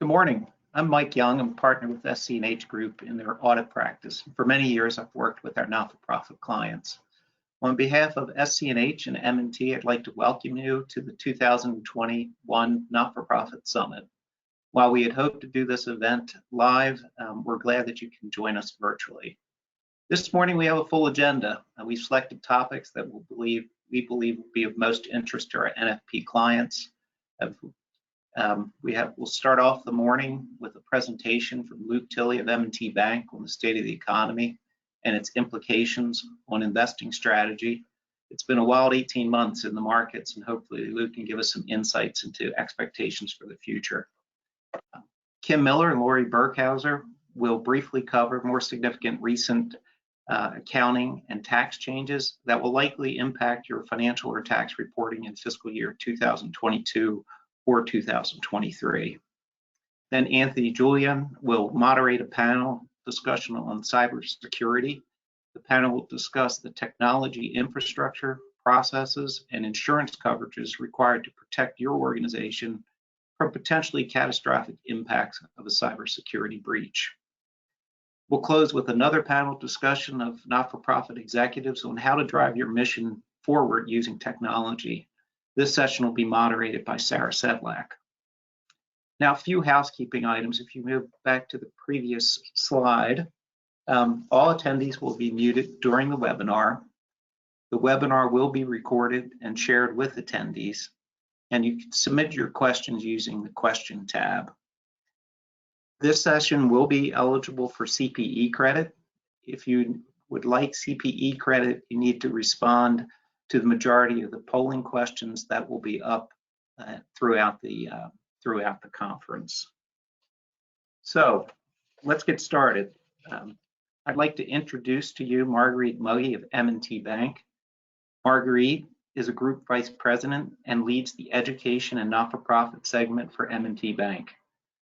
Good morning. I'm Mike Young. I'm a partner with SC&H Group in their audit practice. For many years, I've worked with our not-for-profit clients. On behalf of SC&H and M&T, I'd like to welcome you to the 2021 Not-for-Profit Summit. While we had hoped to do this event live, we're glad that you can join us virtually. This morning, we have a full agenda. We've selected topics that we believe will be of most interest to our NFP clients. We'll start off the morning with a presentation from Luke Tilley of M&T Bank on the state of the economy and its implications on investing strategy. It's been a wild 18 months in the markets, and hopefully Luke can give us some insights into expectations for the future. Kim Miller and Lori Burkhauser will briefly cover more significant recent accounting and tax changes that will likely impact your financial or tax reporting in fiscal year 2022 or 2023. Then Anthony Julian will moderate a panel discussion on cybersecurity. The panel will discuss the technology infrastructure, processes, and insurance coverages required to protect your organization from potentially catastrophic impacts of a cybersecurity breach. We'll close with another panel discussion of not-for-profit executives on how to drive your mission forward using technology. This session will be moderated by Sarah Sedlak. Now, a few housekeeping items. If you move back to the previous slide, all attendees will be muted during the webinar. The webinar will be recorded and shared with attendees, and you can submit your questions using the question tab. This session will be eligible for CPE credit. If you would like CPE credit, you need to respond to the majority of the polling questions that will be up throughout the conference. So let's get started. I'd like to introduce to you Marguerite Muggy of M&T Bank. Marguerite is a group vice president and leads the education and not-for-profit segment for M&T Bank.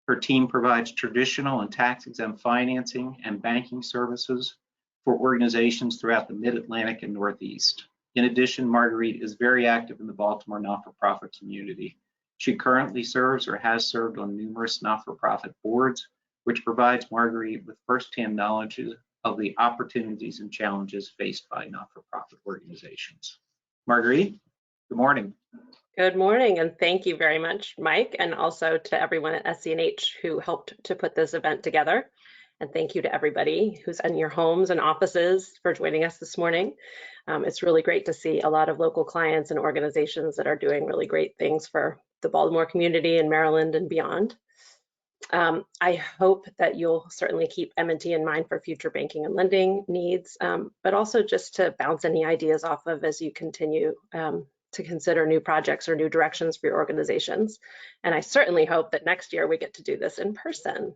Her team provides traditional and tax-exempt financing and banking services for organizations throughout the Mid-Atlantic and Northeast. In addition, Marguerite is very active in the Baltimore not-for-profit community. She currently serves or has served on numerous not-for-profit boards, which provides Marguerite with firsthand knowledge of the opportunities and challenges faced by not-for-profit organizations. Marguerite, good morning. Good morning, and thank you very much, Mike, and also to everyone at SC&H who helped to put this event together. And thank you to everybody who's in your homes and offices for joining us this morning. It's really great to see a lot of local clients and organizations that are doing really great things for the Baltimore community and Maryland and beyond. I hope that you'll certainly keep M&T in mind for future banking and lending needs, but also just to bounce any ideas off of as you continue to consider new projects or new directions for your organizations. And I certainly hope that next year we get to do this in person.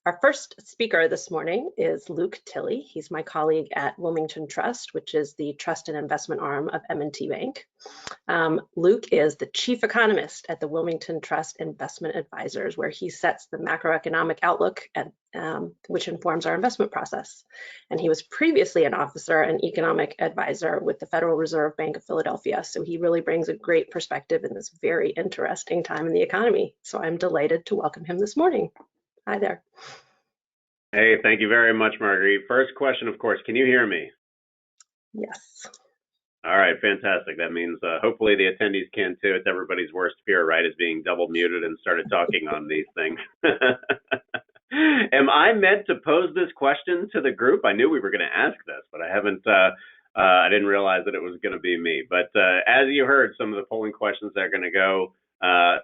Our first speaker this morning is Luke Tilley. He's my colleague at Wilmington Trust, which is the trust and investment arm of M&T Bank. Luke is the chief economist at the Wilmington Trust Investment Advisors, where he sets the macroeconomic outlook, which informs our investment process. And he was previously an officer and economic advisor with the Federal Reserve Bank of Philadelphia. So he really brings a great perspective in this very interesting time in the economy. So I'm delighted to welcome him this morning. Hi there. Hey, thank you very much, Marguerite. First question, of course, can you hear me? Yes. All right, fantastic. That means hopefully the attendees can too. It's everybody's worst fear, right, is being double muted and started talking on these things. Am I meant to pose this question to the group? I knew we were going to ask this, but I didn't realize that it was going to be me. But as you heard, some of the polling questions are going to go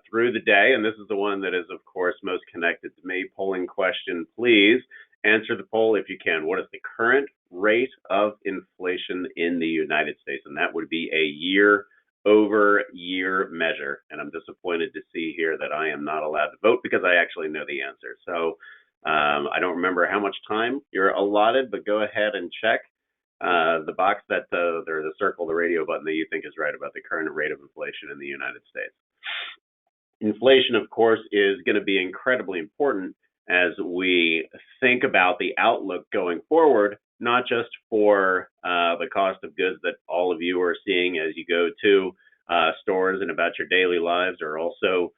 through the day, and this is the one that is, of course, most connected to me. Polling question, please answer the poll if you can. What is the current rate of inflation in the United States? And that would be a year-over-year measure. And I'm disappointed to see here that I am not allowed to vote because I actually know the answer. So I don't remember how much time you're allotted, but go ahead and check the box that or the circle, the radio button that you think is right about the current rate of inflation in the United States. Inflation, of course, is going to be incredibly important as we think about the outlook going forward, not just for the cost of goods that all of you are seeing as you go to stores and about your daily lives, or also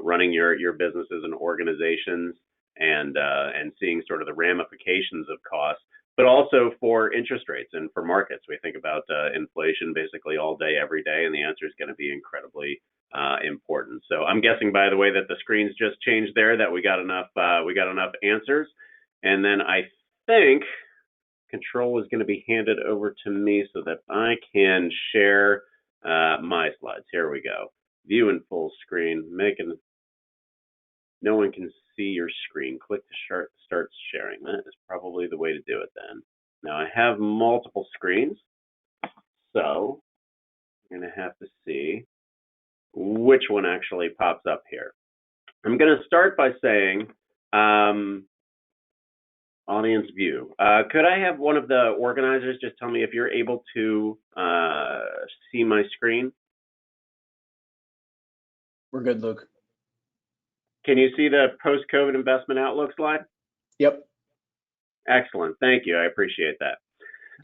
running your businesses and organizations and seeing sort of the ramifications of costs, but also for interest rates and for markets. We think about inflation basically all day, every day, and the answer is going to be incredibly important. So I'm guessing, by the way, that the screens just changed there, that we got enough answers. And then I think control is going to be handed over to me so that I can share my slides. Here we go. View in full screen. No one can see your screen. Click to start sharing. That is probably the way to do it then. Now I have multiple screens, so I'm going to have to see which one actually pops up here. I'm going to start by saying audience view. Could I have one of the organizers just tell me if you're able to see my screen? We're good, Luke. Can you see the post-COVID investment outlook slide? Yep. Excellent. Thank you. I appreciate that.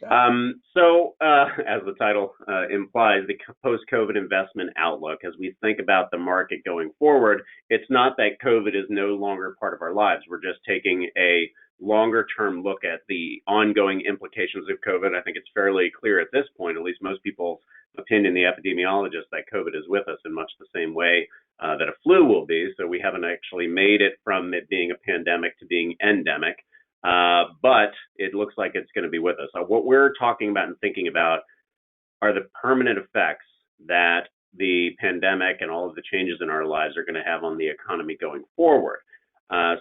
Okay. So as the title implies, the post-COVID investment outlook, as we think about the market going forward, it's not that COVID is no longer part of our lives. We're just taking a longer-term look at the ongoing implications of COVID. I think it's fairly clear at this point, at least most people's opinion, the epidemiologists, that COVID is with us in much the same way that a flu will be. So we haven't actually made it from it being a pandemic to being endemic. But it looks like it's going to be with us. What we're talking about and thinking about are the permanent effects that the pandemic and all of the changes in our lives are going to have on the economy going forward.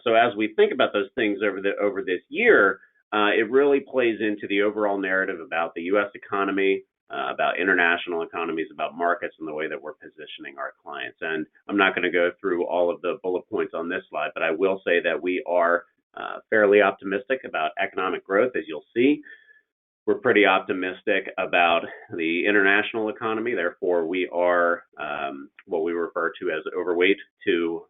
So as we think about those things over this year, it really plays into the overall narrative about the U.S. economy, about international economies, about markets, and the way that we're positioning our clients. And I'm not going to go through all of the bullet points on this slide, but I will say that we are fairly optimistic about economic growth, as you'll see. We're pretty optimistic about the international economy. Therefore, we are what we refer to as overweight to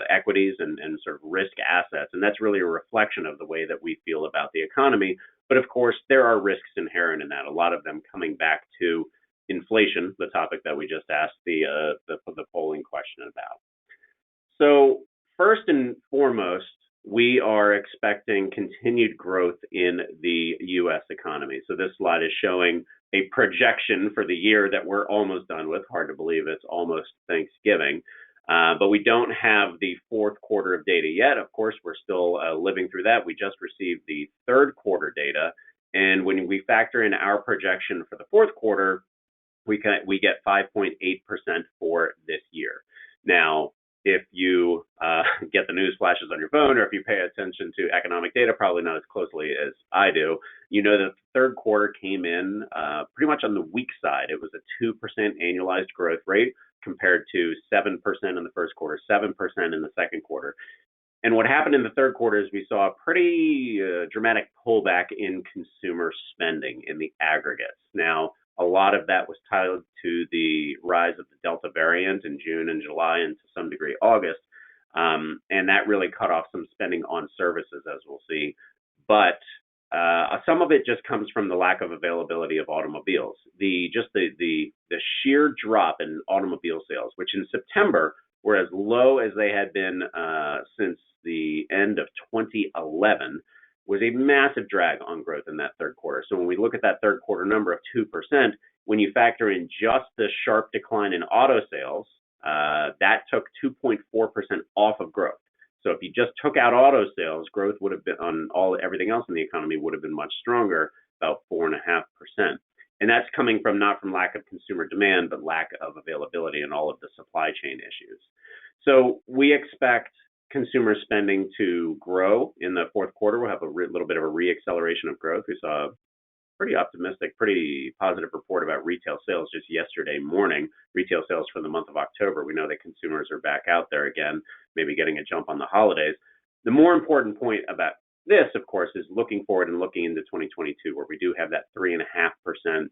equities and sort of risk assets. And that's really a reflection of the way that we feel about the economy. But of course, there are risks inherent in that, a lot of them coming back to inflation, the topic that we just asked the polling question about. So first and foremost, we are expecting continued growth in the U.S. economy. So this slide is showing a projection for the year that we're almost done with. Hard to believe it's almost Thanksgiving. But we don't have the fourth quarter of data yet. Of course, we're still living through that. We just received the third quarter data. And when we factor in our projection for the fourth quarter, we get 5.8% for this year. Now, if you get the news flashes on your phone, or if you pay attention to economic data, probably not as closely as I do, you know that the third quarter came in pretty much on the weak side. It was a 2% annualized growth rate compared to 7% in the first quarter, 7% in the second quarter. And what happened in the third quarter is we saw a pretty dramatic pullback in consumer spending in the aggregates. Now, a lot of that was tied to the rise of the Delta variant in June and July, and to some degree August. And that really cut off some spending on services, as we'll see. But some of it just comes from the lack of availability of automobiles. The sheer drop in automobile sales, which in September were as low as they had been since the end of 2011, was a massive drag on growth in that third quarter. So when we look at that third quarter number of 2%, when you factor in just the sharp decline in auto sales, that took 2.4% off of growth. So if you just took out auto sales, growth would have been on everything else in the economy would have been much stronger, about 4.5%. And that's coming from not from lack of consumer demand, but lack of availability and all of the supply chain issues. So we expect consumer spending to grow in the fourth quarter. We'll have a little bit of a reacceleration of growth. We saw a pretty optimistic, pretty positive report about retail sales just yesterday morning, retail sales for the month of October. We know that consumers are back out there again, maybe getting a jump on the holidays. The more important point about this, of course, is looking forward and looking into 2022, where we do have that 3.5%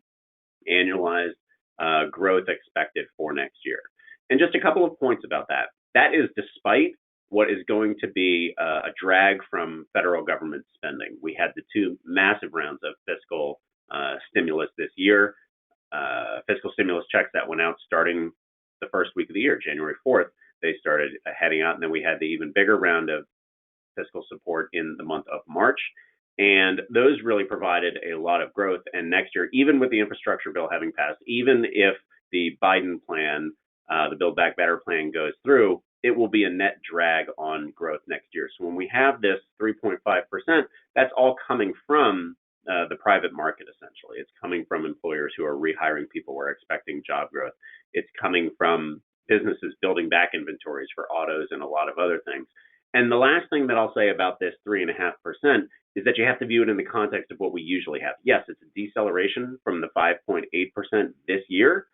annualized growth expected for next year. And just a couple of points about that. That is despite what is going to be a drag from federal government spending. We had the two massive rounds of fiscal stimulus this year, fiscal stimulus checks that went out starting the first week of the year, January 4th. they started heading out. And then we had the even bigger round of fiscal support in the month of March. And those really provided a lot of growth. And next year, even with the infrastructure bill having passed, even if the Biden plan, the Build Back Better plan goes through, it will be a net drag on growth next year. So when we have this 3.5%, that's all coming from the private market, essentially. It's coming from employers who are rehiring people who are expecting job growth. It's coming from businesses building back inventories for autos and a lot of other things. And the last thing that I'll say about this 3.5% is that you have to view it in the context of what we usually have. Yes, it's a deceleration from the 5.8% this year,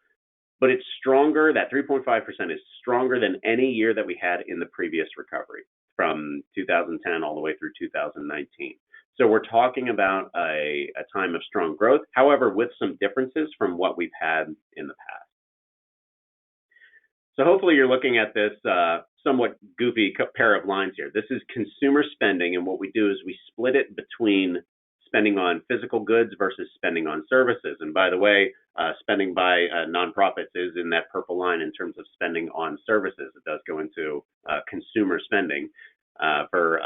but it's stronger. That 3.5% is stronger than any year that we had in the previous recovery from 2010 all the way through 2019. So we're talking about a time of strong growth, however, with some differences from what we've had in the past. So hopefully you're looking at this somewhat goofy pair of lines here. This is consumer spending, and what we do is we split it between spending on physical goods versus spending on services. And by the way, spending by nonprofits is in that purple line in terms of spending on services. It does go into consumer spending for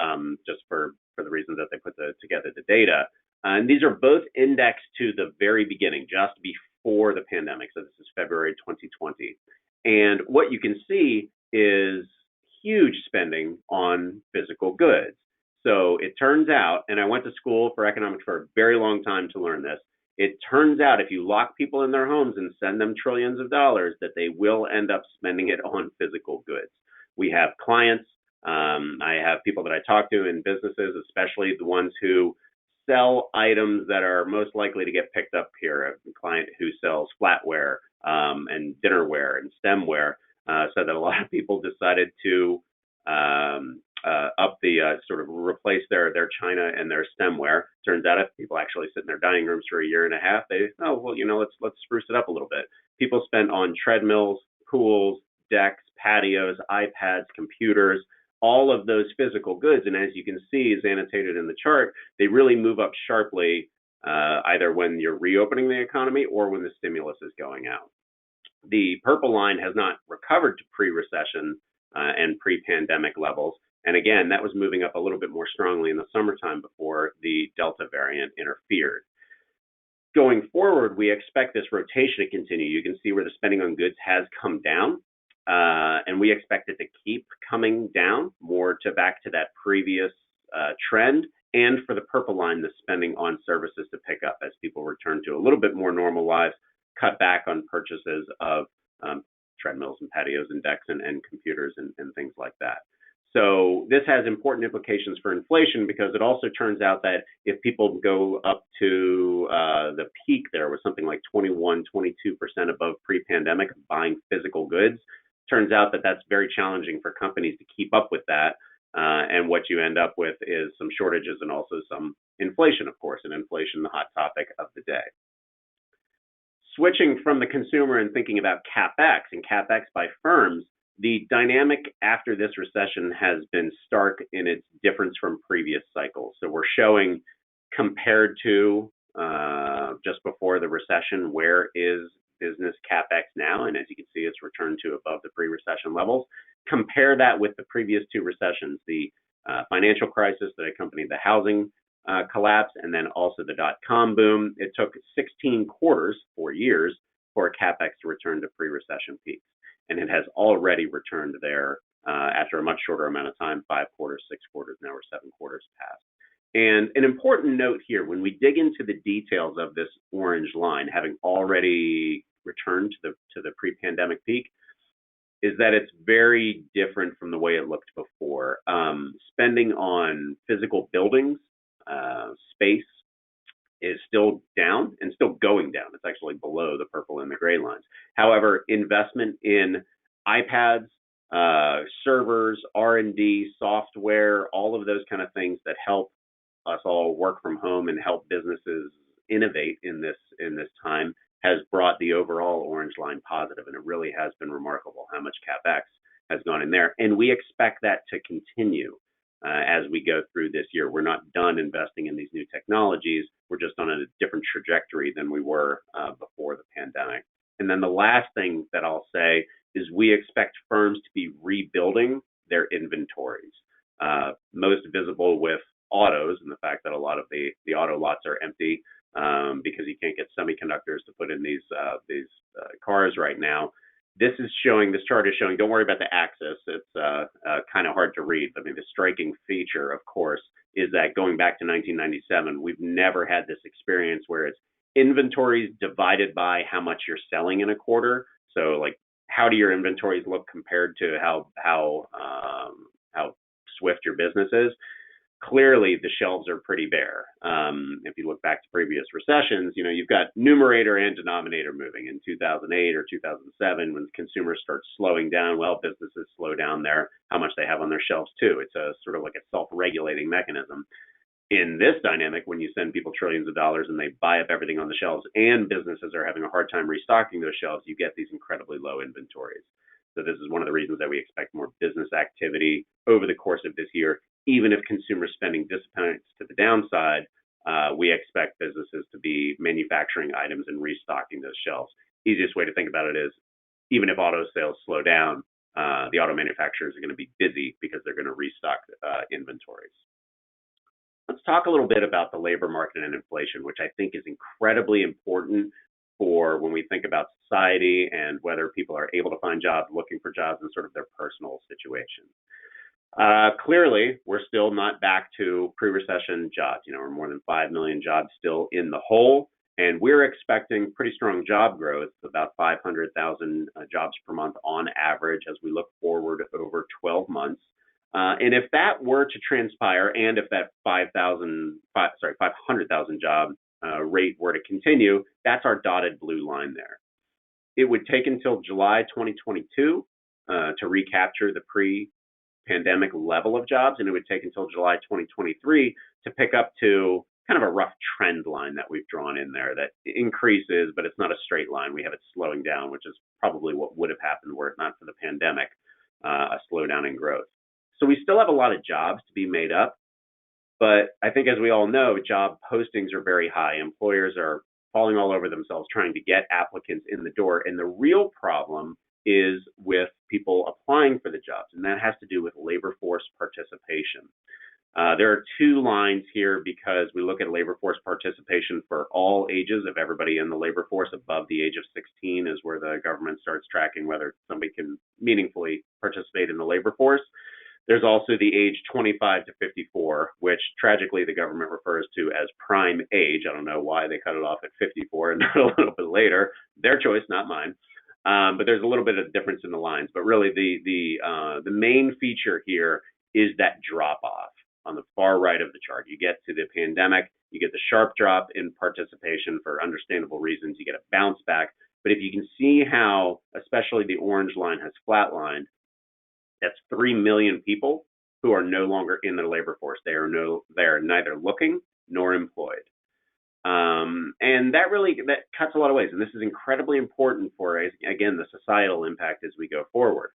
the reasons that they put together the data. And these are both indexed to the very beginning, just before the pandemic. So this is February 2020. And what you can see is huge spending on physical goods. So it turns out, and I went to school for economics for a very long time to learn this, it turns out if you lock people in their homes and send them trillions of dollars, that they will end up spending it on physical goods. We have clients, I have people that I talk to in businesses, especially the ones who sell items that are most likely to get picked up here. A client who sells flatware and dinnerware and stemware, said that a lot of people decided to sort of replace their china and their stemware. Turns out if people actually sit in their dining rooms for a year and a half, let's spruce it up a little bit. People spend on treadmills, pools, decks, patios, iPads, computers, all of those physical goods. And as you can see, as annotated in the chart, they really move up sharply either when you're reopening the economy or when the stimulus is going out. The purple line has not recovered to pre-recession and pre-pandemic levels. And again, that was moving up a little bit more strongly in the summertime before the Delta variant interfered. Going forward, we expect this rotation to continue. You can see where the spending on goods has come down, and we expect it to keep coming down more back to that previous trend. And for the purple line, the spending on services to pick up as people return to a little bit more normal lives, cut back on purchases of treadmills and patios and decks and computers and things like that. So this has important implications for inflation because it also turns out that if people go up to the peak, there was something like 21, 22% above pre-pandemic buying physical goods. Turns out that that's very challenging for companies to keep up with that. And what you end up with is some shortages and also some inflation, of course, and inflation, the hot topic of the day. Switching from the consumer and thinking about CapEx and CapEx by firms, the dynamic after this recession has been stark in its difference from previous cycles. So we're showing compared to just before the recession, where is business CapEx now? And as you can see, it's returned to above the pre-recession levels. Compare that with the previous two recessions, the financial crisis that accompanied the housing collapse, and then also the dot-com boom. It took 16 quarters, 4 years, for CapEx to return to pre-recession peaks. And it has already returned there after a much shorter amount of time, 5 quarters, 6 quarters, now we're 7 quarters past. And an important note here, when we dig into the details of this orange line, having already returned to the pre-pandemic peak, is that it's very different from the way it looked before. Spending on physical buildings, space, is still down and still going down. It's actually below the purple and the gray lines. However, investment in iPads, servers, R&D, software, all of those kind of things that help us all work from home and help businesses innovate in this time has brought the overall orange line positive, and it really has been remarkable how much CapEx has gone in there. And we expect that to continue as we go through this year. We're not done investing in these new technologies. We're just on a different trajectory than we were before the pandemic. And then the last thing that I'll say is we expect firms to be rebuilding their inventories. Most visible with autos, and the fact that a lot of the auto lots are empty because you can't get semiconductors to put in these cars right now. This chart is showing, don't worry about the axis, it's kind of hard to read. I mean, the striking feature, of course, is that going back to 1997, we've never had this experience where it's inventories divided by how much you're selling in a quarter. So like, how do your inventories look compared to how swift your business is? Clearly, the shelves are pretty bare. If you look back to previous recessions, you've got numerator and denominator moving. In 2008 or 2007, when consumers start slowing down, well, businesses slow down how much they have on their shelves too. It's a sort of like a self-regulating mechanism. In this dynamic, when you send people trillions of dollars and they buy up everything on the shelves, and businesses are having a hard time restocking those shelves, you get these incredibly low inventories. So this is one of the reasons that we expect more business activity over the course of this year. Even if consumer spending dissipates to the downside, we expect businesses to be manufacturing items and restocking those shelves. Easiest way to think about it is, even if auto sales slow down, the auto manufacturers are going to be busy because they're going to restock inventories. Let's talk a little bit about the labor market and inflation, which I think is incredibly important for when we think about society and whether people are able to find jobs, looking for jobs, and sort of their personal situation. Clearly, we're still not back to pre-recession jobs. We're more than 5 million jobs still in the hole, and we're expecting pretty strong job growth, about 500,000 jobs per month on average as we look forward over 12 months. And if that were to transpire, and if that 500,000 job rate were to continue, that's our dotted blue line there. It would take until July 2022 to recapture the pre-pandemic level of jobs, and it would take until July 2023 to pick up to kind of a rough trend line that we've drawn in there that increases, but it's not a straight line. We have it slowing down, which is probably what would have happened were it not for the pandemic, a slowdown in growth. So we still have a lot of jobs to be made up, but I think, as we all know, job postings are very high. Employers are falling all over themselves trying to get applicants in the door, and the real problem is with people applying for the jobs, and that has to do with labor force participation. There are two lines here because we look at labor force participation for all ages of everybody in the labor force. Above the age of 16 is where the government starts tracking whether somebody can meaningfully participate in the labor force. There's also the age 25 to 54, which tragically the government refers to as prime age. I don't know why they cut it off at 54 and not a little bit later. Their choice, not mine. But there's a little bit of difference in the lines. But really, the main feature here is that drop off on the far right of the chart. You get to the pandemic, you get the sharp drop in participation for understandable reasons. You get a bounce back. But if you can see how, especially the orange line has flatlined, that's 3 million people who are no longer in the labor force. They are neither looking nor employed. And that cuts a lot of ways. And this is incredibly important for, again, the societal impact as we go forward.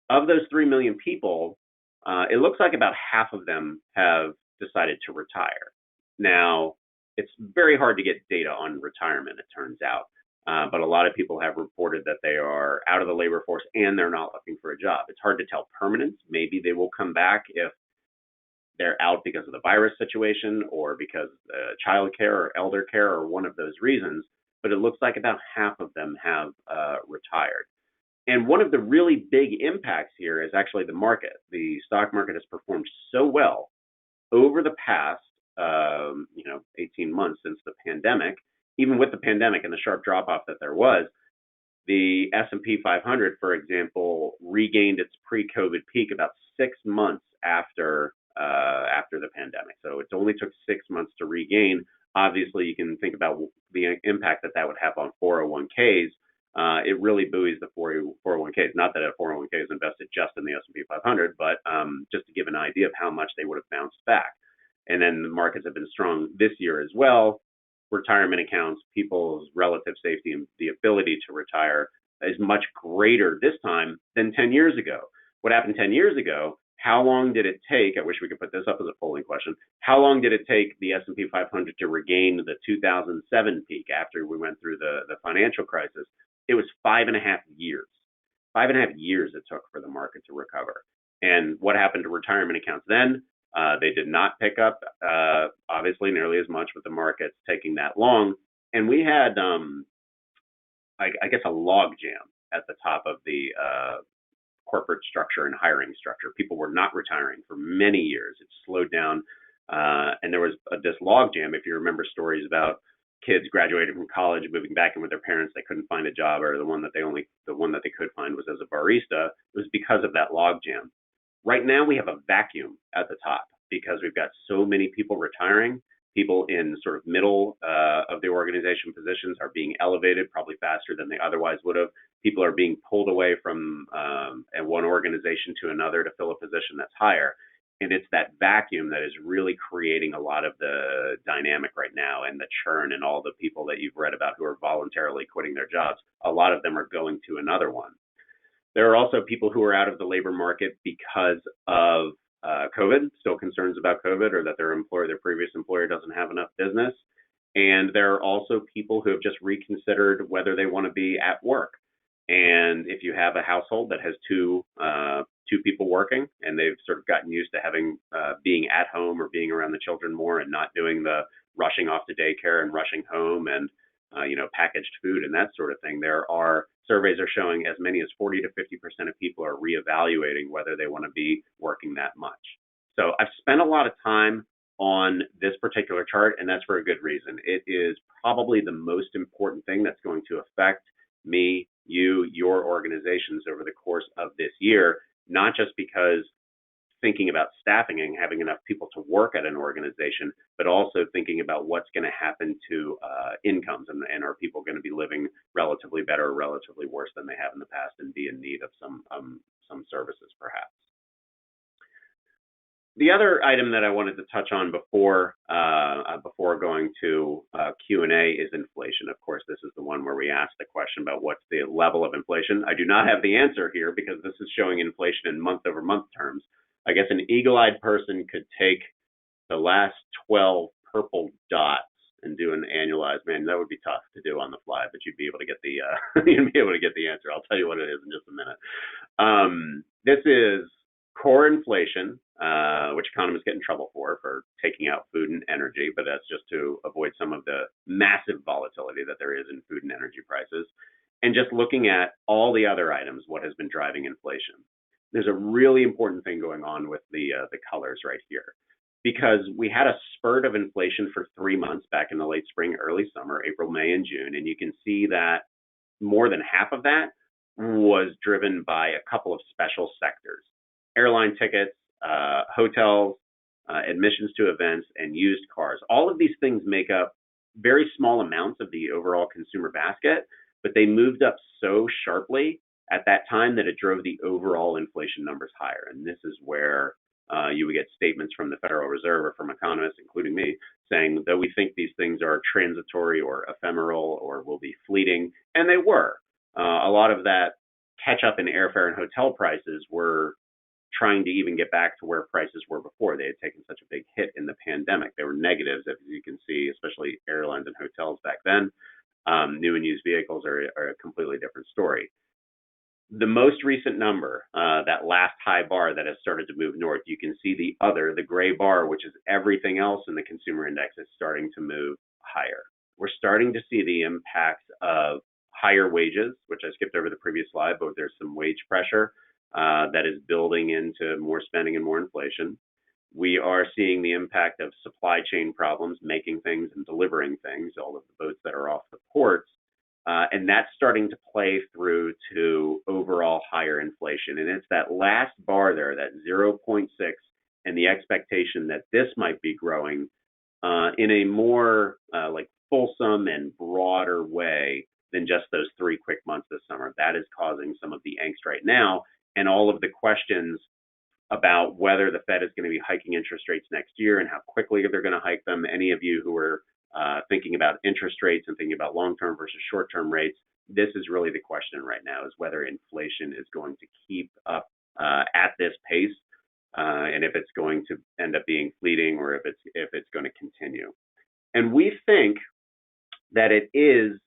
Of those 3 million people, it looks like about half of them have decided to retire. Now, it's very hard to get data on retirement, it turns out. But a lot of people have reported that they are out of the labor force and they're not looking for a job. It's hard to tell permanence. Maybe they will come back if they're out because of the virus situation or because of child care or elder care or one of those reasons. But it looks like about half of them have retired. And one of the really big impacts here is actually the market. The stock market has performed so well over the past 18 months since the pandemic. Even with the pandemic and the sharp drop-off that there was, the S&P 500, for example, regained its pre-COVID peak about 6 months after the pandemic. So it only took 6 months to regain. Obviously, you can think about the impact that would have on 401ks. It really buoys the 401ks. Not that a 401k is invested just in the S&P 500, but just to give an idea of how much they would have bounced back. And then the markets have been strong this year as well. Retirement accounts, people's relative safety and the ability to retire is much greater this time than 10 years ago. What happened 10 years ago? How long did it take? I wish we could put this up as a polling question. How long did it take the S&P 500 to regain the 2007 peak after we went through the financial crisis? It was 5.5 years. 5.5 years it took for the market to recover. And what happened to retirement accounts then? They did not pick up, obviously, nearly as much with the markets taking that long. And we had, I guess, a log jam at the top of the corporate structure and hiring structure. People were not retiring for many years. It slowed down, and there was this log jam. If you remember stories about kids graduating from college, moving back in with their parents, they couldn't find a job, or the one that they could find was as a barista. It was because of that log jam. Right now, we have a vacuum at the top because we've got so many people retiring. People in sort of middle of the organization positions are being elevated probably faster than they otherwise would have. People are being pulled away from one organization to another to fill a position that's higher. And it's that vacuum that is really creating a lot of the dynamic right now, and the churn, and all the people that you've read about who are voluntarily quitting their jobs. A lot of them are going to another one. There are also people who are out of the labor market because of COVID, still concerns about COVID, or that their previous employer doesn't have enough business. And there are also people who have just reconsidered whether they want to be at work. And if you have a household that has two people working, and they've sort of gotten used to having being at home or being around the children more, and not doing the rushing off to daycare and rushing home and packaged food and that sort of thing, there are surveys are showing as many as 40 to 50% of people are reevaluating whether they want to be working that much. So I've spent a lot of time on this particular chart, and that's for a good reason. It is probably the most important thing that's going to affect me, you, your organizations over the course of this year, not just because thinking about staffing and having enough people to work at an organization, but also thinking about what's going to happen to incomes, and are people going to be living relatively better or relatively worse than they have in the past, and be in need of some services perhaps. The other item that I wanted to touch on before going to Q&A is inflation. Of course, this is the one where we ask the question about what's the level of inflation. I do not have the answer here because this is showing inflation in month-over-month terms. I guess an eagle-eyed person could take the last 12 purple dots and do an annualized. Man, that would be tough to do on the fly, but you'd be able to get the answer. I'll tell you what it is in just a minute. This is core inflation, which economists get in trouble for taking out food and energy, but that's just to avoid some of the massive volatility that there is in food and energy prices, and just looking at all the other items, what has been driving inflation. There's a really important thing going on with the colors right here, because we had a spurt of inflation for 3 months back in the late spring, early summer, April, May, and June, and you can see that more than half of that was driven by a couple of special sectors: airline tickets, hotels, admissions to events, and used cars. All of these things make up very small amounts of the overall consumer basket, but they moved up so sharply at that time that it drove the overall inflation numbers higher. And this is where you would get statements from the Federal Reserve or from economists, including me, saying that we think these things are transitory or ephemeral or will be fleeting, and they were. A lot of that catch up in airfare and hotel prices were trying to even get back to where prices were before. They had taken such a big hit in the pandemic. They were negatives, as you can see, especially airlines and hotels back then. New and used vehicles are a completely different story. The most recent number, that last high bar that has started to move north, you can see the gray bar, which is everything else in the consumer index, is starting to move higher. We're starting to see the impacts of higher wages, which I skipped over the previous slide, but there's some wage pressure that is building into more spending and more inflation. We are seeing the impact of supply chain problems, making things and delivering things, all of the boats that are off the ports. And that's starting to play through to overall higher inflation. And it's that last bar there, that 0.6, and the expectation that this might be growing in a more fulsome and broader way than just those 3 quick months this summer. That is causing some of the angst right now, and all of the questions about whether the Fed is going to be hiking interest rates next year and how quickly they're going to hike them. Any of you who are thinking about interest rates and thinking about long-term versus short-term rates, this is really the question right now, is whether inflation is going to keep up at this pace, and if it's going to end up being fleeting, or if it's going to continue. And we think that it is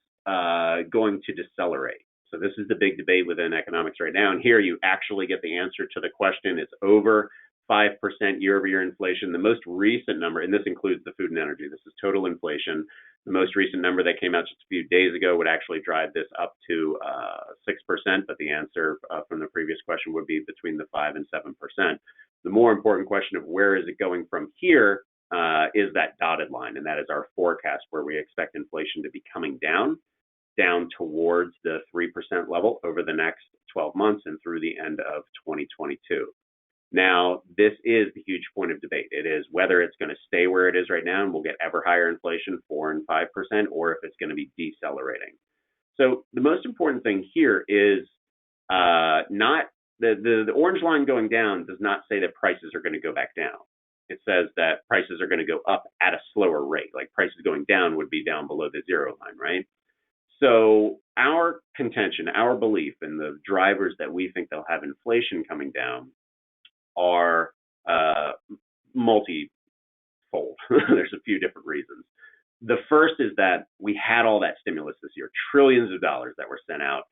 going to decelerate. So this is the big debate within economics right now. And here you actually get the answer to the question. It's over 5% year-over-year inflation. The most recent number, and this includes the food and energy, this is total inflation. The most recent number that came out just a few days ago would actually drive this up to 6%, but the answer from the previous question would be between the 5 and 7%. The more important question of where is it going from here is that dotted line, and that is our forecast where we expect inflation to be coming down towards the 3% level over the next 12 months and through the end of 2022. Now, this is the huge point of debate. It is whether it's going to stay where it is right now and we'll get ever higher inflation, 4 and 5%, or if it's going to be decelerating. So the most important thing here is not the orange line going down does not say that prices are going to go back down. It says that prices are going to go up at a slower rate. Like prices going down would be down below the zero line, right? So our contention, our belief, and the drivers that we think they'll have inflation coming down are multi-fold. There's a few different reasons. The first is that we had all that stimulus this year, trillions of dollars that were sent out,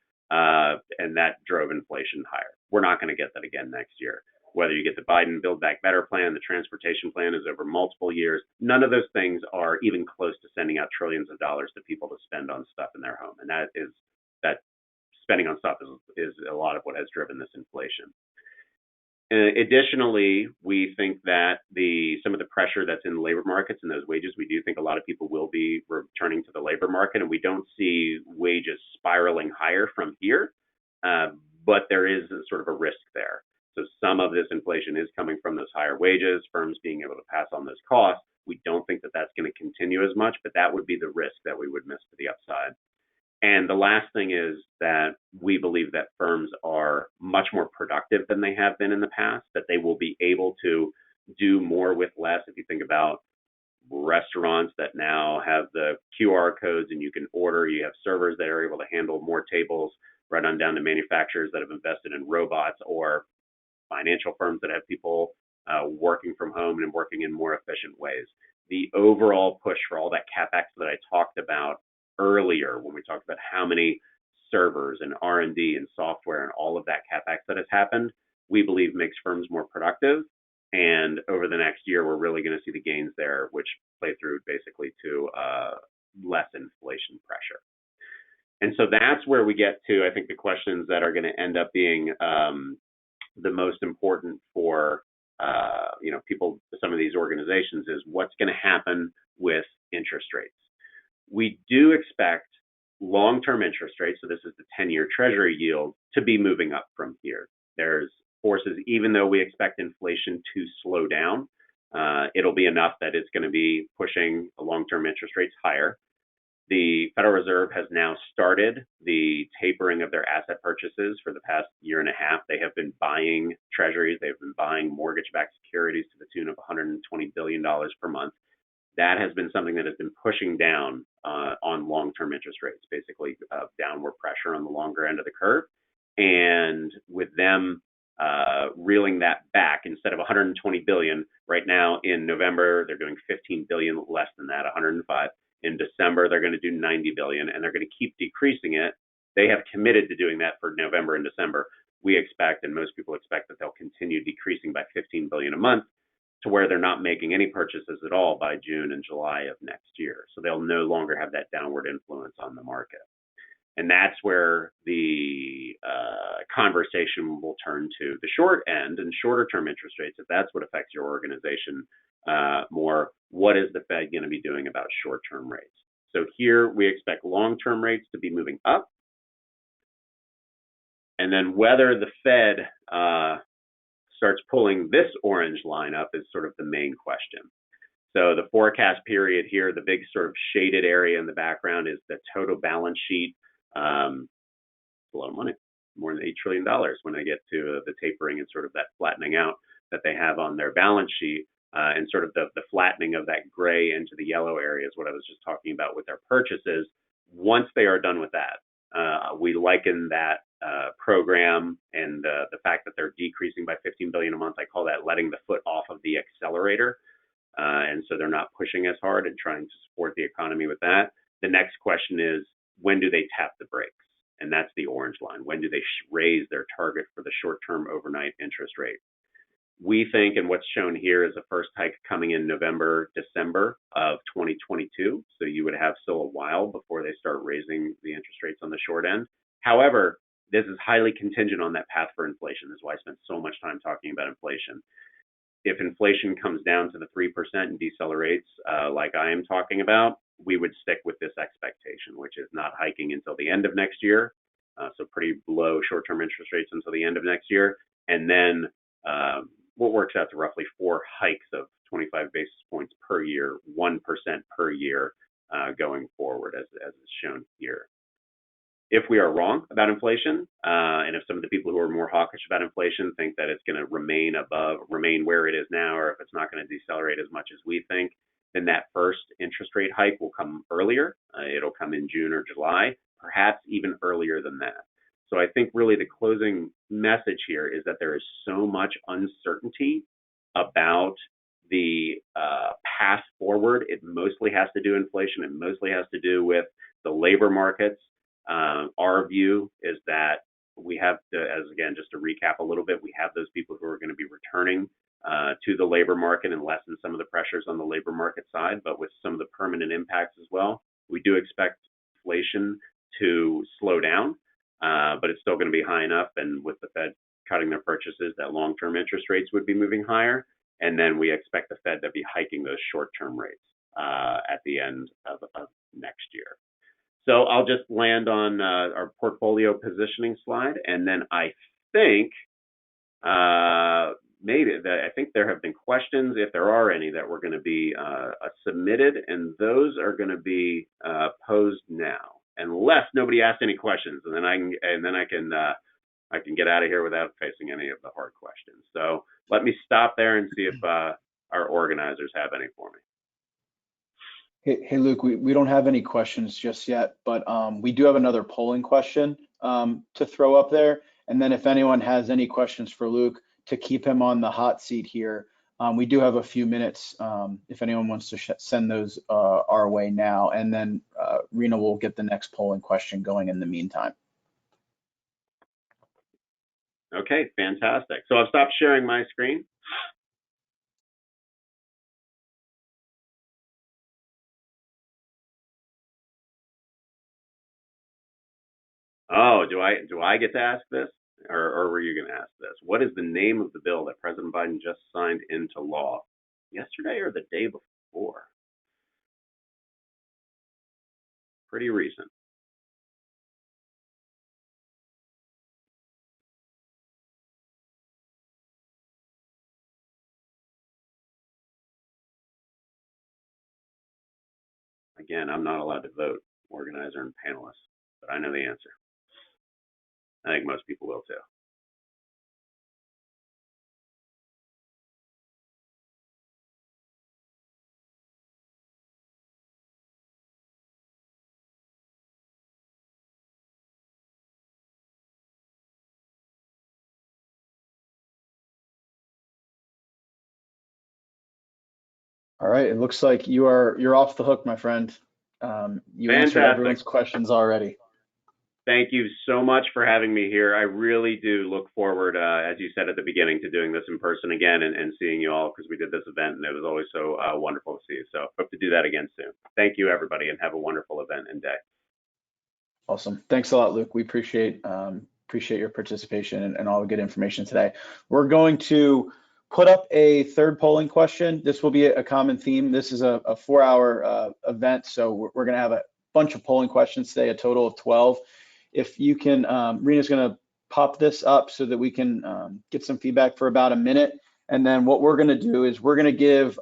and that drove inflation higher. We're not going to get that again next year. Whether you get the Biden Build Back Better plan, the transportation plan is over multiple years. None of those things are even close to sending out trillions of dollars to people to spend on stuff in their home. And that spending on stuff is a lot of what has driven this inflation. Additionally, we think that some of the pressure that's in the labor markets and those wages, we do think a lot of people will be returning to the labor market, and we don't see wages spiraling higher from here, but there is sort of a risk there. So some of this inflation is coming from those higher wages, firms being able to pass on those costs. We don't think that that's going to continue as much, but that would be the risk that we would miss to the upside. And the last thing is that we believe that firms are much more productive than they have been in the past, that they will be able to do more with less. If you think about restaurants that now have the QR codes and you can order, you have servers that are able to handle more tables, right on down to manufacturers that have invested in robots, or financial firms that have people working from home and working in more efficient ways. The overall push for all that CapEx that I talked about earlier, when we talked about how many servers and R&D and software and all of that CapEx that has happened, we believe makes firms more productive. And over the next year, we're really going to see the gains there, which play through basically to less inflation pressure. And so that's where we get to, I think, the questions that are going to end up being the most important for people, some of these organizations, is what's going to happen with interest rates. We do expect long-term interest rates, so this is the 10-year Treasury yield, to be moving up from here. There's forces, even though we expect inflation to slow down, it'll be enough that it's going to be pushing long-term interest rates higher. The Federal Reserve has now started the tapering of their asset purchases for the past year and a half. They have been buying treasuries. They've been buying mortgage-backed securities to the tune of $120 billion per month. That has been something that has been pushing down on long-term interest rates, basically downward pressure on the longer end of the curve. And with them reeling that back, instead of 120 billion, right now in November, they're doing 15 billion less than that, 105. In December, they're going to do 90 billion, and they're going to keep decreasing it. They have committed to doing that for November and December. We expect, and most people expect, that they'll continue decreasing by 15 billion a month to where they're not making any purchases at all by June and July of next year. So they'll no longer have that downward influence on the market. And that's where the conversation will turn to the short end and shorter term interest rates. If that's what affects your organization more, what is the Fed going to be doing about short term rates? So here we expect long term rates to be moving up. And then whether the Fed starts pulling this orange line up is sort of the main question. So the forecast period here, the big sort of shaded area in the background, is the total balance sheet. A lot of money, more than $8 trillion when they get to the tapering and sort of that flattening out that they have on their balance sheet, and sort of the flattening of that gray into the yellow area is what I was just talking about with their purchases. Once they are done with that, we liken that program and the fact that they're decreasing by 15 billion a month. I call that letting the foot off of the accelerator. And so they're not pushing as hard and trying to support the economy with that. The next question is, when do they tap the brakes? and that's the orange line. When do they raise their target for the short-term overnight interest rate? We think, and what's shown here is a first hike coming in November, December of 2022. So you would have still a while before they start raising the interest rates on the short end. However, this is highly contingent on that path for inflation. This is why I spent so much time talking about inflation. If inflation comes down to the 3% and decelerates like I am talking about, we would stick with this expectation, which is not hiking until the end of next year. So pretty low short-term interest rates until the end of next year. And then what works out to roughly 4 hikes of 25 basis points per year, 1% per year going forward, as is shown here. If we are wrong about inflation, and if some of the people who are more hawkish about inflation think that it's going to remain where it is now, or if it's not going to decelerate as much as we think, then that first interest rate hike will come earlier. It'll come in June or July, perhaps even earlier than that. So I think really the closing message here is that there is so much uncertainty about the path forward. It mostly has to do with inflation. It mostly has to do with the labor markets. Our view is that we have to, as again, just to recap a little bit, we have those people who are going to be returning to the labor market and lessen some of the pressures on the labor market side, but with some of the permanent impacts as well. We do expect inflation to slow down, but it's still going to be high enough, and with the Fed cutting their purchases, that long-term interest rates would be moving higher, and then we expect the Fed to be hiking those short-term rates at the end of next year. So I'll just land on our portfolio positioning slide, and then I think I think there have been questions, if there are any, that were going to be submitted, and those are going to be posed now, unless nobody asks any questions, and then I can get out of here without facing any of the hard questions. So let me stop there and see if our organizers have any for me. Hey, Luke, we don't have any questions just yet, but we do have another polling question to throw up there. And then if anyone has any questions for Luke to keep him on the hot seat here, we do have a few minutes if anyone wants to send those our way now. And then Rena will get the next polling question going in the meantime. Okay, fantastic. So I've stopped sharing my screen. Oh, do I get to ask this, or were you going to ask this? What is the name of the bill that President Biden just signed into law yesterday or the day before? Pretty recent. Again, I'm not allowed to vote, organizer and panelist, but I know the answer. I think most people will too. All right, it looks like you're off the hook, my friend. You answered everyone's questions already. Thank you so much for having me here. I really do look forward, as you said at the beginning, to doing this in person again and seeing you all, because we did this event and it was always so wonderful to see you. So hope to do that again soon. Thank you, everybody, and have a wonderful event and day. Awesome. Thanks a lot, Luke. We appreciate your participation and all the good information today. We're going to put up a third polling question. This will be a common theme. This is a 4-hour event, so we're going to have a bunch of polling questions today, a total of 12. If you can, Rena's going to pop this up so that we can get some feedback for about a minute. And then what we're going to do is we're going to give,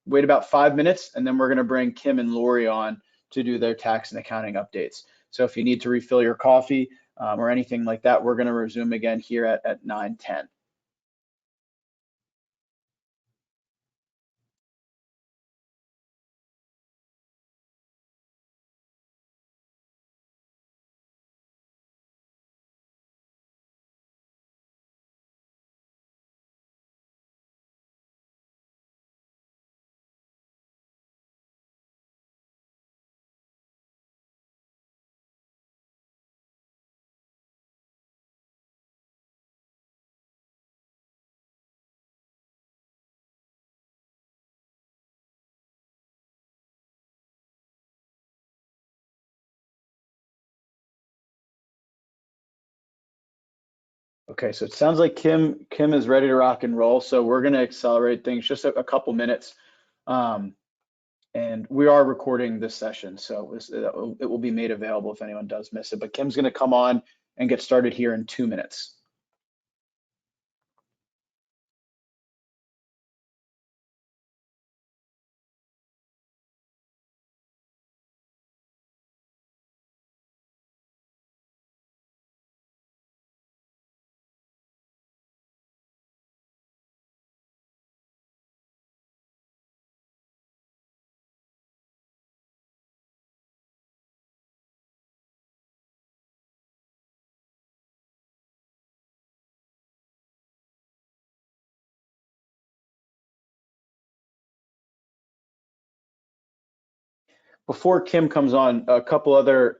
wait about 5 minutes, and then we're going to bring Kim and Lori on to do their tax and accounting updates. So if you need to refill your coffee or anything like that, we're going to resume again here at 9:10. Okay, so it sounds like Kim is ready to rock and roll. So we're going to accelerate things just a couple minutes. And we are recording this session, so it will be made available if anyone does miss it. But Kim's going to come on and get started here in 2 minutes. Before Kim comes on, a couple other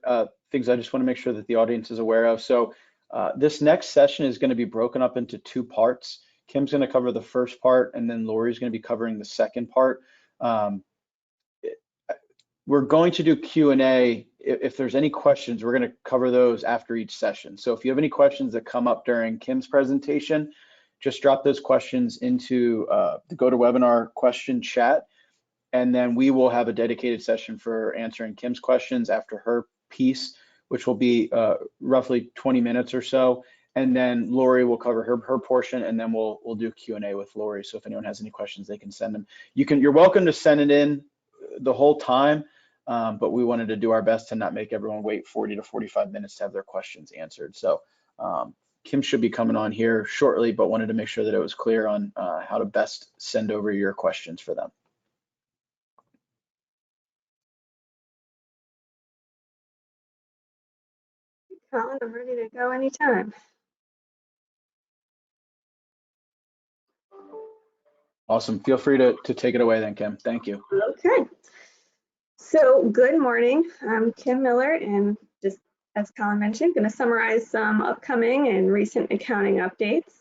things I just want to make sure that the audience is aware of. So this next session is going to be broken up into 2 parts. Kim's going to cover the first part, and then Lori's going to be covering the second part. We're going to do Q&A. If there's any questions, we're going to cover those after each session. So if you have any questions that come up during Kim's presentation, just drop those questions into the GoToWebinar question chat, and then we will have a dedicated session for answering Kim's questions after her piece, which will be roughly 20 minutes or so. And then Lori will cover her portion, and then we'll do Q&A with Lori. So if anyone has any questions, they can send them. You're welcome to send it in the whole time, but we wanted to do our best to not make everyone wait 40 to 45 minutes to have their questions answered. So Kim should be coming on here shortly, but wanted to make sure that it was clear on how to best send over your questions for them. Colin, I'm ready to go anytime. Awesome. Feel free to take it away then, Kim. Thank you. Okay. So good morning. I'm Kim Miller, and just as Colin mentioned, going to summarize some upcoming and recent accounting updates.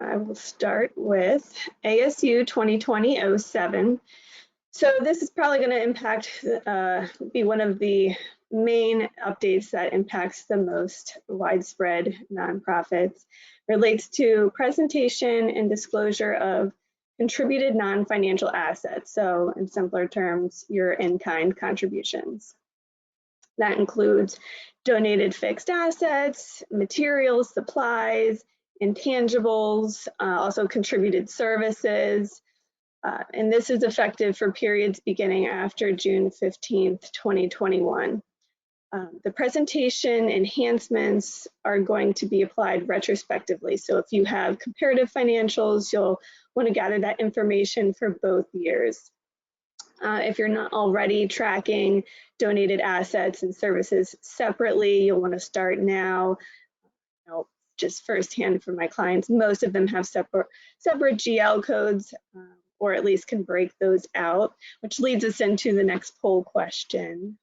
I will start with ASU 2020-07. So this is probably going to impact, be one of the main updates that impacts the most widespread nonprofits. Relates to presentation and disclosure of contributed non-financial assets. So in simpler terms, your in-kind contributions. That includes donated fixed assets, materials, supplies, intangibles, also contributed services. And this is effective for periods beginning after June 15th, 2021. The presentation enhancements are going to be applied retrospectively. So if you have comparative financials, you'll want to gather that information for both years. If you're not already tracking donated assets and services separately, you'll want to start now. Just firsthand from my clients, most of them have separate GL codes, or at least can break those out, which leads us into the next poll question.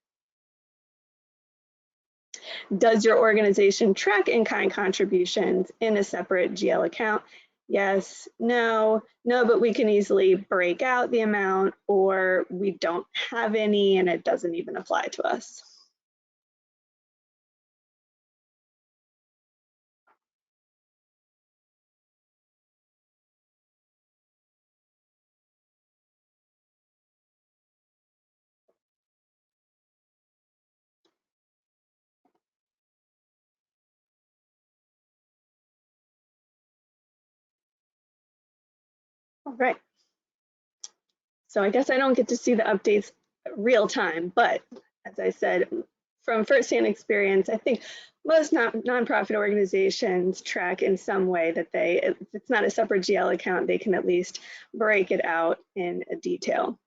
Does your organization track in-kind contributions in a separate GL account? Yes, no, but we can easily break out the amount, or we don't have any and it doesn't even apply to us. All right. So I guess I don't get to see the updates real time, but as I said, from firsthand experience, I think most nonprofit organizations track in some way that if it's not a separate GL account, they can at least break it out in detail.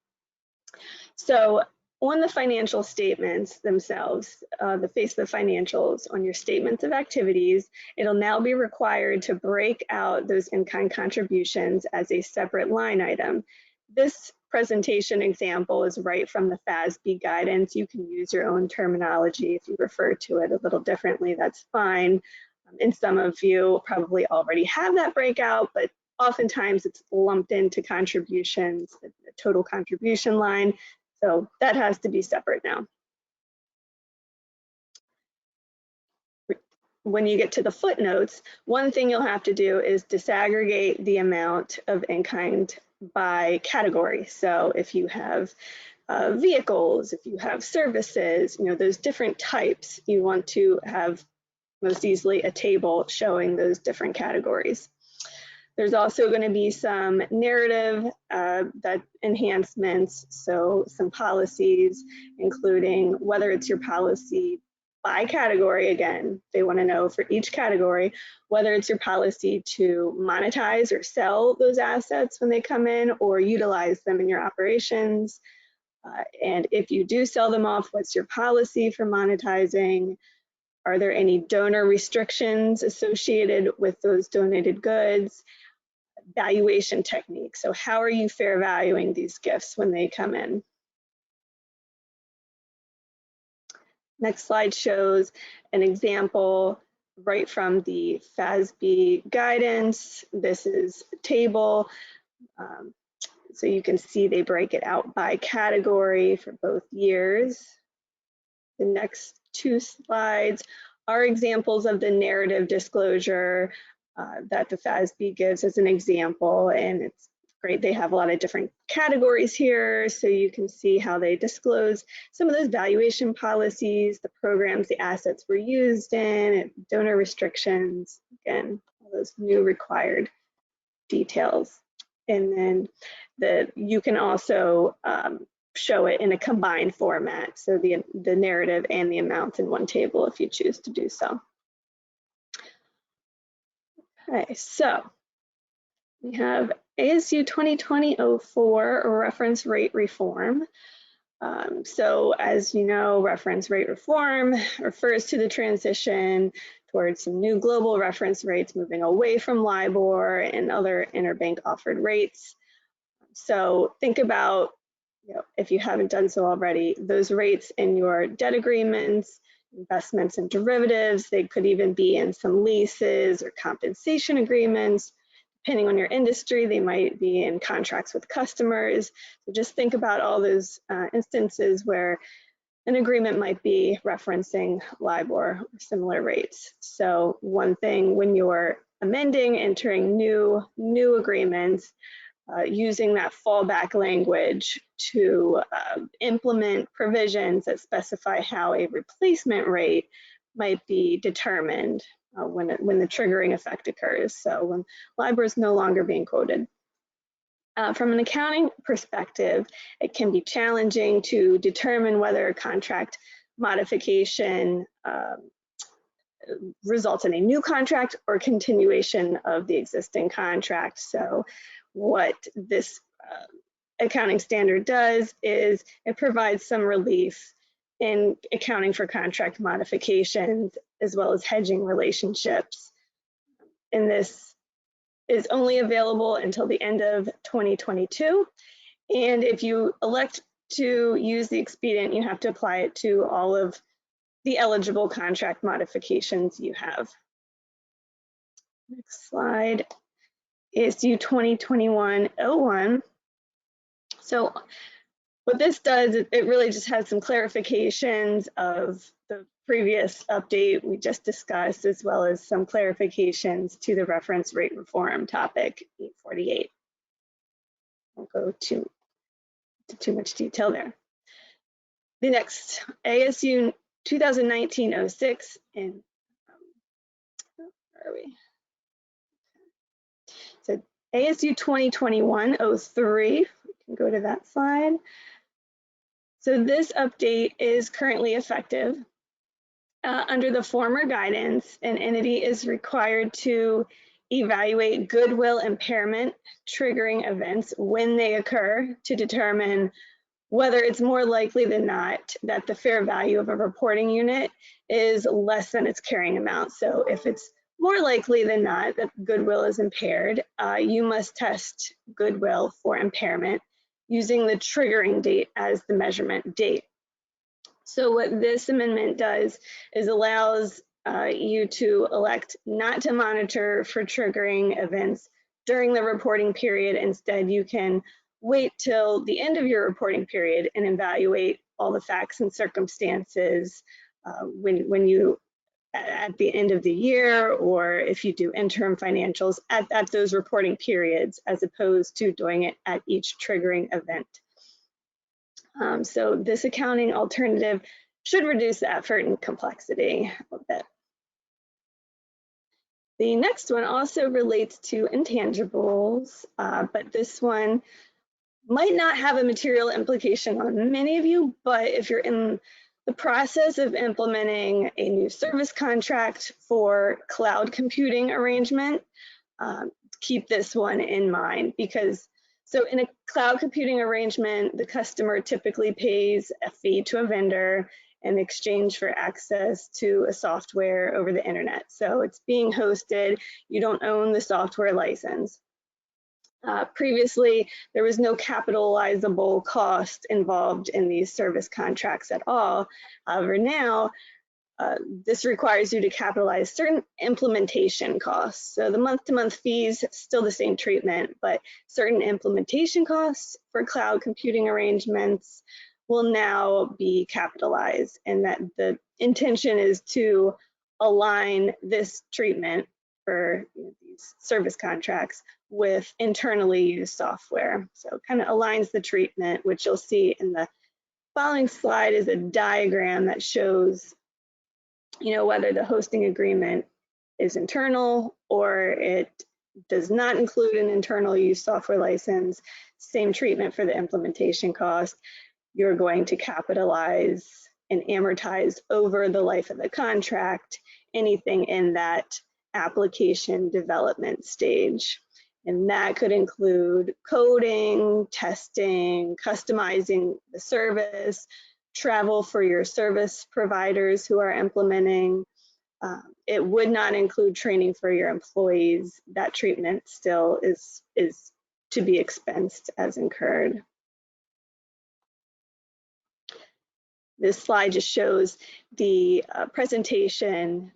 So on the financial statements themselves, the face of the financials, on your statements of activities, it'll now be required to break out those in-kind contributions as a separate line item. This presentation example is right from the FASB guidance. You can use your own terminology. If you refer to it a little differently, that's fine. And some of you probably already have that breakout, but oftentimes it's lumped into contributions, the total contribution line. So that has to be separate now. when you get to the footnotes, one thing you'll have to do is disaggregate the amount of in-kind by category. So if you have vehicles, if you have services, those different types, you want to have most easily a table showing those different categories. There's also going to be some narrative that enhancements, so some policies, including whether it's your policy by category. Again, they want to know for each category whether it's your policy to monetize or sell those assets when they come in or utilize them in your operations. And if you do sell them off, what's your policy for monetizing? Are there any donor restrictions associated with those donated goods? Valuation techniques. So how are you fair valuing these gifts when they come in? Next slide shows an example right from the FASB guidance. This is a table. So you can see they break it out by category for both years. The next two slides are examples of the narrative disclosure that the FASB gives as an example, and it's great. They have a lot of different categories here, so you can see how they disclose some of those valuation policies, the programs the assets were used in, and donor restrictions, again, all those new required details. And then you can also show it in a combined format, so the narrative and the amounts in one table if you choose to do so. Okay, so we have ASU 2020-04 reference rate reform. So as you know, reference rate reform refers to the transition towards some new global reference rates, moving away from LIBOR and other interbank offered rates. So think about, if you haven't done so already, those rates in your debt agreements, investments and derivatives. They could even be in some leases or compensation agreements. Depending on your industry, they might be in contracts with customers. So just think about all those instances where an agreement might be referencing LIBOR or similar rates. So one thing when you're amending, entering new agreements, using that fallback language to implement provisions that specify how a replacement rate might be determined when the triggering effect occurs. So when LIBOR is no longer being quoted. From an accounting perspective, it can be challenging to determine whether a contract modification results in a new contract or continuation of the existing contract. So what this accounting standard does is it provides some relief in accounting for contract modifications as well as hedging relationships. And this is only available until the end of 2022. And if you elect to use the expedient, you have to apply it to all of the eligible contract modifications you have. Next slide. ASU 2021-01. So what this does, it really just has some clarifications of the previous update we just discussed, as well as some clarifications to the reference rate reform topic 848. Won't go too much detail there. The next, ASU 2019-06, and where are we? So ASU 2021-03, we can go to that slide. So this update is currently effective. Under the former guidance, an entity is required to evaluate goodwill impairment triggering events when they occur to determine whether it's more likely than not that the fair value of a reporting unit is less than its carrying amount. So if it's more likely than not that goodwill is impaired, you must test goodwill for impairment using the triggering date as the measurement date. So what this amendment does is allows you to elect not to monitor for triggering events during the reporting period. Instead, you can wait till the end of your reporting period and evaluate all the facts and circumstances when you at the end of the year, or if you do interim financials at those reporting periods, as opposed to doing it at each triggering event. So this accounting alternative should reduce the effort and complexity a bit. The next one also relates to intangibles, but this one might not have a material implication on many of you, but if you're in the process of implementing a new service contract for cloud computing arrangement, keep this one in mind, because so in a cloud computing arrangement, the customer typically pays a fee to a vendor in exchange for access to a software over the internet. So it's being hosted, you don't own the software license. Previously, there was no capitalizable cost involved in these service contracts at all. However, now, this requires you to capitalize certain implementation costs. So the month-to-month fees, still the same treatment, but certain implementation costs for cloud computing arrangements will now be capitalized, and that the intention is to align this treatment for these service contracts with internally used software. So it kind of aligns the treatment, which you'll see in the following slide is a diagram that shows, whether the hosting agreement is internal or it does not include an internal use software license. Same treatment for the implementation cost. You're going to capitalize and amortize over the life of the contract anything in that application development stage. And that could include coding, testing, customizing the service, travel for your service providers who are implementing. It would not include training for your employees. That treatment still is to be expensed as incurred. This slide just shows the presentation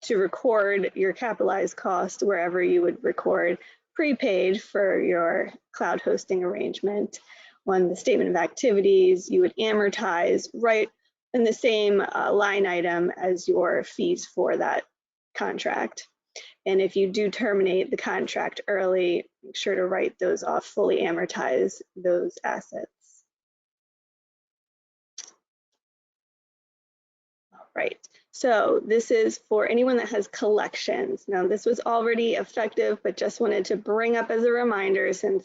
to record your capitalized cost wherever you would record prepaid for your cloud hosting arrangement. On the statement of activities, you would amortize right in the same line item as your fees for that contract. And if you do terminate the contract early, make sure to write those off, fully amortize those assets. All right. So this is for anyone that has collections. Now this was already effective, but just wanted to bring up as a reminder, since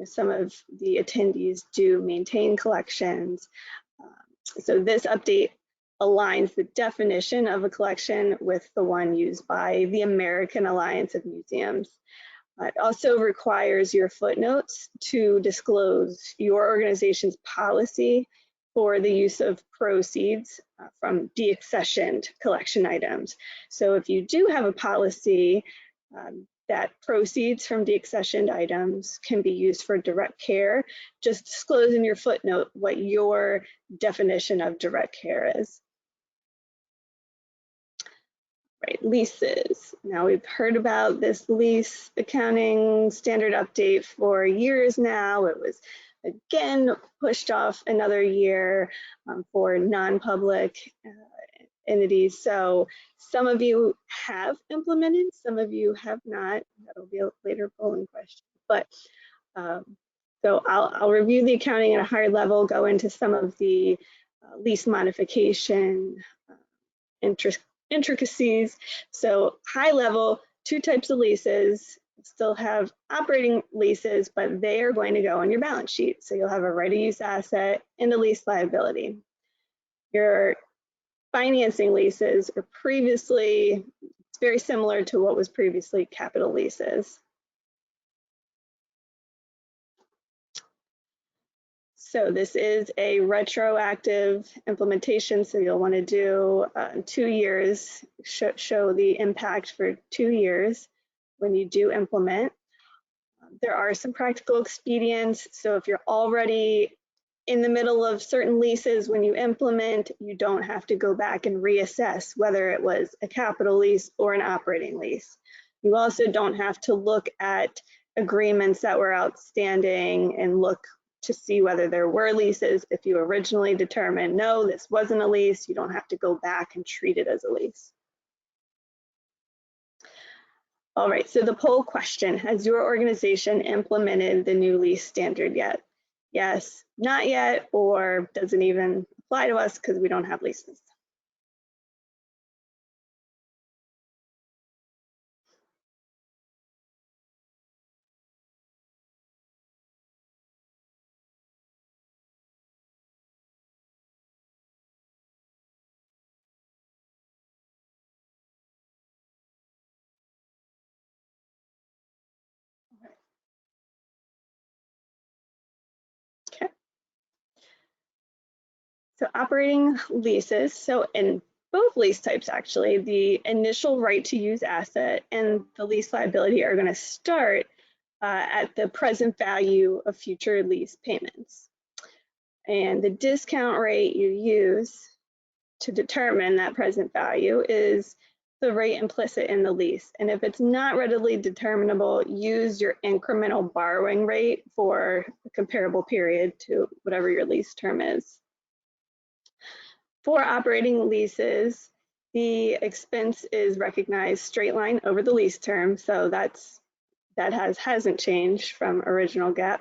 some of the attendees do maintain collections. So this update aligns the definition of a collection with the one used by the American Alliance of Museums. It also requires your footnotes to disclose your organization's policy for the use of proceeds from deaccessioned collection items. So if you do have a policy that proceeds from deaccessioned items can be used for direct care, just disclose in your footnote what your definition of direct care is. Right, leases. Now we've heard about this lease accounting standard update for years now. It was again pushed off another year for non-public entities. So some of you have implemented, some of you have not. That'll be a later polling question. But so I'll review the accounting at a higher level, go into some of the lease modification intricacies. So high level, two types of leases. Still have operating leases, but they are going to go on your balance sheet. So you'll have a right of use asset and a lease liability. Your financing leases are previously, it's very similar to what was previously capital leases. So this is a retroactive implementation. So you'll want to do 2 years, show the impact for 2 years when you do implement. There are some practical expedients. So if you're already in the middle of certain leases when you implement, you don't have to go back and reassess whether it was a capital lease or an operating lease. You also don't have to look at agreements that were outstanding and look to see whether there were leases. If you originally determined, no, this wasn't a lease, you don't have to go back and treat it as a lease. All right, so the poll question, has your organization implemented the new lease standard yet? Yes, not yet, or doesn't even apply to us because we don't have leases. Okay. So operating leases, so in both lease types actually, the initial right to use asset and the lease liability are going to start at the present value of future lease payments. And the discount rate you use to determine that present value is the rate implicit in the lease. And if it's not readily determinable, use your incremental borrowing rate for a comparable period to whatever your lease term is. For operating leases, the expense is recognized straight line over the lease term, so that hasn't changed from original GAAP.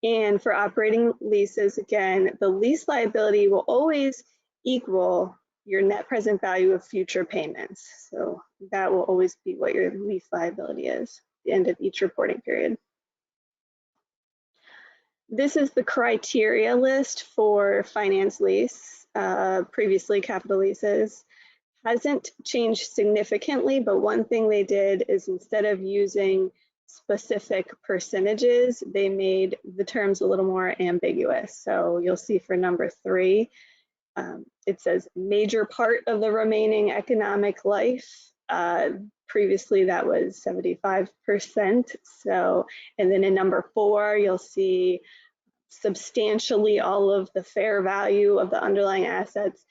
And for operating leases, again, the lease liability will always equal your net present value of future payments. So that will always be what your lease liability is at the end of each reporting period. This is the criteria list for finance lease, previously capital leases. Hasn't changed significantly, but one thing they did is instead of using specific percentages, they made the terms a little more ambiguous. So you'll see for number 3, it says major part of the remaining economic life. Previously that was 75%. So, and then in number 4, you'll see substantially all of the fair value of the underlying assets,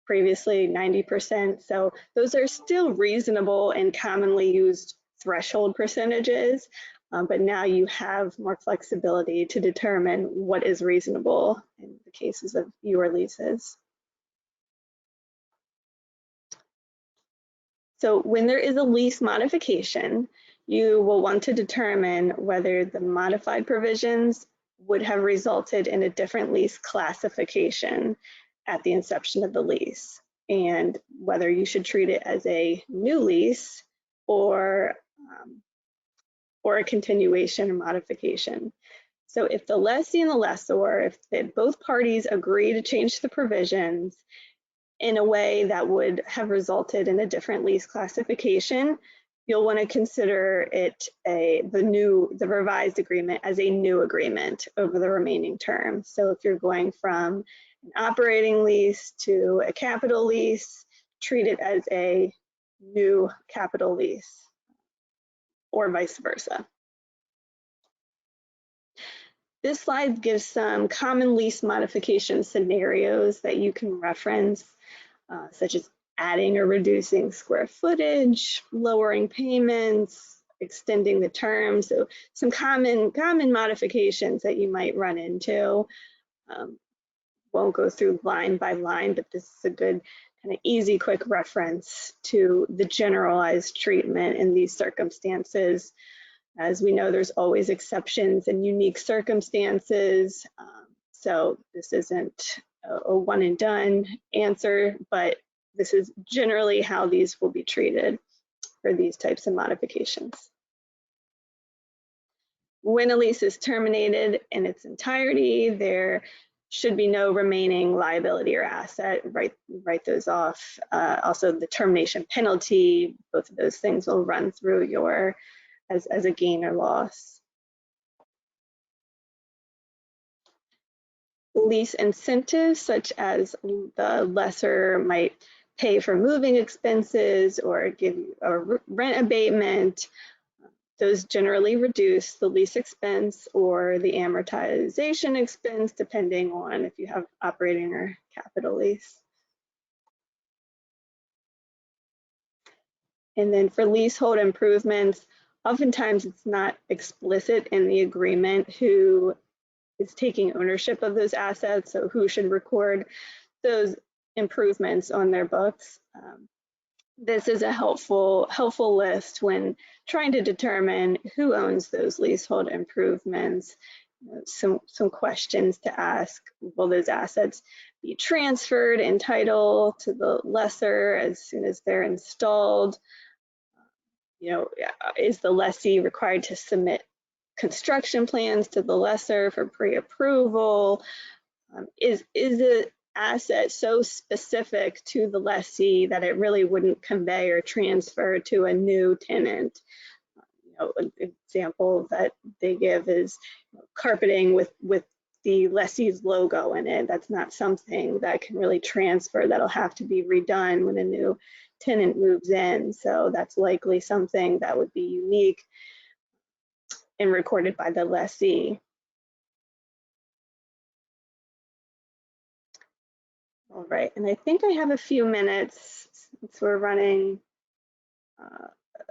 previously 90%. So those are still reasonable and commonly used threshold percentages, but now you have more flexibility to determine what is reasonable in the cases of your leases. So when there is a lease modification, you will want to determine whether the modified provisions would have resulted in a different lease classification at the inception of the lease, and whether you should treat it as a new lease or a continuation or modification. So if the lessee and the lessor, if both parties agree to change the provisions in a way that would have resulted in a different lease classification, you'll want to consider it the revised agreement as a new agreement over the remaining term. So if you're going from an operating lease to a capital lease, treat it as a new capital lease, or vice versa. This slide gives some common lease modification scenarios that you can reference, such as adding or reducing square footage, lowering payments, extending the term. So some common modifications that you might run into. Won't go through line by line, but this is a good kind of easy, quick reference to the generalized treatment in these circumstances. As we know, there's always exceptions and unique circumstances. So this isn't a one and done answer, but this is generally how these will be treated for these types of modifications. When a lease is terminated in its entirety, there should be no remaining liability or asset. Write those off. Also, the termination penalty, both of those things will run through your as a gain or loss. Lease incentives, such as the lessor might pay for moving expenses or give you a rent abatement, those generally reduce the lease expense or the amortization expense, depending on if you have operating or capital lease. And then for leasehold improvements, oftentimes it's not explicit in the agreement who is taking ownership of those assets, so who should record those improvements on their books. this is a helpful list when trying to determine who owns those leasehold improvements. Some questions to ask: will those assets be transferred in title to the lessor as soon as they're installed? Is the lessee required to submit construction plans to the lessor for pre-approval? Is the asset so specific to the lessee that it really wouldn't convey or transfer to a new tenant? An example that they give is carpeting with the lessee's logo in it. That's not something that can really transfer. That'll have to be redone when a new tenant moves in. So that's likely something that would be unique and recorded by the lessee. All right, and I think I have a few minutes since we're running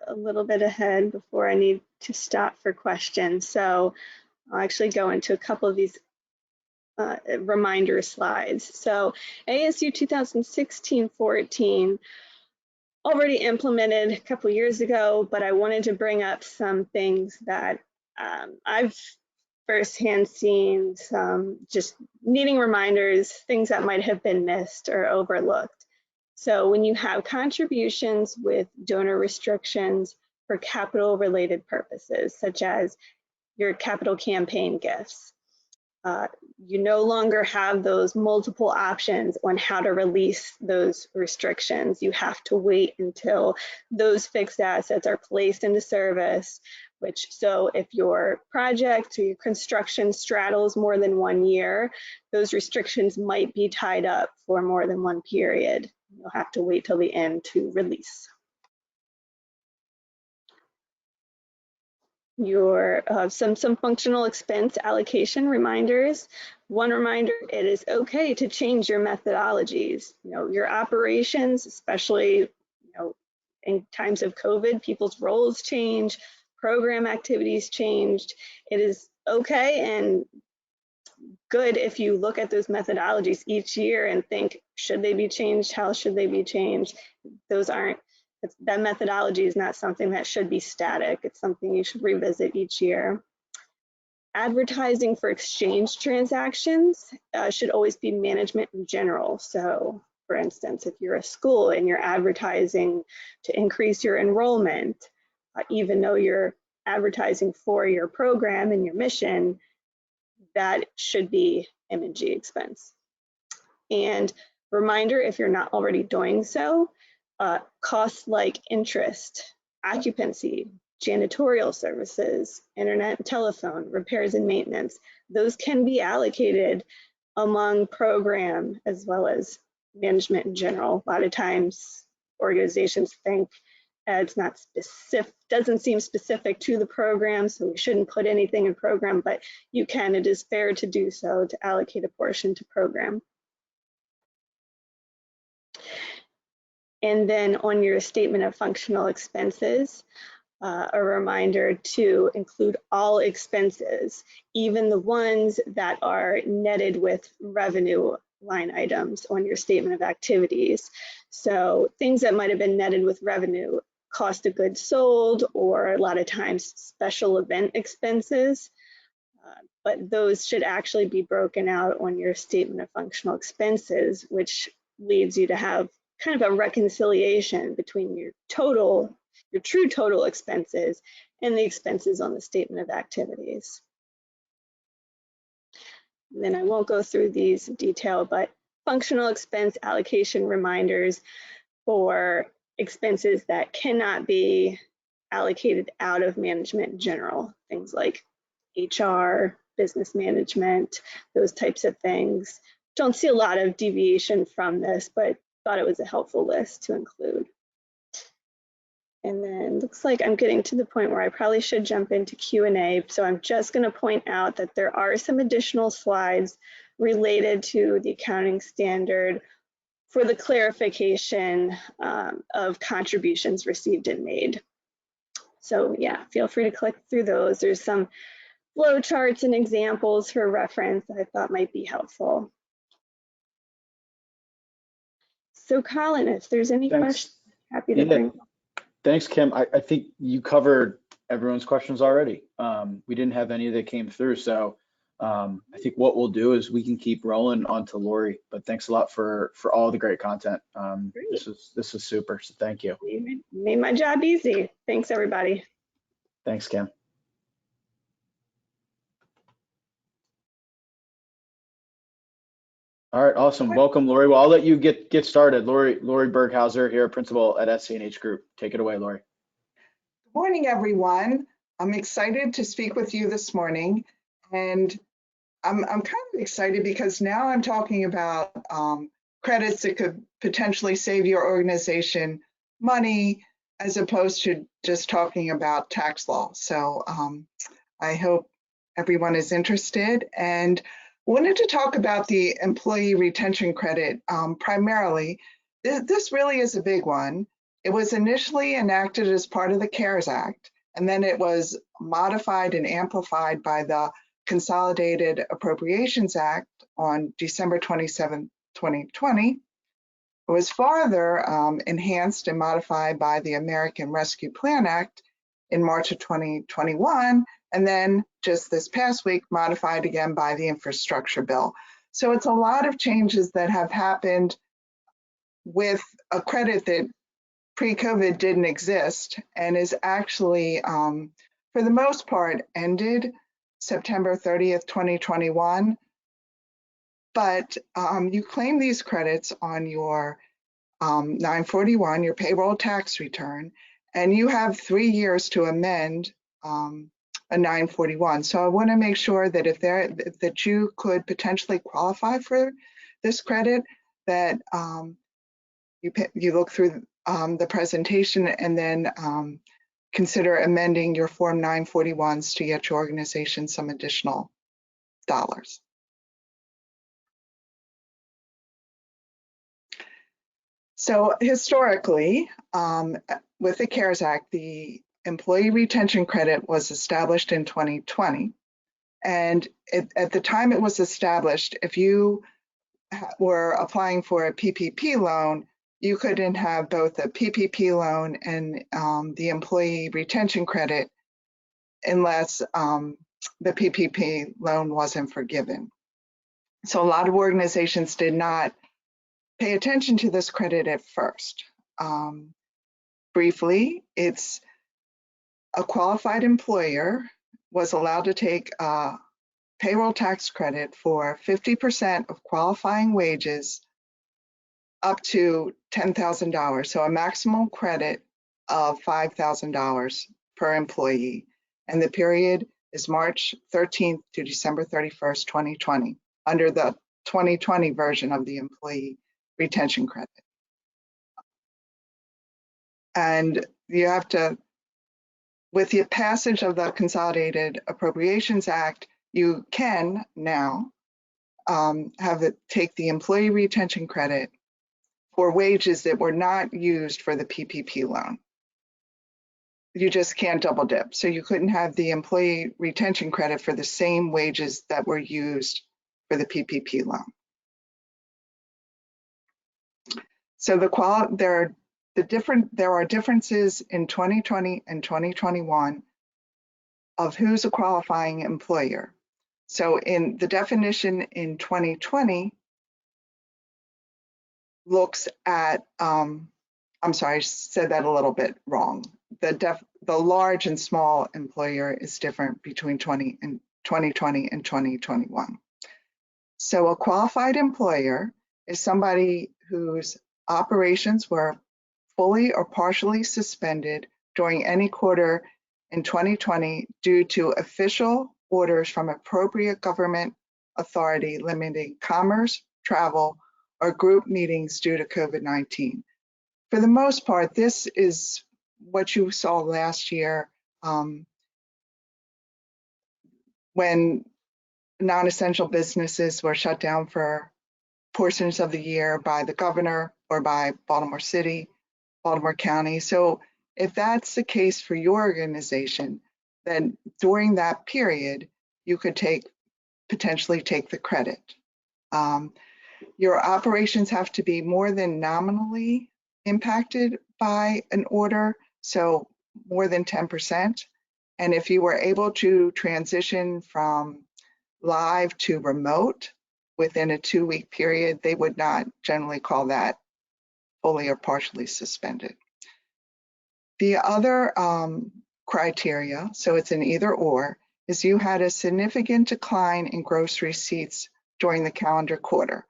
a little bit ahead before I need to stop for questions. So I'll actually go into a couple of these reminder slides. So ASU 2016-14 already implemented a couple years ago, but I wanted to bring up some things that I've firsthand seen, some just needing reminders, things that might have been missed or overlooked. So when you have contributions with donor restrictions for capital related purposes, such as your capital campaign gifts, you no longer have those multiple options on how to release those restrictions. You have to wait until those fixed assets are placed into service, so if your project or your construction straddles more than 1 year, those restrictions might be tied up for more than one period. You'll have to wait till the end to release. Some functional expense allocation reminders. One reminder: it is okay to change your methodologies. Your operations, especially in times of COVID, people's roles change, program activities changed. It is okay and good if you look at those methodologies each year and think, should they be changed? How should they be changed? That methodology is not something that should be static. It's something you should revisit each year. Advertising for exchange transactions should always be management in general. So for instance, if you're a school and you're advertising to increase your enrollment, even though you're advertising for your program and your mission, that should be M&G expense. And reminder, if you're not already doing so, costs like interest, occupancy, janitorial services, internet and telephone, repairs and maintenance, those can be allocated among program as well as management in general. A lot of times organizations think it's not specific, doesn't seem specific to the program, so we shouldn't put anything in program, but you can. It is fair to do so, to allocate a portion to program. And then on your statement of functional expenses, a reminder to include all expenses, even the ones that are netted with revenue line items on your statement of activities. So things that might have been netted with revenue, cost of goods sold, or a lot of times special event expenses, but those should actually be broken out on your statement of functional expenses, which leads you to have kind of a reconciliation between your true total expenses and the expenses on the statement of activities. And then I won't go through these in detail, but functional expense allocation reminders for expenses that cannot be allocated out of management in general, things like HR, business management, those types of things. Don't see a lot of deviation from this, but thought it was a helpful list to include. And then looks like I'm getting to the point where I probably should jump into Q&A. So I'm just going to point out that there are some additional slides related to the accounting standard for the clarification of contributions received and made. So yeah, feel free to click through those. There's some flow charts and examples for reference that I thought might be helpful. So Colin, if there's any questions. happy to Yeah. bring. Thanks, Kim. I think you covered everyone's questions already. We didn't have any that came through, so I think what we'll do is we can keep rolling on to Lori. But thanks a lot for all the great content. This was super. So thank you. Made my job easy. Thanks, everybody. Thanks, Kim. All right, awesome. Welcome, Lori. Well, I'll let you get started. Lori Berghauser here, principal at SC&H Group. Take it away, Lori. Good morning, everyone. I'm excited to speak with you this morning, and I'm kind of excited because now I'm talking about credits that could potentially save your organization money, as opposed to just talking about tax law. So I hope everyone is interested, and wanted to talk about the employee retention credit primarily. This really is a big one. It was initially enacted as part of the CARES Act, and then it was modified and amplified by the Consolidated Appropriations Act on December 27, 2020. It was further enhanced and modified by the American Rescue Plan Act in March of 2021, and then just this past week modified again by the infrastructure bill. So it's a lot of changes that have happened with a credit that pre-COVID didn't exist and is actually, for the most part, ended September 30th, 2021. But you claim these credits on your 941, your payroll tax return, and you have 3 years to amend a 941. So I want to make sure that that you could potentially qualify for this credit, that you look through the presentation and then consider amending your Form 941s to get your organization some additional dollars. So historically, with the CARES Act, the Employee Retention Credit was established in 2020. And at the time it was established, if you were applying for a PPP loan, you couldn't have both a PPP loan and the Employee Retention Credit unless the PPP loan wasn't forgiven. So a lot of organizations did not pay attention to this credit at first. Briefly, it's a qualified employer was allowed to take a payroll tax credit for 50% of qualifying wages up to $10,000, so a maximum credit of $5,000 per employee. And the period is March 13th to December 31st, 2020, under the 2020 version of the Employee Retention Credit. And you have to, with the passage of the Consolidated Appropriations Act, you can now have it take the Employee Retention Credit for wages that were not used for the PPP loan. You just can't double dip. So you couldn't have the Employee Retention Credit for the same wages that were used for the PPP loan. So there are differences in 2020 and 2021 of who's a qualifying employer. So in the definition in 2020 looks at, I'm sorry, I said that a little bit wrong. The large and small employer is different between 2020 and 2021. So a qualified employer is somebody whose operations were fully or partially suspended during any quarter in 2020 due to official orders from appropriate government authority limiting commerce, travel, or group meetings due to COVID-19. For the most part, this is what you saw last year when non-essential businesses were shut down for portions of the year by the governor or by Baltimore City, Baltimore County. So if that's the case for your organization, then during that period, you could potentially take the credit. Your operations have to be more than nominally impacted by an order, so more than 10%. And if you were able to transition from live to remote within a 2-week period, they would not generally call that fully or partially suspended. The other criteria, so it's an either or, is you had a significant decline in gross receipts during the calendar quarter.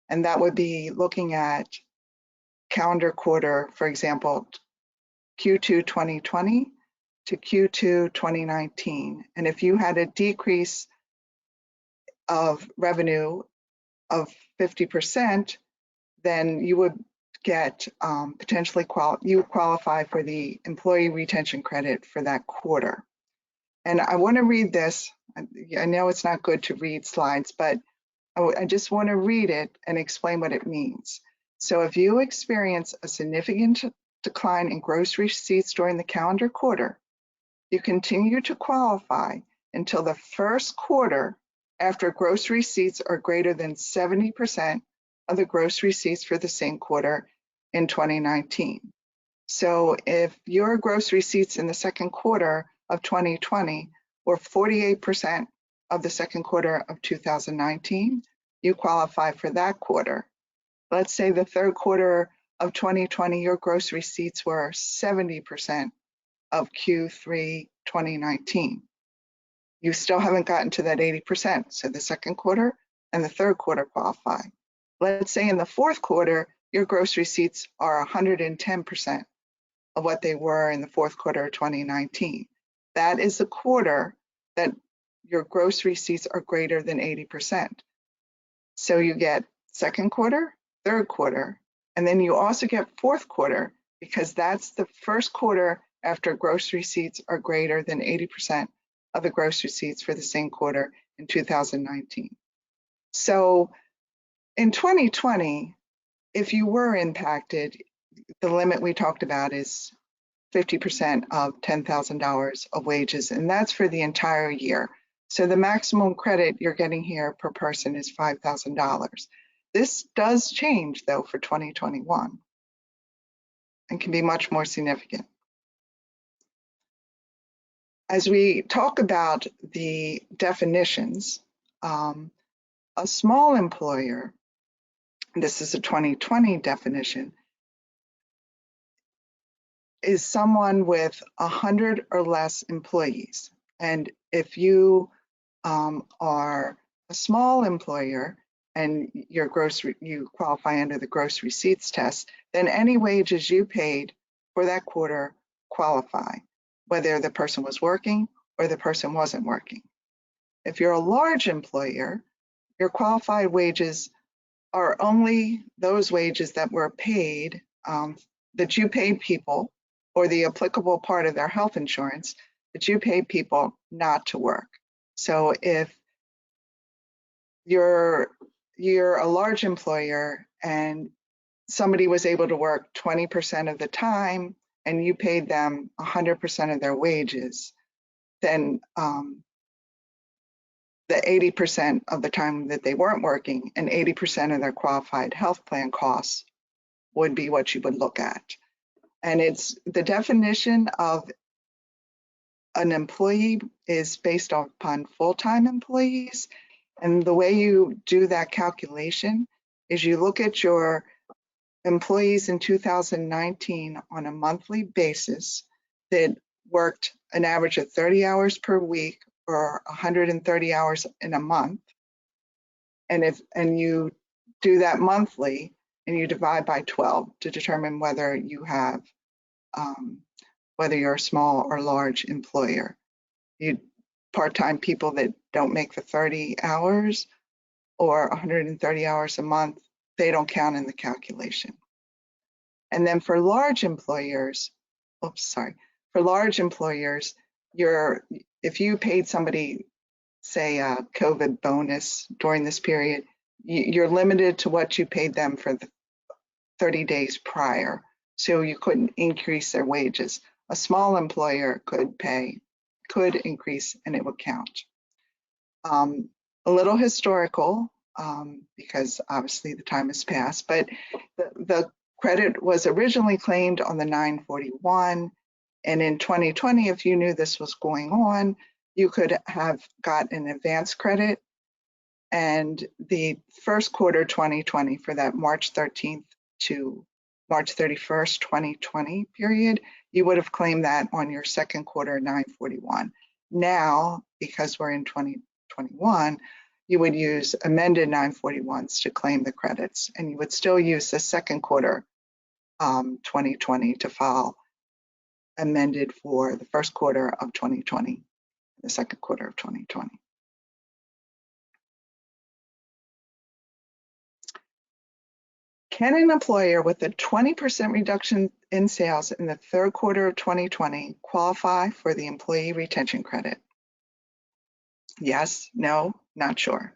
And that would be looking at calendar quarter, for example, Q2 2020 to Q2 2019. And if you had a decrease of revenue of 50%, then you would get potentially you would qualify for the employee retention credit for that quarter. And I want to read this. I know it's not good to read slides, but I just want to read it and explain what it means. So if you experience a significant decline in gross receipts during the calendar quarter, you continue to qualify until the first quarter after gross receipts are greater than 70% of the gross receipts for the same quarter in 2019. So if your gross receipts in the second quarter of 2020 were 48% of the second quarter of 2019, you qualify for that quarter. Let's say the third quarter of 2020, your gross receipts were 70% of Q3 2019. You still haven't gotten to that 80%. So the second quarter and the third quarter qualify. Let's say in the fourth quarter, your gross receipts are 110% of what they were in the fourth quarter of 2019. That is the quarter that your gross receipts are greater than 80%. So you get second quarter, third quarter, and then you also get fourth quarter because that's the first quarter after gross receipts are greater than 80% of the gross receipts for the same quarter in 2019. So in 2020, if you were impacted, the limit we talked about is 50% of $10,000 of wages, and that's for the entire year. So the maximum credit you're getting here per person is $5,000. This does change though for 2021 and can be much more significant. As we talk about the definitions, a small employer, this is a 2020 definition, is someone with 100 or less employees. And if you are a small employer and you qualify under the gross receipts test, then any wages you paid for that quarter qualify, whether the person was working or the person wasn't working. If you're a large employer, your qualified wages are only those wages that were paid, that you paid people, or the applicable part of their health insurance that you paid people not to work. So if you're a large employer and somebody was able to work 20% of the time and you paid them 100% of their wages, then the 80% of the time that they weren't working and 80% of their qualified health plan costs would be what you would look at. And it's the definition of an employee is based upon full-time employees. And the way you do that calculation is you look at your employees in 2019 on a monthly basis that worked an average of 30 hours per week or 130 hours in a month. And you do that monthly and you divide by 12 to determine whether you have whether you're a small or large employer. You part-time people that don't make the 30 hours or 130 hours a month, they don't count in the calculation. And then for large employers, for large employers, if you paid somebody, say, a COVID bonus during this period, you're limited to what you paid them for the 30 days prior. So you couldn't increase their wages. A small employer could increase and it would count. A little historical, because obviously the time has passed, but the Credit was originally claimed on the 941, and in 2020, if you knew this was going on, you could have got an advance credit, and the first quarter 2020 for that March 13th to March 31st, 2020 period, you would have claimed that on your second quarter 941. Now, because we're in 2021, you would use amended 941s to claim the credits, and you would still use the second quarter 2020 to file amended for the first quarter of 2020, the second quarter of 2020. Can an employer with a 20% reduction in sales in the third quarter of 2020 qualify for the employee retention credit? Yes, no, not sure.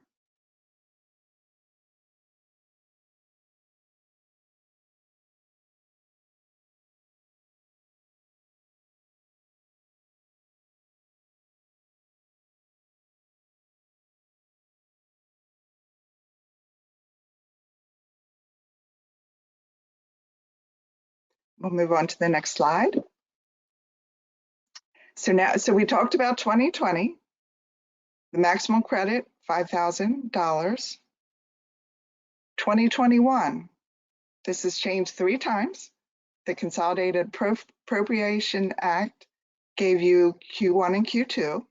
We'll move on to the next slide. So we talked about 2020, the maximum credit, $5,000. 2021, this has changed 3 times. The Consolidated Appropriation Act gave you Q1 and Q2.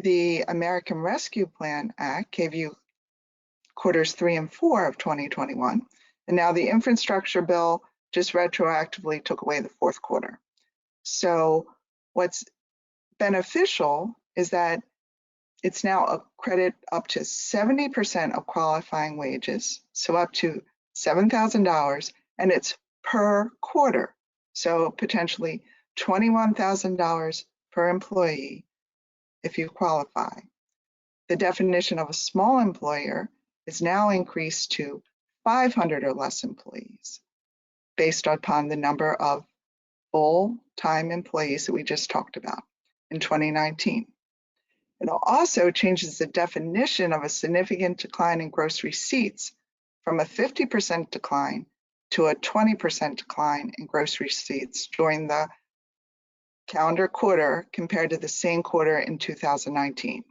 The American Rescue Plan Act gave you quarters 3 and 4 of 2021. And now the infrastructure bill just retroactively took away the 4th quarter. So what's beneficial is that it's now a credit up to 70% of qualifying wages, so up to $7,000, and it's per quarter. So potentially $21,000 per employee if you qualify. The definition of a small employer is now increased to 500 or less employees based upon the number of full-time employees that we just talked about in 2019. It also changes the definition of a significant decline in gross receipts from a 50% decline to a 20% decline in gross receipts during the calendar quarter compared to the same quarter in 2019,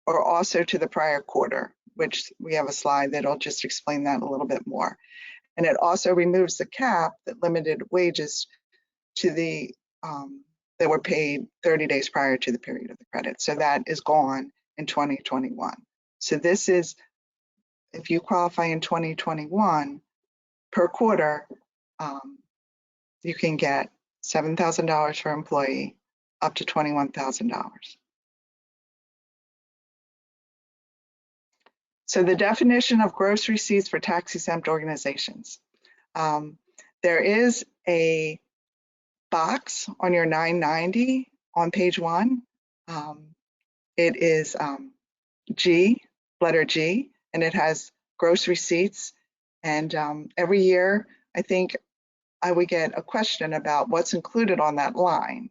or also to the prior quarter, which we have a slide that'll just explain that a little bit more. And it also removes the cap that limited wages to the that were paid 30 days prior to the period of the credit. So that is gone in 2021. So this is, if you qualify in 2021 per quarter, you can get $7,000 per employee up to $21,000. So the definition of gross receipts for tax-exempt organizations. There is a box on your 990 on page 1. It is G, letter G, and it has gross receipts. And every year, I think I would get a question about what's included on that line.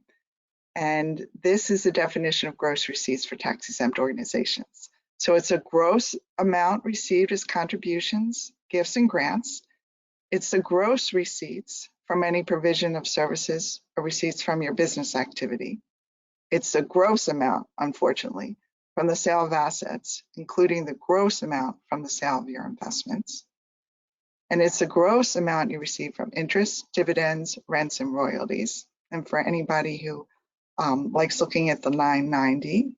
And this is the definition of gross receipts for tax-exempt organizations. So it's a gross amount received as contributions, gifts, and grants. It's the gross receipts from any provision of services or receipts from your business activity. It's the gross amount, unfortunately, from the sale of assets, including the gross amount from the sale of your investments. And it's the gross amount you receive from interest, dividends, rents, and royalties. And for anybody who likes looking at the 990,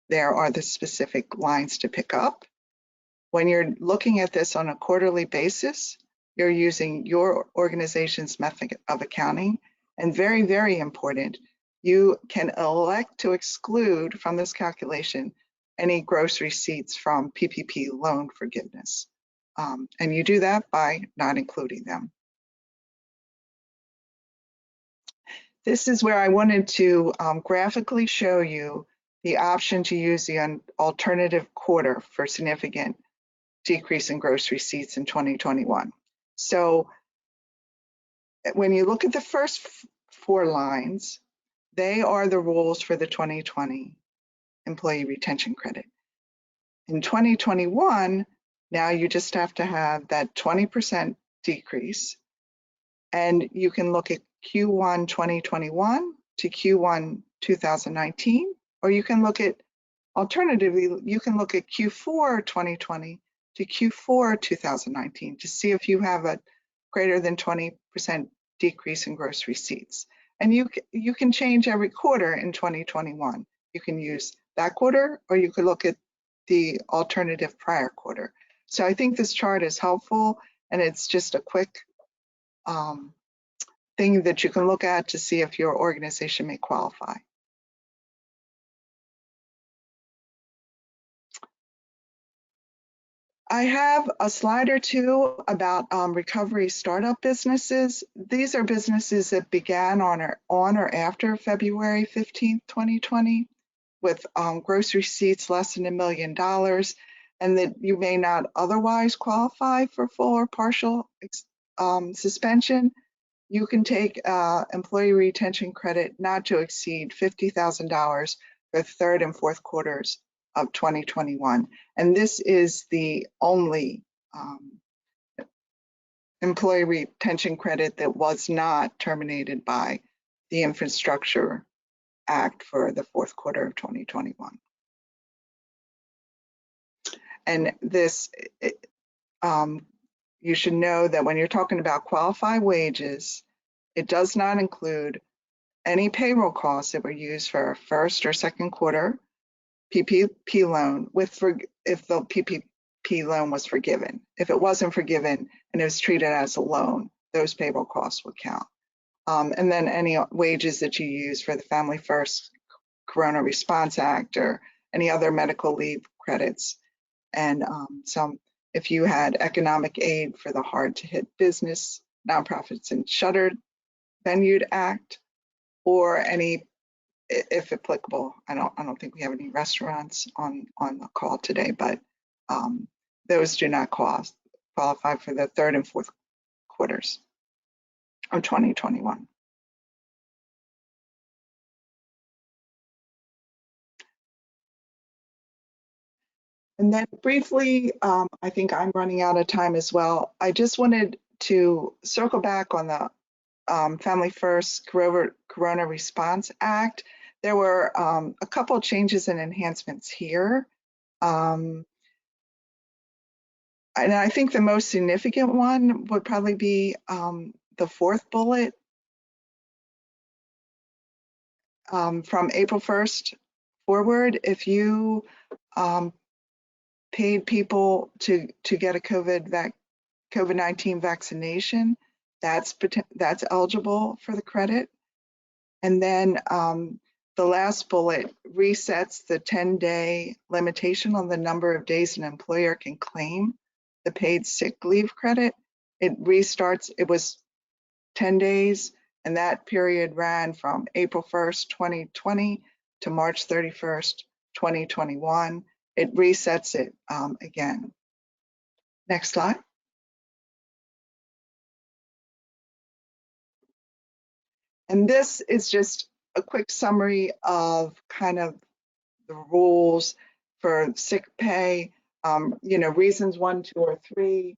there are the specific lines to pick up. When you're looking at this on a quarterly basis, you're using your organization's method of accounting. And very, very important, you can elect to exclude from this calculation any gross receipts from PPP loan forgiveness. And you do that by not including them. This is where I wanted to graphically show you the option to use the alternative quarter for significant decrease in gross receipts in 2021. So when you look at the first 4 lines, they are the rules for the 2020 employee retention credit. In 2021, now you just have to have that 20% decrease. And you can look at Q1 2021 to Q1 2019, or you can look at, alternatively, you can look at Q4 2020 to Q4 2019 to see if you have a greater than 20% decrease in gross receipts. And you can change every quarter in 2021. You can use that quarter, or you could look at the alternative prior quarter. So I think this chart is helpful, and it's just a quick thing that you can look at to see if your organization may qualify. I have a slide or two about recovery startup businesses. These are businesses that began on or after February 15th, 2020, with gross receipts less than $1 million, and that you may not otherwise qualify for full or partial suspension. You can take employee retention credit not to exceed $50,000 for the third and fourth quarters of 2021. And this is the only employee retention credit that was not terminated by the Infrastructure Act for the fourth quarter of 2021. And this, you should know that when you're talking about qualified wages, it does not include any payroll costs that were used for a first or second quarter PPP loan if the PPP loan was forgiven. If it wasn't forgiven and it was treated as a loan, those payroll costs would count. And then any wages that you use for the Family First Corona Response Act or any other medical leave credits. And if you had economic aid for the Hard to Hit Business, Nonprofits and Shuttered Venued Act, or any, if applicable, I don't think we have any restaurants on the call today, but those do not qualify for the third and fourth quarters of 2021. And then briefly, I think I'm running out of time as well. I just wanted to circle back on the Family First Corona Response Act. There were a couple of changes and enhancements here. And I think the most significant one would probably be the fourth bullet from April 1st forward. If you paid people to get a COVID-19 vaccination, that's eligible for the credit. And then the last bullet resets the 10-day limitation on the number of days an employer can claim the paid sick leave credit. It restarts, it was 10 days, and that period ran from April 1st, 2020 to March 31st, 2021. It resets it again. Next slide. And this is just a quick summary of kind of the rules for sick pay. Reasons 1, 2, or 3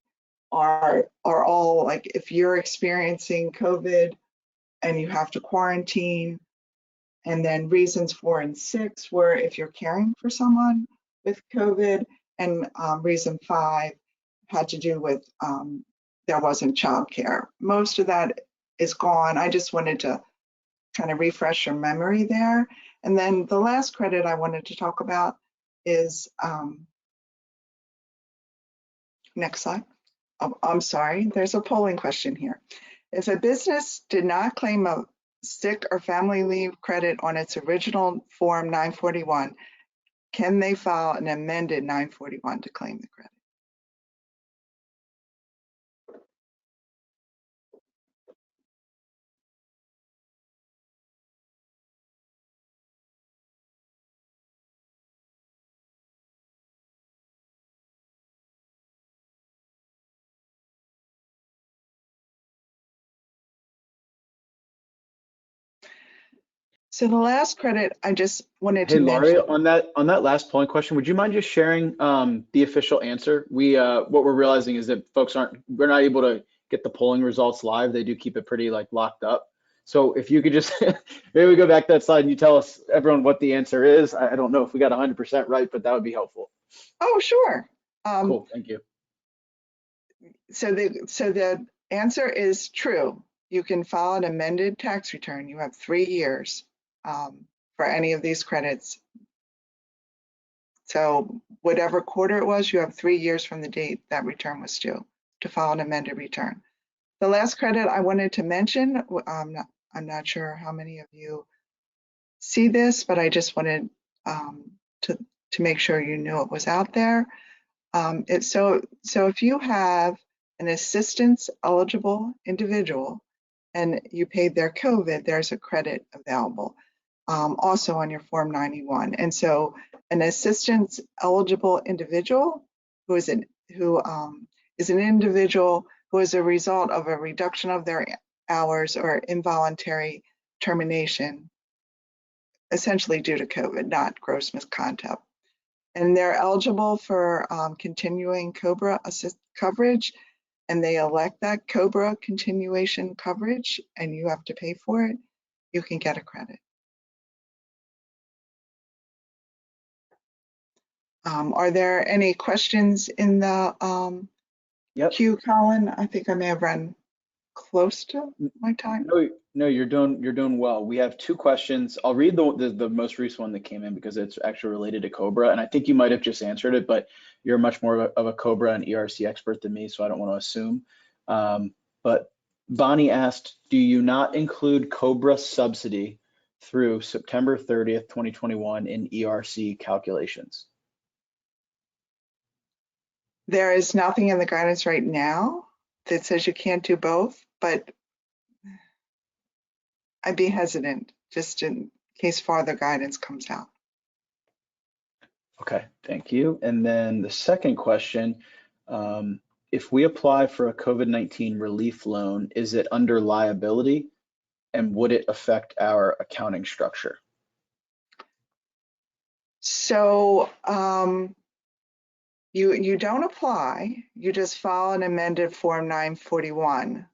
are all like if you're experiencing COVID and you have to quarantine. And then reasons 4 and 6 were if you're caring for someone with COVID, and reason 5 had to do with there wasn't childcare. Most of that is gone. I just wanted to kind of refresh your memory there. And then the last credit I wanted to talk about is, next slide. Oh, I'm sorry, there's a polling question here. If a business did not claim a sick or family leave credit on its original Form 941, can they file an amended 941 to claim the credit? So the last credit I just wanted to mention. Hey, Laurie, on that last polling question, would you mind just sharing the official answer? What we're realizing is that we're not able to get the polling results live. They do keep it pretty like locked up. So if you could just, maybe we go back to that slide and you tell us, everyone, what the answer is. I don't know if we got 100% right, but that would be helpful. Oh, sure. Cool, thank you. So the answer is true. You can file an amended tax return. You have 3 years for any of these credits. So whatever quarter it was, you have 3 years from the date that return was due to file an amended return. The last credit I wanted to mention, I'm not sure how many of you see this, but I just wanted to make sure you knew it was out there. So if you have an assistance eligible individual and you paid their COVID, there's a credit available also on your Form 91. And so an assistance eligible individual who is an individual who is a result of a reduction of their hours or involuntary termination, essentially due to COVID, not gross misconduct. And they're eligible for continuing COBRA assist coverage, and they elect that COBRA continuation coverage, and you have to pay for it, you can get a credit. Are there any questions in the queue, Colin? I think I may have run close to my time. No, you're doing well. We have 2 questions. I'll read the most recent one that came in because it's actually related to COBRA, and I think you might have just answered it, but you're much more of a COBRA and ERC expert than me, so I don't want to assume. But Bonnie asked, do you not include COBRA subsidy through September 30th, 2021 in ERC calculations? There is nothing in the guidance right now that says you can't do both, but I'd be hesitant just in case farther guidance comes out. Okay, thank you. And then the second question, if we apply for a COVID-19 relief loan, is it under liability, and would it affect our accounting structure? So you don't apply, you just file an amended Form 941.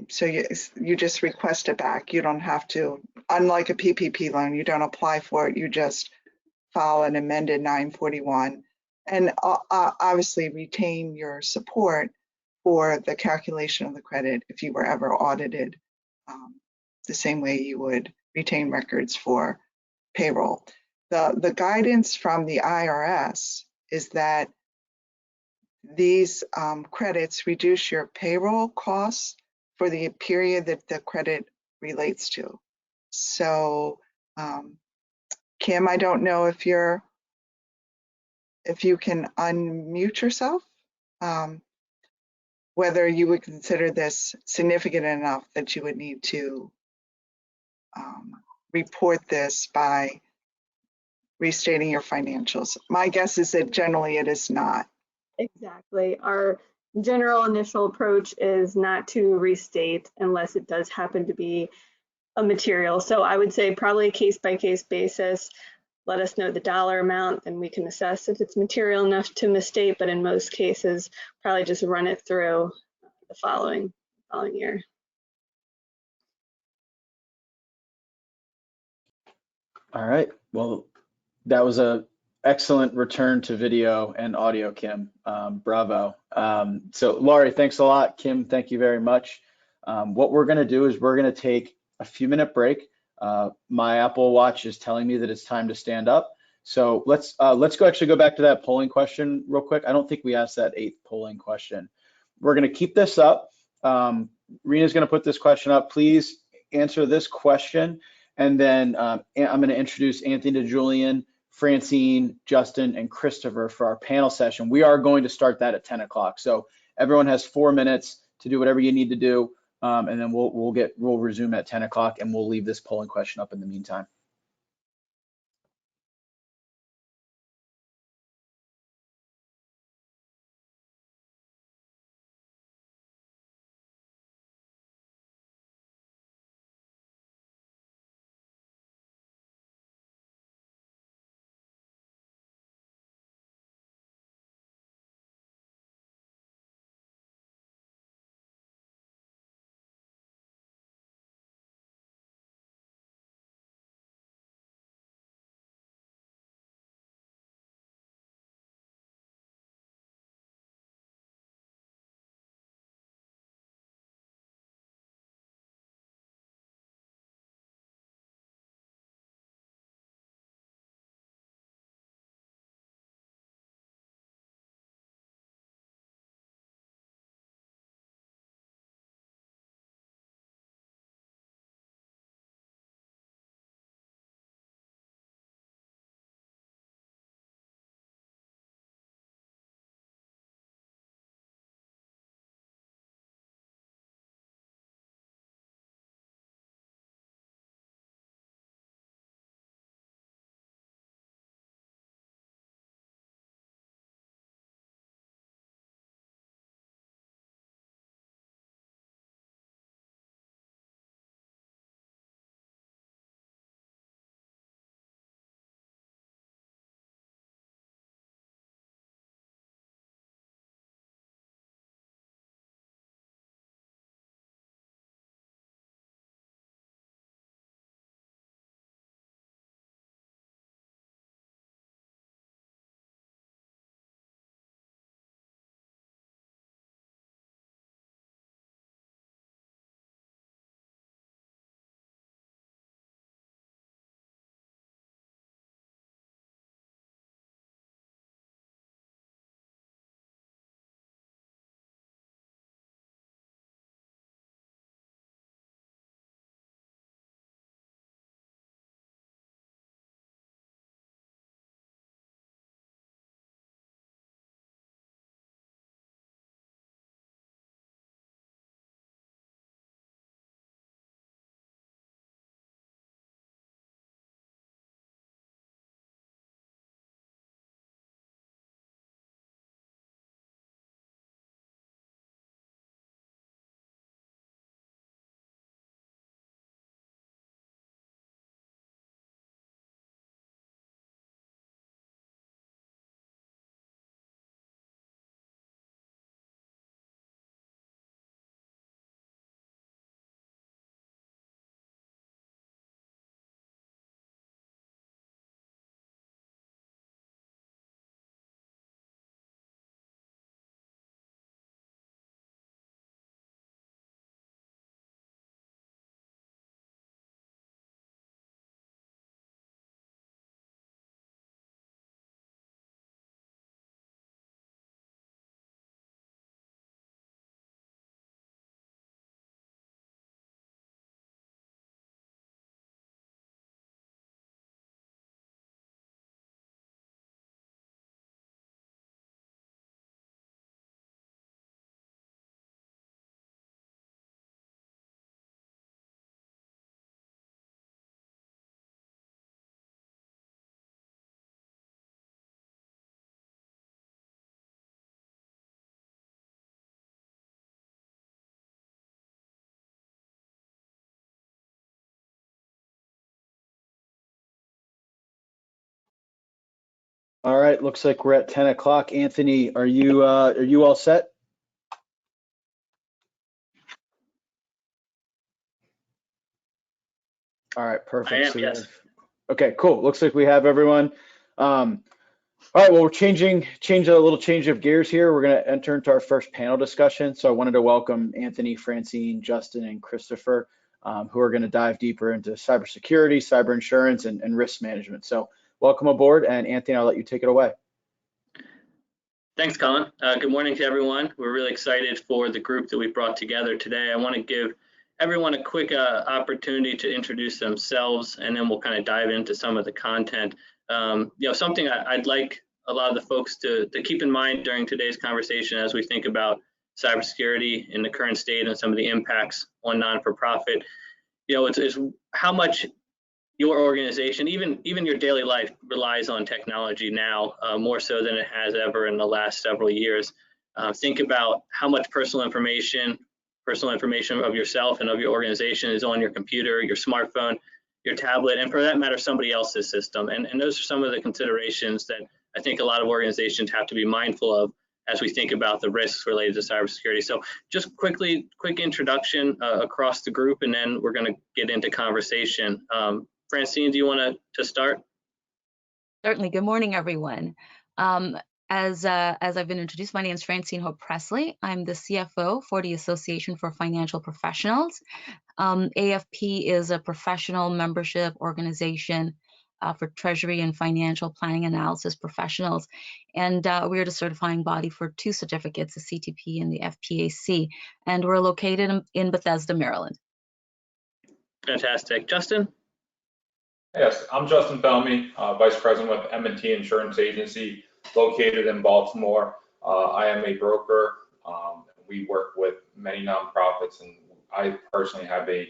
So you just request it back. You don't have to, unlike a PPP loan, you don't apply for it, you just file an amended 941 and obviously retain your support for the calculation of the credit if you were ever audited, the same way you would retain records for payroll. The guidance from the IRS is that these credits reduce your payroll costs for the period that the credit relates to. So Kim, I don't know if you can unmute yourself, whether you would consider this significant enough that you would need to report this by restating your financials. My guess is that generally it is not. Exactly. Our general initial approach is not to restate unless it does happen to be a material. So I would say probably a case-by-case basis. Let us know the dollar amount, and we can assess if it's material enough to misstate. But in most cases, probably just run it through the following year. All right. Well, that was a excellent return to video and audio, Kim. Bravo. So Laurie, thanks a lot. Kim, thank you very much. What we're going to do is we're going to take a few-minute break. My Apple Watch is telling me that it's time to stand up. So let's go back to that polling question real quick. I don't think we asked that 8th polling question. We're going to keep this up. Rena's going to put this question up. Please answer this question, and then I'm going to introduce Anthony, Julian, Francine, Justin, and Christopher for our panel session. We are going to start that at 10 o'clock. So everyone has 4 minutes to do whatever you need to do. And then we'll resume at 10 o'clock, and we'll leave this polling question up in the meantime. All right, looks like we're at 10 o'clock. Anthony, are you all set? All right, perfect. I am, yes. Okay, cool. Looks like we have everyone. All right, well, we're changing a little change of gears here. We're going to enter into our first panel discussion. So I wanted to welcome Anthony, Francine, Justin, and Christopher, who are going to dive deeper into cybersecurity, cyber insurance, and risk management. So welcome aboard, and Anthony, I'll let you take it away. Thanks, Colin. Good morning to everyone. We're really excited for the group that we brought together today. I want to give everyone a quick opportunity to introduce themselves, and then we'll kind of dive into some of the content. Something I'd like a lot of the folks to keep in mind during today's conversation as we think about cybersecurity in the current state and some of the impacts on non-for-profit. It's how much your organization, even your daily life, relies on technology now, more so than it has ever in the last several years. Think about how much personal information of yourself and of your organization is on your computer, your smartphone, your tablet, and for that matter, somebody else's system. And those are some of the considerations that I think a lot of organizations have to be mindful of as we think about the risks related to cybersecurity. So just quick introduction across the group, and then we're going to get into conversation. Francine, do you want to start? Certainly. Good morning, everyone. As I've been introduced, my name is Francine Hope-Presley. I'm the CFO for the Association for Financial Professionals. AFP is a professional membership organization for treasury and financial planning analysis professionals. And we're the certifying body for 2 certificates, the CTP and the FPAC. And we're located in Bethesda, Maryland. Fantastic. Justin? Yes, I'm Justin Felmy, Vice President with M&T Insurance Agency, located in Baltimore. I am a broker. We work with many nonprofits, and I personally have a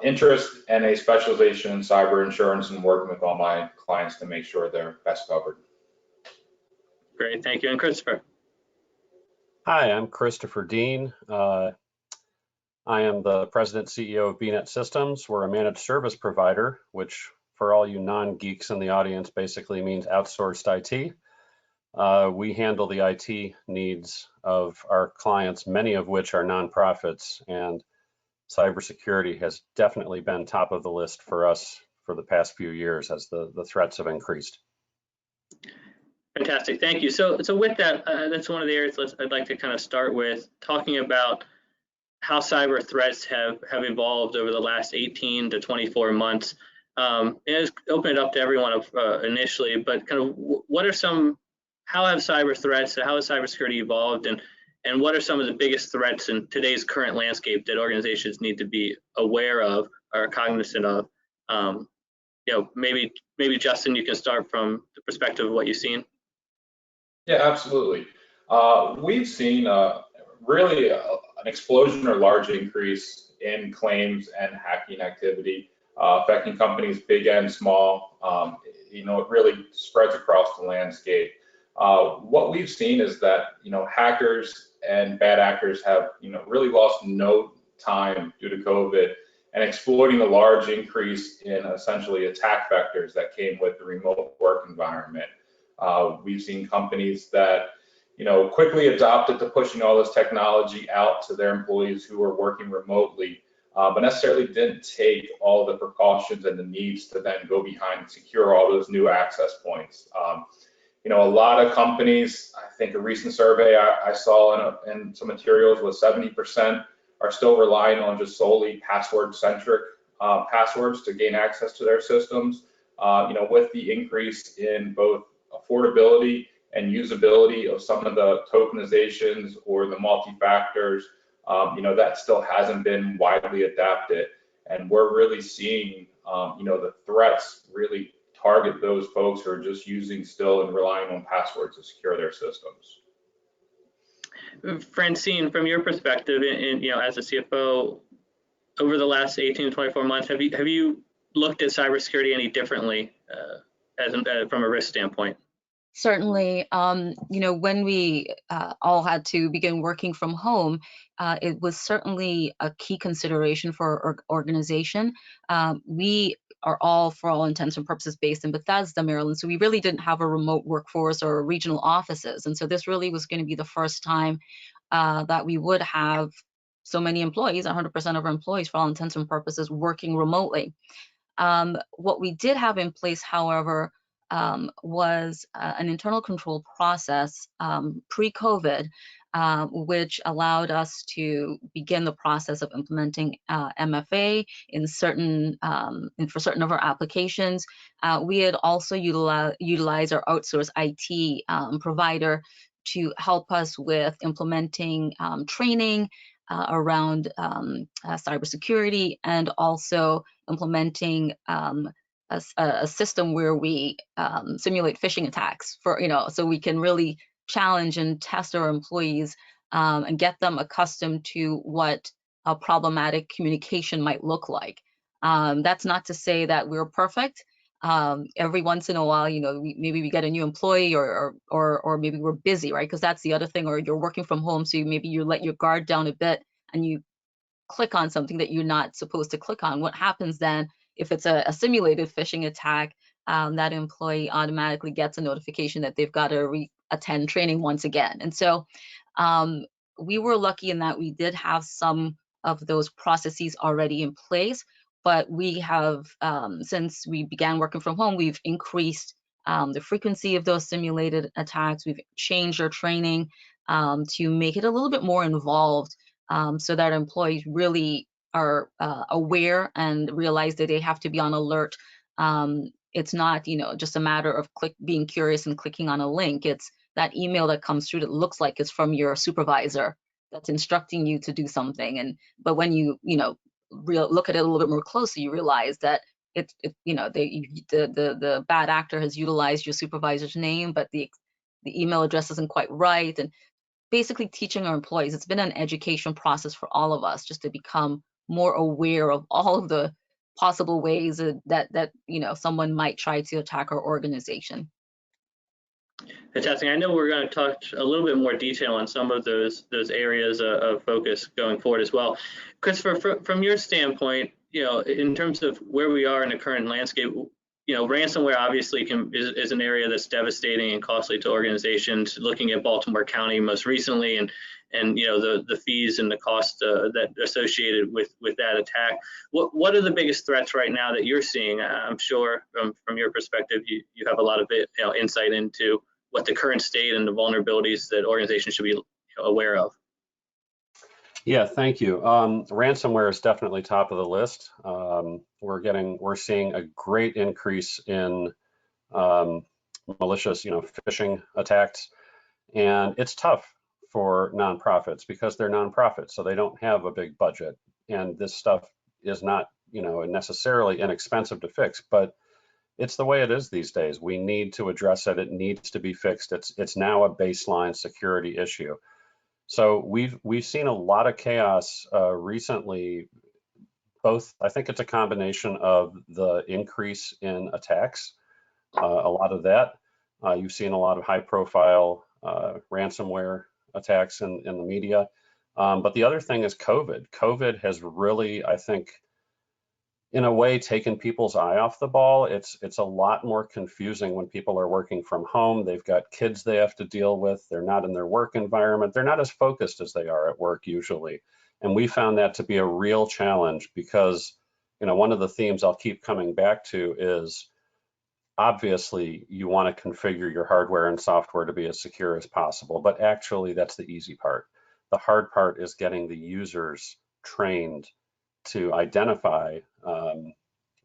interest and a specialization in cyber insurance and working with all my clients to make sure they're best covered. Great, thank you. And Christopher? Hi, I'm Christopher Dean. I am the President CEO of Bnet Systems. We're a managed service provider, which for all you non-geeks in the audience basically means outsourced IT. We handle the IT needs of our clients, many of which are nonprofits, and cybersecurity has definitely been top of the list for us for the past few years as the threats have increased. Fantastic, thank you. So with that, that's one of the areas I'd like to kind of start with, talking about how cyber threats have evolved over the last 18 to 24 months. And just open it up to everyone initially, but kind of how have cyber threats, how has cybersecurity evolved, and what are some of the biggest threats in today's current landscape that organizations need to be aware of or cognizant of? Maybe Justin, you can start from the perspective of what you've seen. Yeah, absolutely. We've seen really an explosion or large increase in claims and hacking activity affecting companies big and small. It really spreads across the landscape. What we've seen is that hackers and bad actors have really lost no time due to COVID and exploiting the large increase in essentially attack vectors that came with the remote work environment. We've seen companies that quickly adopted to pushing all this technology out to their employees who are working remotely, but necessarily didn't take all the precautions and the needs to then go behind and secure all those new access points. A lot of companies, I think a recent survey I saw in some materials was 70% are still relying on just solely password-centric passwords to gain access to their systems. With the increase in both affordability and usability of some of the tokenizations or the multi-factors, that still hasn't been widely adapted. And we're really seeing, the threats really target those folks who are just using still and relying on passwords to secure their systems. Francine, from your perspective, and as a CFO, over the last 18 to 24 months, have you looked at cybersecurity any differently from a risk standpoint? Certainly, when we all had to begin working from home, it was certainly a key consideration for our organization. We are all, for all intents and purposes, based in Bethesda, Maryland. So we really didn't have a remote workforce or regional offices. And so this really was going to be the first time that we would have so many employees, 100% of our employees, for all intents and purposes, working remotely. What we did have in place, however, was an internal control process pre-COVID, which allowed us to begin the process of implementing MFA in certain for certain of our applications. We had also utilized our outsourced IT provider to help us with implementing training around cybersecurity, and also implementing a system where we simulate phishing attacks for, so we can really challenge and test our employees and get them accustomed to what a problematic communication might look like. That's not to say that we're perfect. Every once in a while, maybe we get a new employee, or maybe we're busy, right? Because that's the other thing, or you're working from home, so maybe you let your guard down a bit and you click on something that you're not supposed to click on. What happens then, if it's a simulated phishing attack, that employee automatically gets a notification that they've got to attend training once again. And so we were lucky in that we did have some of those processes already in place, but we have, since we began working from home, we've increased the frequency of those simulated attacks. We've changed our training to make it a little bit more involved, so that employees really are aware and realize that they have to be on alert. It's not, just a matter of being curious and clicking on a link. It's that email that comes through that looks like it's from your supervisor that's instructing you to do something. But when you, look at it a little bit more closely, you realize that the bad actor has utilized your supervisor's name, but the email address isn't quite right. And basically teaching our employees, it's been an education process for all of us, just to become more aware of all of the possible ways that someone might try to attack our organization. Fantastic. I know we're going to touch a little bit more detail on some of those areas of focus going forward as well. Christopher, from your standpoint, in terms of where we are in the current landscape, ransomware obviously is an area that's devastating and costly to organizations. Looking at Baltimore County most recently, and the fees and the cost that associated with that attack. What are the biggest threats right now that you're seeing? I'm sure from your perspective, you have a lot of insight into what the current state and the vulnerabilities that organizations should be aware of. Yeah, thank you. Ransomware is definitely top of the list. We're seeing a great increase in malicious, phishing attacks, and it's tough for nonprofits because they're nonprofits, so they don't have a big budget, and this stuff is not, necessarily inexpensive to fix, but it's the way it is these days. We need to address it. It needs to be fixed. It's now a baseline security issue. So we've seen a lot of chaos recently. Both, I think it's a combination of the increase in attacks, a lot of that. You've seen a lot of high-profile ransomware attacks in the media. But the other thing is COVID. COVID has really, I think, in a way, taken people's eye off the ball. It's a lot more confusing when people are working from home. They've got kids they have to deal with. They're not in their work environment. They're not as focused as they are at work usually. And we found that to be a real challenge because, one of the themes I'll keep coming back to is obviously you want to configure your hardware and software to be as secure as possible, but actually that's the easy part. The hard part is getting the users trained to identify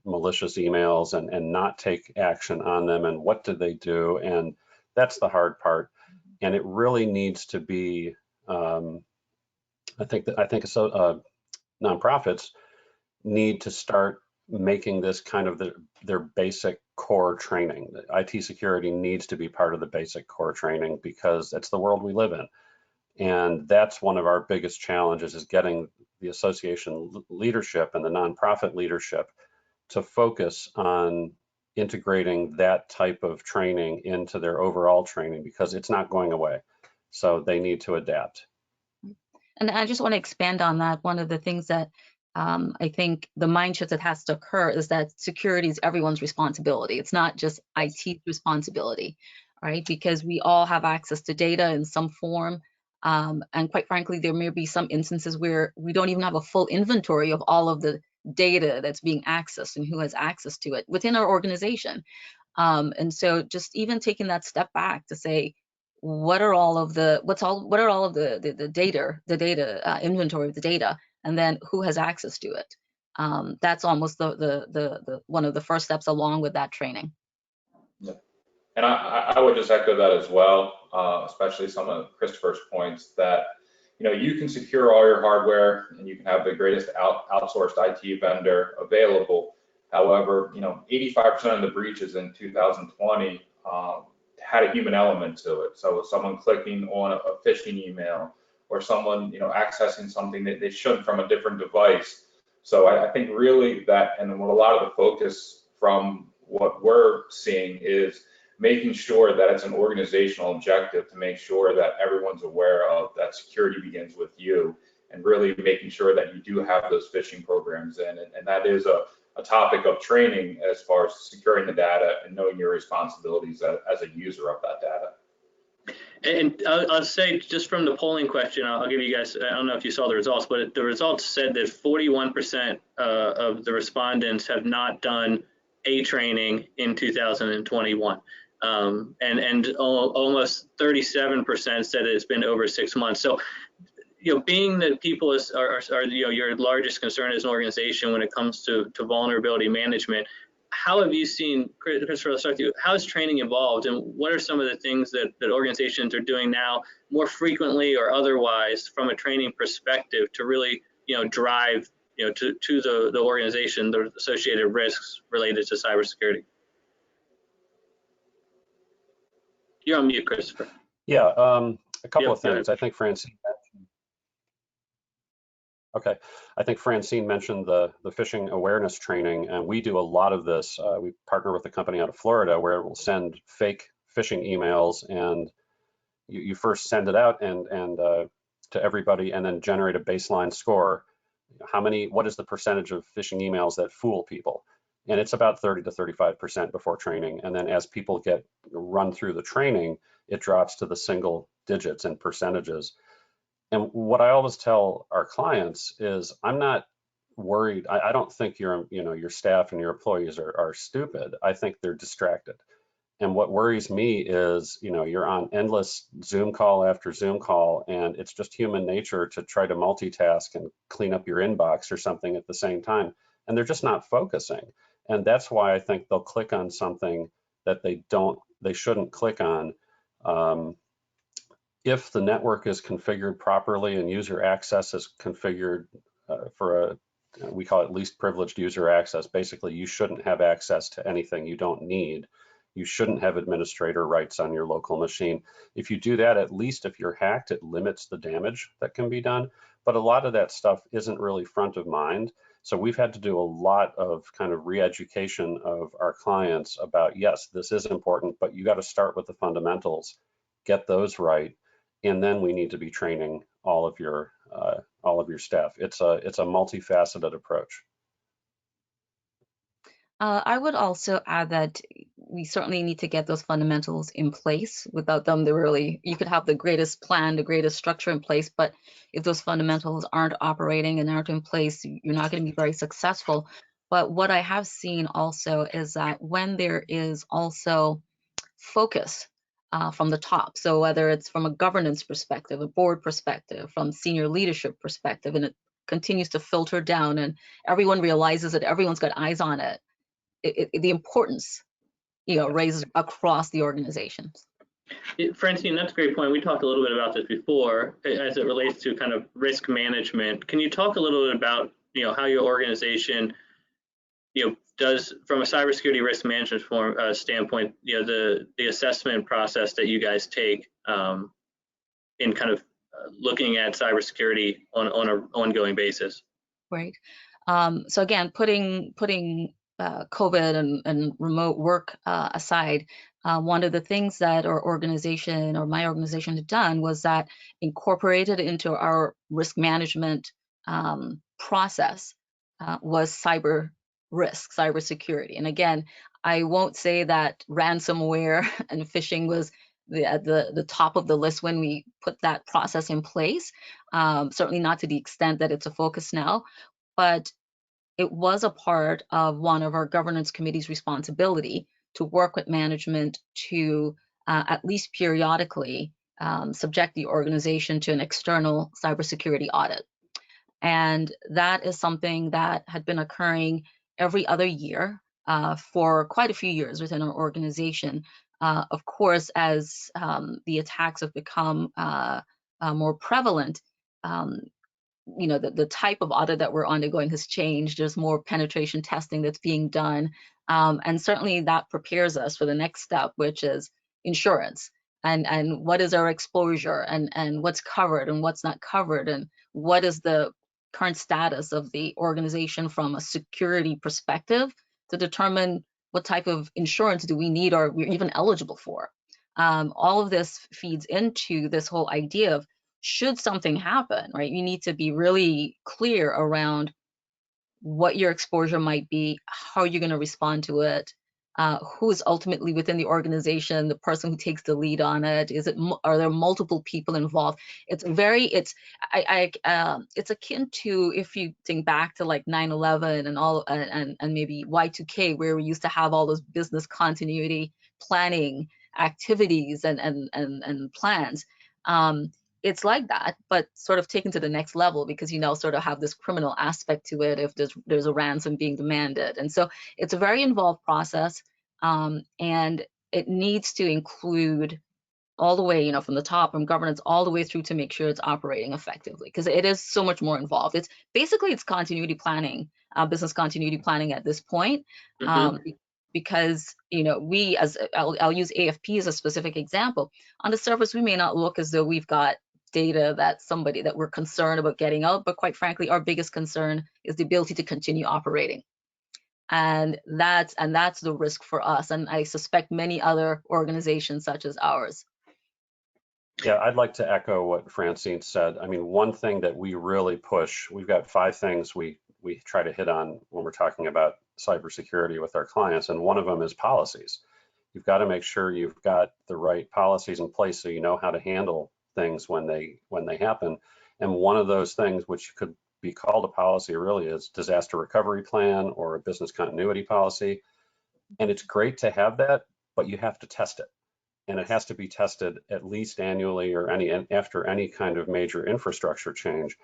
malicious emails and not take action on them, and what do they do, and that's the hard part. And it really needs to be, I think nonprofits need to start making this kind of their basic core training. IT security needs to be part of the basic core training because it's the world we live in. And that's one of our biggest challenges, is getting the association leadership and the nonprofit leadership to focus on integrating that type of training into their overall training, because it's not going away. So they need to adapt. And I just want to expand on that. One of the things that I think the mind shift that has to occur is that security is everyone's responsibility. It's not just IT's responsibility, right? Because we all have access to data in some form. And quite frankly, there may be some instances where we don't even have a full inventory of all of the data that's being accessed and who has access to it within our organization. And so just even taking that step back to say, what are all of the data inventory of the data, and then who has access to it? That's almost the one of the first steps along with that training. Yeah. And I would just echo that as well, especially some of Christopher's points that, you can secure all your hardware and you can have the greatest outsourced IT vendor available. However, 85% of the breaches in 2020 had a human element to it. So someone clicking on a phishing email, or someone accessing something that they shouldn't from a different device. So I think really that, and what a lot of the focus from what we're seeing is making sure that it's an organizational objective to make sure that everyone's aware of that security begins with you, and really making sure that you do have those phishing programs in. And that is a topic of training as far as securing the data and knowing your responsibilities as a user of that data. And I'll say, just from the polling question, I'll give you guys, I don't know if you saw the results, but the results said that 41% of the respondents have not done a training in 2021. And almost 37% said it's been over 6 months. So, being that people are your largest concern as an organization when it comes to vulnerability management, how have you seen, Christopher, let's start with you, how has training evolved, and what are some of the things that organizations are doing now more frequently or otherwise from a training perspective to really, drive, to the organization, the associated risks related to cybersecurity? You're on mute, Christopher. Yeah, a couple of things. I think Francine mentioned the phishing awareness training, and we do a lot of this. We partner with a company out of Florida where it will send fake phishing emails, and you first send it out and to everybody, and then generate a baseline score. What is the percentage of phishing emails that fool people? And it's about 30 to 35% before training. And then as people get run through the training, it drops to the single digits and percentages. And what I always tell our clients is, I'm not worried. I don't think your staff and your employees are stupid. I think they're distracted. And what worries me is, you're on endless Zoom call after Zoom call, and it's just human nature to try to multitask and clean up your inbox or something at the same time. And they're just not focusing. And that's why I think they'll click on something that they shouldn't click on. If the network is configured properly and user access is configured we call it least privileged user access. Basically, you shouldn't have access to anything you don't need. You shouldn't have administrator rights on your local machine. If you do that, at least if you're hacked, it limits the damage that can be done. But a lot of that stuff isn't really front of mind. So we've had to do a lot of kind of re-education of our clients about, yes, this is important, but you got to start with the fundamentals, get those right, and then we need to be training all of your staff. It's a multifaceted approach. I would also add that we certainly need to get those fundamentals in place. Without them, you could have the greatest plan, the greatest structure in place, but if those fundamentals aren't operating and aren't in place, you're not going to be very successful. But what I have seen also is that when there is also focus from the top, so whether it's from a governance perspective, a board perspective, from senior leadership perspective, and it continues to filter down and everyone realizes that everyone's got eyes on it, the importance, raises across the organizations. Francine, that's a great point. We talked a little bit about this before as it relates to kind of risk management. Can you talk a little bit about, how your organization, does, from a cybersecurity risk management standpoint, the assessment process that you guys take in kind of looking at cybersecurity on an ongoing basis? Right. So again, putting COVID and remote work aside, one of the things that our organization or my organization had done was that incorporated into our risk management process was cyber risk, cybersecurity. And again, I won't say that ransomware and phishing was at the top of the list when we put that process in place. Certainly not to the extent that it's a focus now, but it was a part of one of our governance committee's responsibility to work with management to at least periodically subject the organization to an external cybersecurity audit. And that is something that had been occurring every other year for quite a few years within our organization. Of course, as the attacks have become more prevalent, the type of audit that we're undergoing has changed. There's more penetration testing that's being done. And certainly that prepares us for the next step, which is insurance. And what is our exposure and what's covered and what's not covered, and what is the current status of the organization from a security perspective to determine what type of insurance do we need or we're even eligible for. All of this feeds into this whole idea of, should something happen, right? You need to be really clear around what your exposure might be, how you're going to respond to it, who's ultimately within the organization, the person who takes the lead on it. Are there multiple people involved? It's akin to, if you think back to like 9/11 and all, and maybe Y2K, where we used to have all those business continuity planning activities and plans. It's like that, but sort of taken to the next level, because you now sort of have this criminal aspect to it if there's a ransom being demanded. And so it's a very involved process, and it needs to include all the way, from the top, from governance all the way through to make sure it's operating effectively, because it is so much more involved. It's continuity planning, business continuity planning at this point. Because I'll use AFP as a specific example. On the surface, we may not look as though we've got data that we're concerned about getting out, but quite frankly, our biggest concern is the ability to continue operating. And that's the risk for us, and I suspect many other organizations such as ours. Yeah, I'd like to echo what Francine said. I mean, one thing that we really push, we've got 5 things we try to hit on when we're talking about cybersecurity with our clients, and one of them is policies. You've got to make sure you've got the right policies in place so you know how to handle things when they happen. And one of those things, which could be called a policy, really is disaster recovery plan or a business continuity policy. And it's great to have that, but you have to test it. And it has to be tested at least annually or after any kind of major infrastructure change.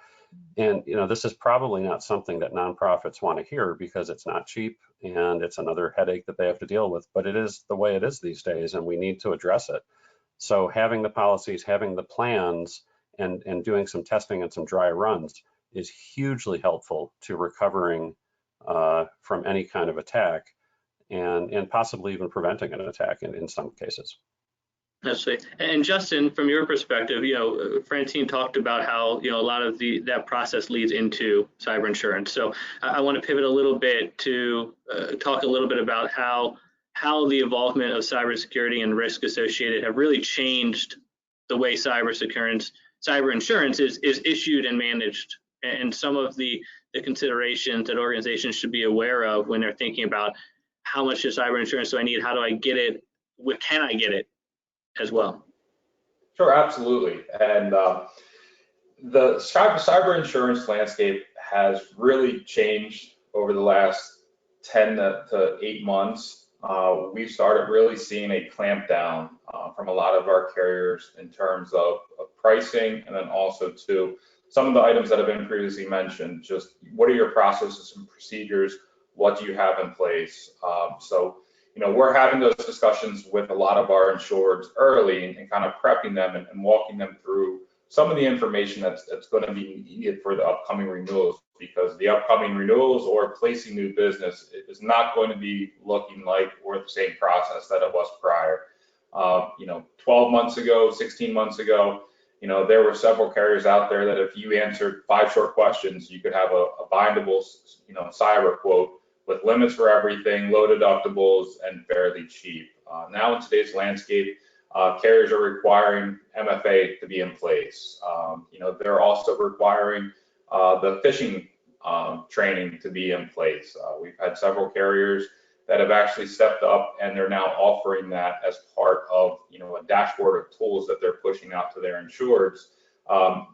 And this is probably not something that nonprofits want to hear, because it's not cheap and it's another headache that they have to deal with. But it is the way it is these days, and we need to address it. So having the policies, having the plans, and doing some testing and some dry runs is hugely helpful to recovering from any kind of attack, and possibly even preventing an attack in some cases. Absolutely. And Justin, from your perspective, Francine talked about how, a lot of that process leads into cyber insurance. So I want to pivot a little bit to talk a little bit about how the involvement of cybersecurity and risk associated have really changed the way cyber insurance is issued and managed, and some of the considerations that organizations should be aware of when they're thinking about how much of cyber insurance do I need, how do I get it, where can I get it as well? Sure, absolutely. And the cyber insurance landscape has really changed over the last 10 to 8 months. We've started really seeing a clamp down from a lot of our carriers in terms of pricing, and then also to some of the items that have been previously mentioned. Just what are your processes and procedures? What do you have in place? So we're having those discussions with a lot of our insureds early, and kind of prepping them and walking them through some of the information that's going to be needed for the upcoming renewals, because the upcoming renewals or placing new business is not going to be looking like or the same process that it was prior. 12 months ago, 16 months ago, there were several carriers out there that if you answered 5 short questions, you could have a bindable, cyber quote with limits for everything, low deductibles, and fairly cheap. Now in today's landscape, carriers are requiring MFA to be in place. They're also requiring the phishing training to be in place. We've had several carriers that have actually stepped up, and they're now offering that as part of a dashboard of tools that they're pushing out to their insureds.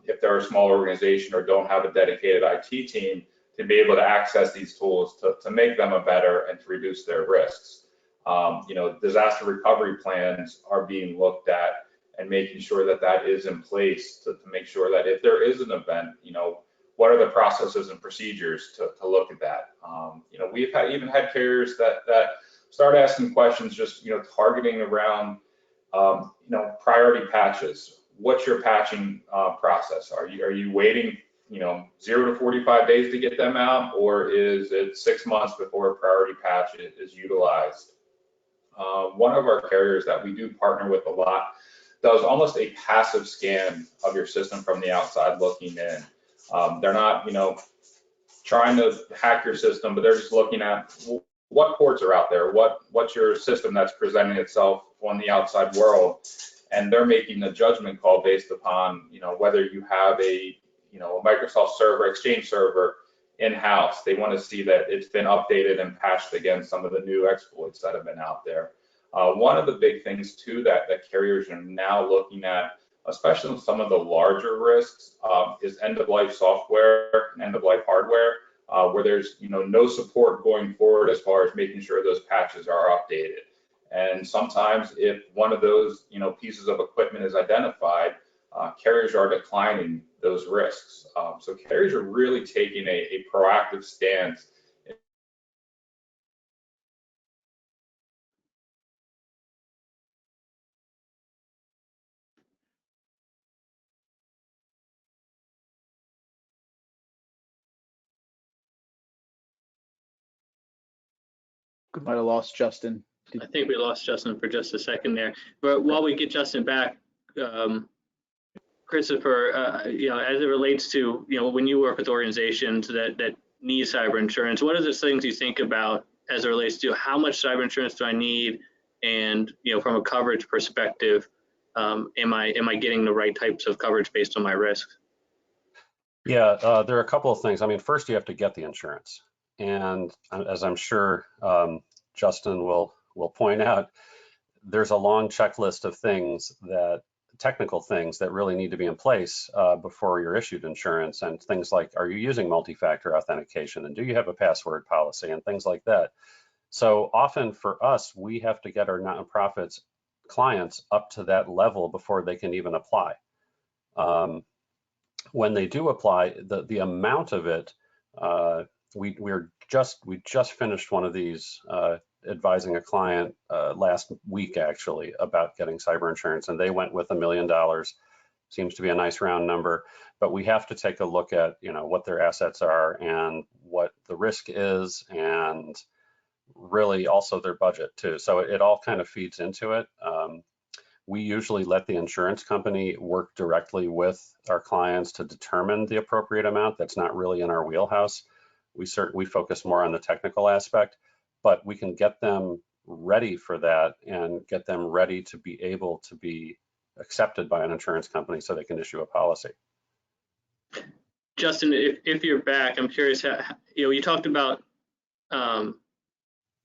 If they're a small organization or don't have a dedicated IT team, to be able to access these tools to make them a better and to reduce their risks. Disaster recovery plans are being looked at and making sure that that is in place to make sure that if there is an event, what are the processes and procedures to look at that. We've even had carriers that start asking questions just targeting around priority patches. What's your patching process? Are you waiting 0 to 45 days to get them out, or is it 6 months before a priority patch is utilized? One of our carriers that we do partner with a lot does almost a passive scan of your system from the outside looking in. They're not, trying to hack your system, but they're just looking at what ports are out there, what's your system that's presenting itself on the outside world, and they're making a judgment call based upon, whether you have a Microsoft server, Exchange server in-house. They want to see that it's been updated and patched against some of the new exploits that have been out there. One of the big things too that carriers are now looking at, especially with some of the larger risks, is end-of-life software and end-of-life hardware, where there's no support going forward as far as making sure those patches are updated. And sometimes if one of those pieces of equipment is identified, carriers are declining those risks. So carriers are really taking a proactive stance. We might have lost Justin. I think we lost Justin for just a second there. But while we get Justin back, Christopher, as it relates to, when you work with organizations that need cyber insurance, what are the things you think about as it relates to how much cyber insurance do I need? And, from a coverage perspective, am I getting the right types of coverage based on my risks? Yeah, there are a couple of things. I mean, first you have to get the insurance. And as I'm sure Justin will point out, there's a long checklist of things technical things that really need to be in place before you're issued insurance, and things like, are you using multi-factor authentication, and do you have a password policy, and things like that. So often for us, we have to get our nonprofits clients up to that level before they can even apply. When they do apply, the amount of it, we just finished one of these advising a client last week actually about getting cyber insurance, and they went with $1 million. Seems to be a nice round number, but we have to take a look at what their assets are and what the risk is, and really also their budget too. So it all kind of feeds into it. We usually let the insurance company work directly with our clients to determine the appropriate amount. That's not really in our wheelhouse. We focus more on the technical aspect, but we can get them ready for that and get them ready to be able to be accepted by an insurance company so they can issue a policy. Justin, if you're back, I'm curious how, you talked about, are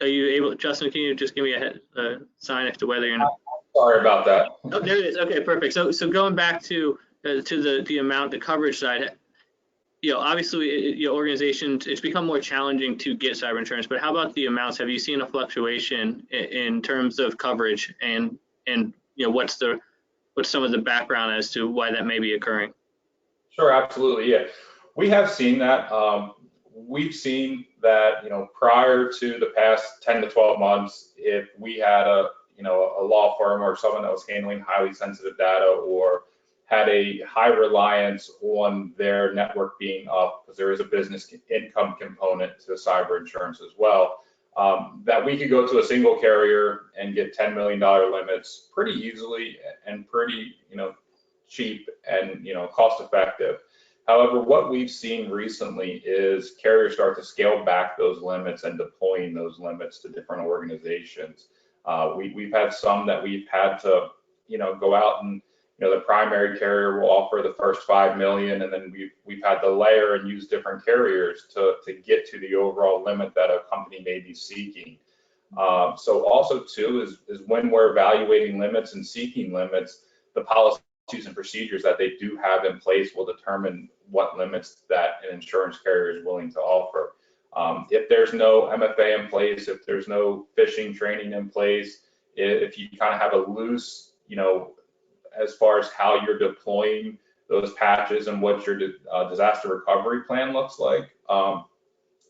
you able, Justin, can you just give me a sign as to whether you're not? Sorry about that. Oh, there it is. Okay, perfect. So going back to the amount, the coverage side, obviously, organizations, it's become more challenging to get cyber insurance, but how about the amounts? Have you seen a fluctuation in terms of coverage, and what's some of the background as to why that may be occurring? Sure, absolutely. Yeah, we have seen that. We've seen that, prior to the past 10 to 12 months, if we had a law firm or someone that was handling highly sensitive data or had a high reliance on their network being up, because there is a business income component to cyber insurance as well, that we could go to a single carrier and get $10 million limits pretty easily and pretty, cheap and, cost effective. However, what we've seen recently is carriers start to scale back those limits and deploying those limits to different organizations. We've had some that we've had to, go out the primary carrier will offer the first 5 million, and then we've had to layer and use different carriers to get to the overall limit that a company may be seeking. So also too is when we're evaluating limits and seeking limits, the policies and procedures that they do have in place will determine what limits that an insurance carrier is willing to offer. If there's no MFA in place, if there's no phishing training in place, if you kind of have a loose, as far as how you're deploying those patches and what your disaster recovery plan looks like,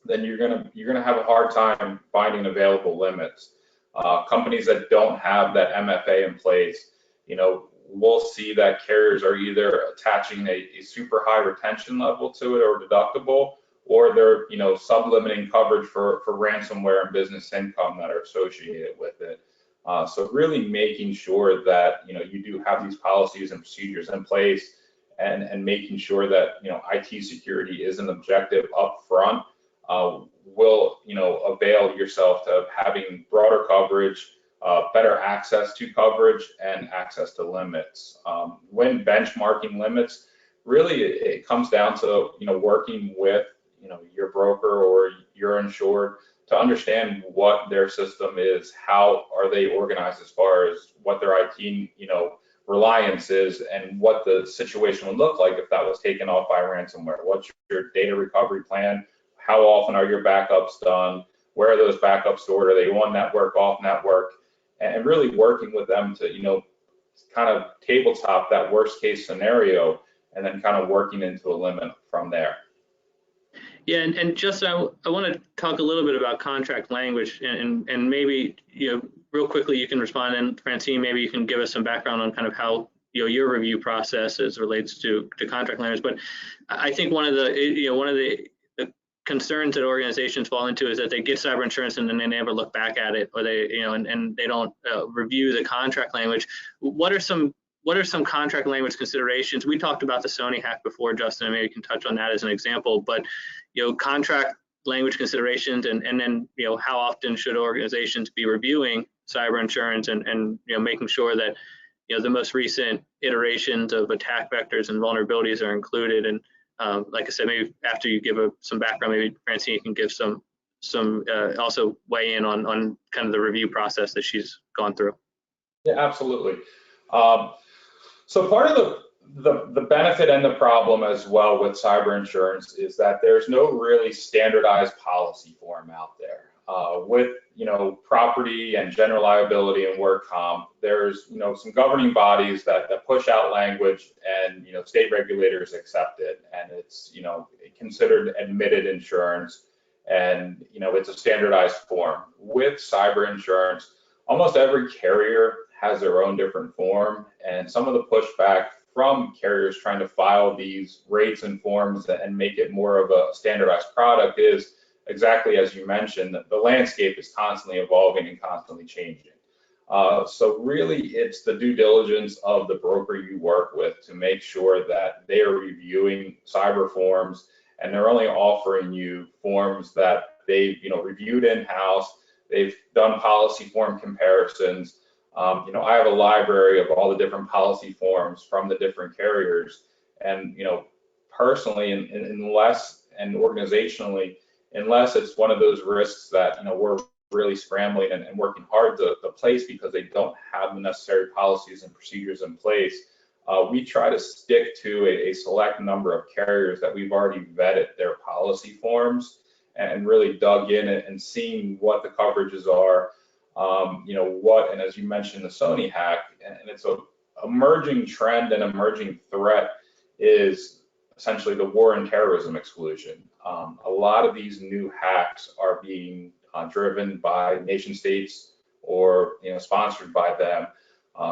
then you're gonna have a hard time finding available limits. Companies that don't have that MFA in place, we'll see that carriers are either attaching a super high retention level to it or deductible, or they're sublimiting coverage for ransomware and business income that are associated with it. So really making sure that you do have these policies and procedures in place, and making sure that IT security is an objective up front will avail yourself to having broader coverage, better access to coverage, and access to limits. When benchmarking limits, really it comes down to working with your broker or your insured to understand what their system is, how are they organized as far as what their IT reliance is, and what the situation would look like if that was taken off by ransomware. What's your data recovery plan? How often are your backups done? Where are those backups stored? Are they on network, off network? And really working with them to kind of tabletop that worst case scenario, and then kind of working into a limit from there. Yeah, and just I want to talk a little bit about contract language, and maybe real quickly you can respond, and Francine, maybe you can give us some background on kind of how your review process as relates to contract language. But I think one of the concerns that organizations fall into is that they get cyber insurance and then they never look back at it, or they and they don't review the contract language. What are some contract language considerations? We talked about the Sony hack before, Justin, and maybe you can touch on that as an example, but contract language considerations, and then how often should organizations be reviewing cyber insurance and making sure that the most recent iterations of attack vectors and vulnerabilities are included. And like I said, maybe after you give some background, maybe Francine can give some also weigh in on kind of the review process that she's gone through. Yeah, absolutely. So part of the benefit and the problem as well with cyber insurance is that there's no really standardized policy form out there. With property and general liability and work comp, there's some governing bodies that push out language, and state regulators accept it, and it's considered admitted insurance, and it's a standardized form. With cyber insurance, almost every carrier has their own different form, and some of the pushback from carriers trying to file these rates and forms and make it more of a standardized product is exactly as you mentioned, the landscape is constantly evolving and constantly changing. So really it's the due diligence of the broker you work with to make sure that they are reviewing cyber forms, and they're only offering you forms that they've reviewed in-house, they've done policy form comparisons. I have a library of all the different policy forms from the different carriers, and personally, unless and organizationally, unless it's one of those risks that we're really scrambling and working hard to place because they don't have the necessary policies and procedures in place, we try to stick to a select number of carriers that we've already vetted their policy forms and really dug in and seen what the coverages are. And as you mentioned, the Sony hack, and it's a emerging trend and emerging threat is essentially the war and terrorism exclusion. A lot of these new hacks are being driven by nation states or sponsored by them.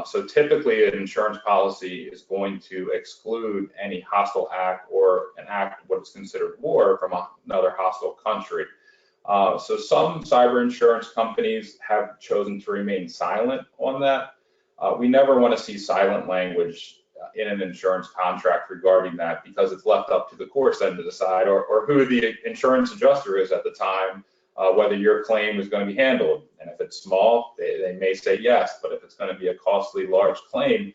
So typically an insurance policy is going to exclude any hostile act or an act what is considered war from another hostile country. So some cyber insurance companies have chosen to remain silent on that. We never want to see silent language in an insurance contract regarding that, because it's left up to the courts then to decide, or who the insurance adjuster is at the time, whether your claim is going to be handled. And if it's small, they may say yes, but if it's going to be a costly large claim,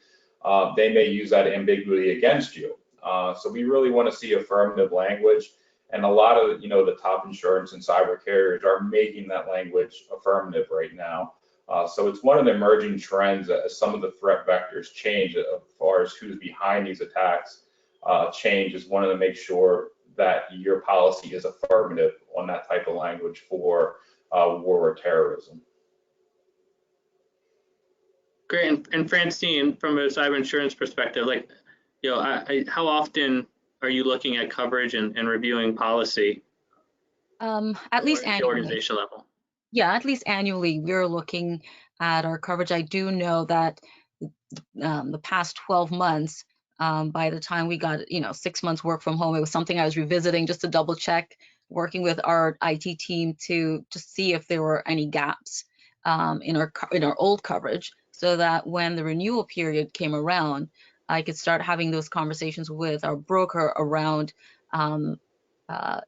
they may use that ambiguity against you. So we really want to see affirmative language, and a lot of the top insurance and cyber carriers are making that language affirmative right now. So it's one of the emerging trends as some of the threat vectors change as far as who's behind these attacks. Change is one of the make sure that your policy is affirmative on that type of language for war or terrorism. Great. And Francine, from a cyber insurance perspective, like, how often are you looking at coverage and reviewing policy? At least at the annually. organization level. Yeah, at least annually, we're looking at our coverage. I do know that the past 12 months, by the time we got 6 months work from home, it was something I was revisiting just to double check, working with our IT team to just see if there were any gaps in our old coverage, so that when the renewal period came around, I could start having those conversations with our broker around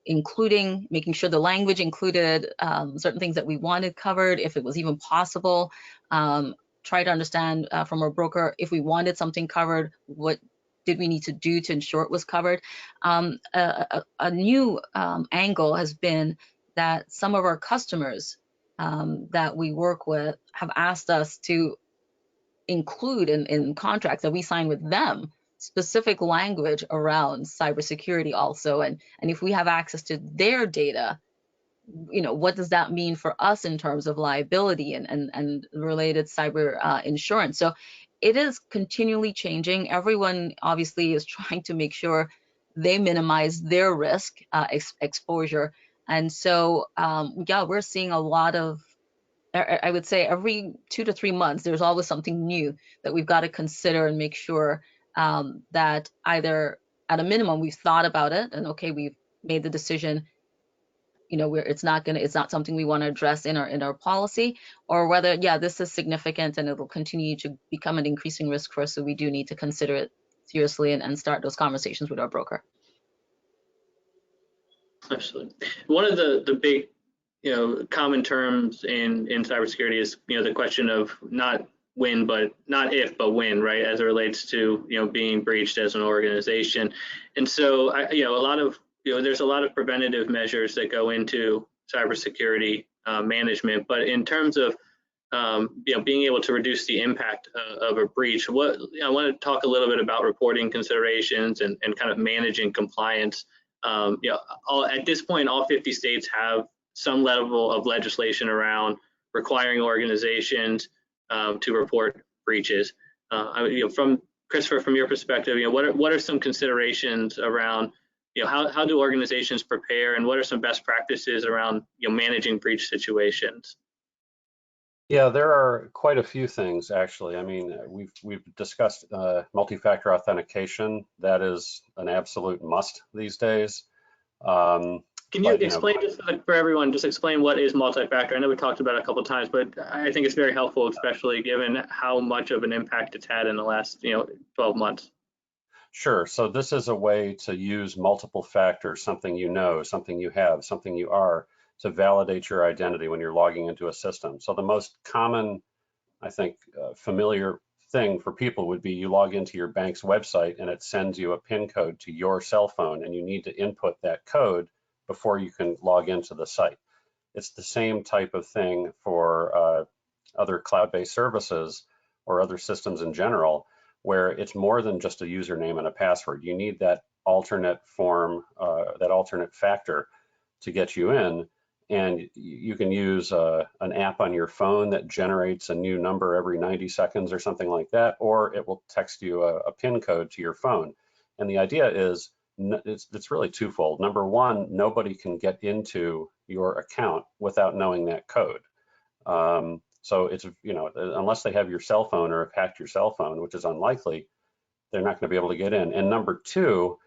including, making sure the language included certain things that we wanted covered, if it was even possible. Try to understand from our broker, if we wanted something covered, what did we need to do to ensure it was covered. A new angle has been that some of our customers that we work with have asked us to include in contracts that we sign with them specific language around cybersecurity also, and if we have access to their data, what does that mean for us in terms of liability and related cyber insurance. So it is continually changing. Everyone obviously is trying to make sure they minimize their risk exposure, and so yeah, we're seeing a lot of, I would say every 2 to 3 months, there's always something new that we've got to consider and make sure that either at a minimum we've thought about it and okay, we've made the decision, where it's not something we want to address in our policy, or whether, yeah, this is significant and it will continue to become an increasing risk for us, so we do need to consider it seriously and start those conversations with our broker. Absolutely. One of the big common terms in cybersecurity is, the question of not when, but not if, but when, right? As it relates to, being breached as an organization. And so, there's a lot of preventative measures that go into cybersecurity management, but in terms of, being able to reduce the impact of a breach, I want to talk a little bit about reporting considerations and kind of managing compliance. At this point, all 50 states have some level of legislation around requiring organizations to report breaches. From Christopher, from your perspective, what are some considerations around, how do organizations prepare, and what are some best practices around managing breach situations? Yeah, there are quite a few things actually. I mean, we've discussed multi-factor authentication. That is an absolute must these days. Can you explain, just for everyone, just explain what is multi-factor? I know we talked about it a couple of times, but I think it's very helpful, especially given how much of an impact it's had in the last 12 months. Sure. So this is a way to use multiple factors, something something you have, something you are, to validate your identity when you're logging into a system. So the most common, I think, familiar thing for people would be you log into your bank's website and it sends you a PIN code to your cell phone, and you need to input that code before you can log into the site. It's the same type of thing for other cloud-based services or other systems in general, where it's more than just a username and a password. You need that alternate form, that alternate factor to get you in. And you can use an app on your phone that generates a new number every 90 seconds or something like that, or it will text you a PIN code to your phone. And the idea is, it's really twofold. Number one, nobody can get into your account without knowing that code. So it's, unless they have your cell phone or have hacked your cell phone, which is unlikely, they're not going to be able to get in. And number two,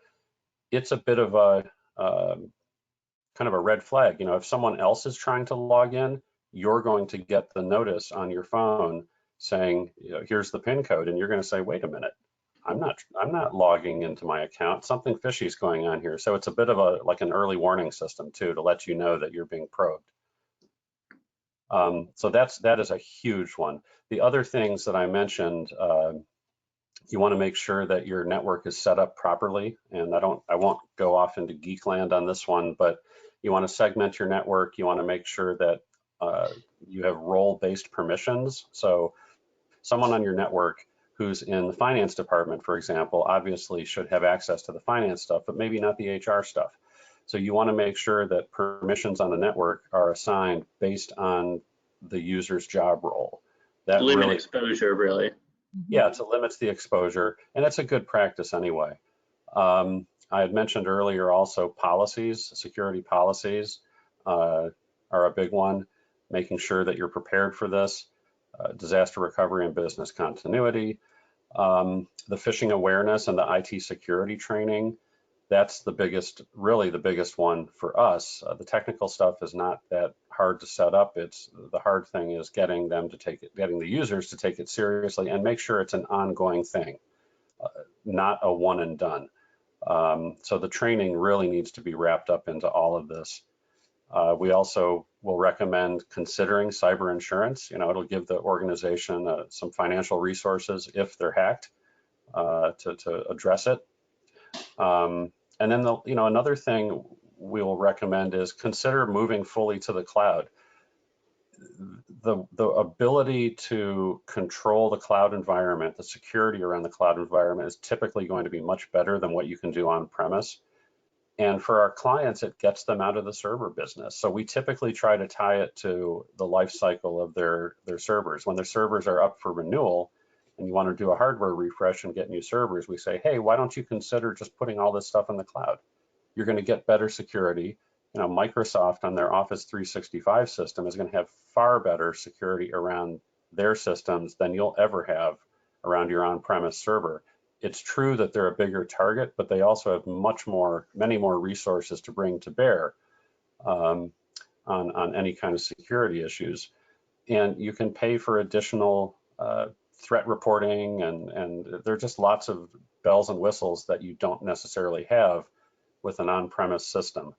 it's a bit of a kind of a red flag. If someone else is trying to log in, you're going to get the notice on your phone saying, here's the PIN code, and you're going to say, wait a minute, I'm not logging into my account. Something fishy is going on here. So it's a bit of like an early warning system too, to let you know that you're being probed. So that is a huge one. The other things that I mentioned, You want to make sure that your network is set up properly. And I won't go off into geek land on this one, but you want to segment your network. You want to make sure that you have role-based permissions. So someone on your network who's in the finance department, for example, obviously should have access to the finance stuff, but maybe not the HR stuff. So you want to make sure that permissions on the network are assigned based on the user's job role. That limit exposure, really. Yeah, it limits the exposure, and it's a good practice anyway. I had mentioned earlier also policies, security policies are a big one, making sure that you're prepared for this, disaster recovery and business continuity, the phishing awareness and the IT security training. That's the biggest, really the biggest one for us. The technical stuff is not that hard to set up. It's the hard thing is getting the users to take it seriously and make sure it's an ongoing thing, not a one and done. So the training really needs to be wrapped up into all of this. We also will recommend considering cyber insurance. It'll give the organization some financial resources if they're hacked to address it. And then another thing we will recommend is consider moving fully to the cloud. The ability to control the cloud environment, the security around the cloud environment is typically going to be much better than what you can do on premise. And for our clients, it gets them out of the server business. So we typically try to tie it to the life cycle of their servers. When their servers are up for renewal, and you want to do a hardware refresh and get new servers, we say, hey, why don't you consider just putting all this stuff in the cloud? You're going to get better security. Microsoft on their Office 365 system is going to have far better security around their systems than you'll ever have around your on-premise server. It's true that they're a bigger target, but they also have many more resources to bring to bear on any kind of security issues. And you can pay for additional threat reporting, and there are just lots of bells and whistles that you don't necessarily have with an on-premise system.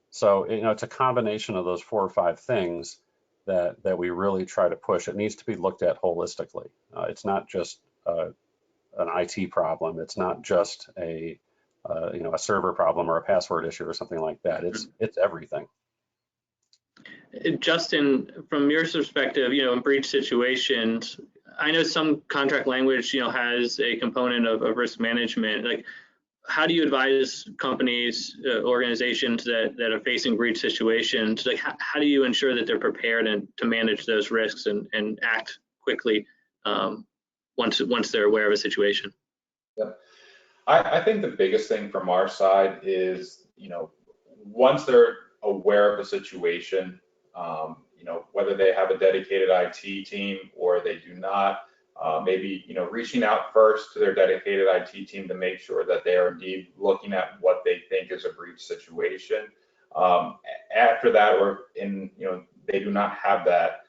So it's a combination of those 4 or 5 things that we really try to push. It needs to be looked at holistically. It's not just an IT problem. It's not just a server problem or a password issue or something like that. It's everything. Justin, from your perspective, in breach situations, I know some contract language, has a component of risk management. Like, how do you advise companies, organizations that are facing breach situations? Like, how do you ensure that they're prepared and to manage those risks and act quickly once they're aware of a situation? Yep. I think the biggest thing from our side is, once they're aware of a situation, whether they have a dedicated IT team or they do not, maybe, reaching out first to their dedicated IT team to make sure that they are indeed looking at what they think is a breach situation. After that, or they do not have that,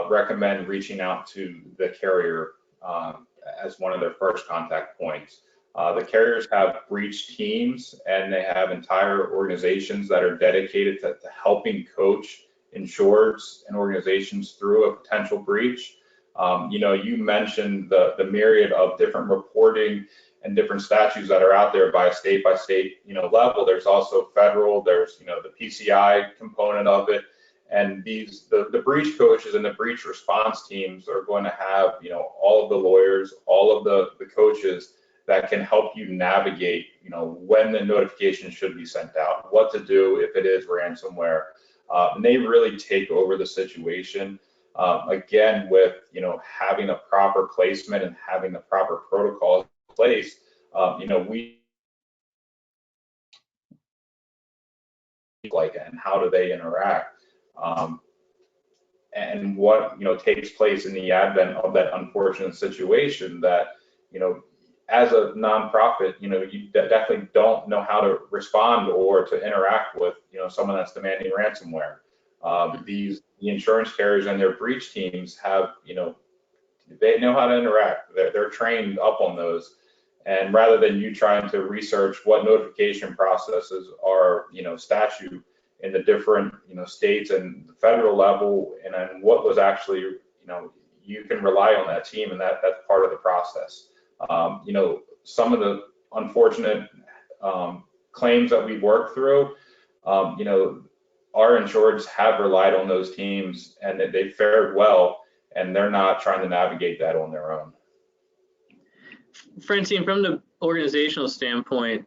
recommend reaching out to the carrier as one of their first contact points. The carriers have breach teams, and they have entire organizations that are dedicated to helping coach insureds and organizations through a potential breach. You mentioned the myriad of different reporting and different statutes that are out there by state level. There's also federal, there's, the PCI component of it. And the breach coaches and the breach response teams are going to have, all of the lawyers, all of the coaches that can help you navigate, when the notification should be sent out, what to do if it is ransomware. And they really take over the situation. Again, with having a proper placement and having the proper protocol in place, we like, and how do they interact, and what takes place in the advent of that unfortunate situation that as a nonprofit, you definitely don't know how to respond or to interact with someone that's demanding ransomware. The insurance carriers and their breach teams have, they know how to interact. They're trained up on those. And rather than you trying to research what notification processes are, statute in the different, states and the federal level, and what was actually, you can rely on that team, and that's part of the process. You know, some of the unfortunate claims that we work through, you know, our insureds have relied on those teams and they fared well, and they're not trying to navigate that on their own. Francine, from the organizational standpoint,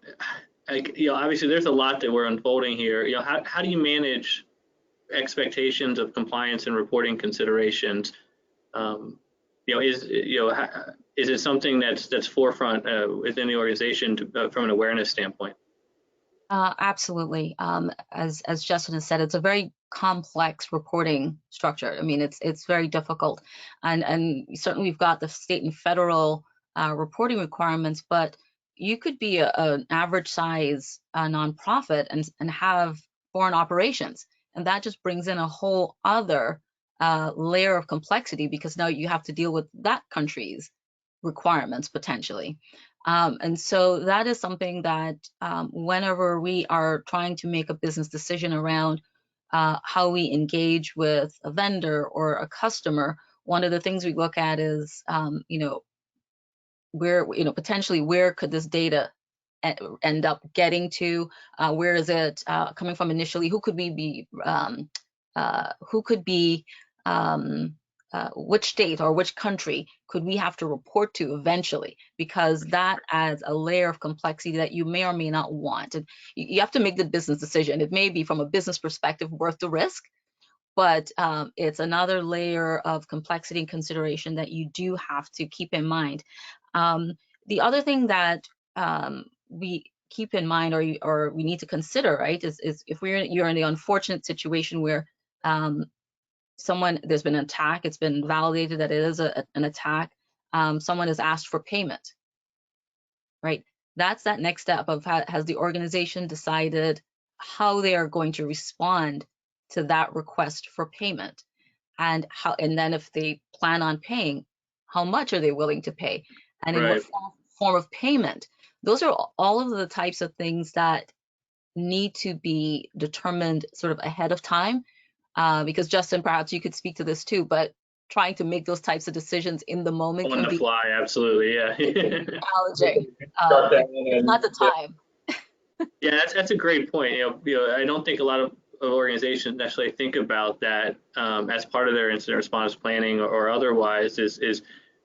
you know, obviously there's a lot that we're unfolding here. You know, how do you manage expectations of compliance and reporting considerations? You know, is it something that's forefront within the organization from an awareness standpoint? Absolutely. As Justin has said, it's a very complex reporting structure. I mean, it's very difficult, and certainly we've got the state and federal reporting requirements, but you could be an average size nonprofit and have foreign operations, and that just brings in a whole other layer of complexity, because now you have to deal with that country's requirements potentially. And so that is something that whenever we are trying to make a business decision around how we engage with a vendor or a customer, one of the things we look at is, you know, potentially where could this data end up getting to? Where is it coming from initially? Who could we be? Which state or which country could we have to report to eventually? Because that adds a layer of complexity that you may or may not want. And you have to make the business decision. It may be from a business perspective worth the risk, but it's another layer of complexity and consideration that you do have to keep in mind. The other thing that we keep in mind, or we need to consider, right, is if you're in the unfortunate situation where there's been an attack, it's been validated that it is an attack, someone has asked for payment, right? That's that next step of has the organization decided how they are going to respond to that request for payment, and then if they plan on paying, how much are they willing to pay, and in what form of payment? Those are all of the types of things that need to be determined sort of ahead of time. Because Justin, perhaps you could speak to this too, but trying to make those types of decisions in the moment on the fly, absolutely, yeah. Challenging. It's not the time. Yeah, that's a great point. You know, I don't think a lot of organizations necessarily think about that as part of their incident response planning or otherwise. Is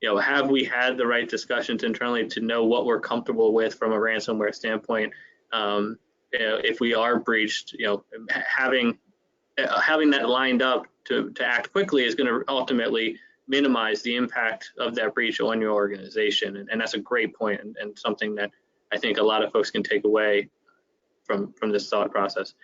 you know, have we had the right discussions internally to know what we're comfortable with from a ransomware standpoint? You know, if we are breached, you know, having that lined up to act quickly is going to ultimately minimize the impact of that breach on your organization. And that's a great point, and something that I think a lot of folks can take away from this thought process.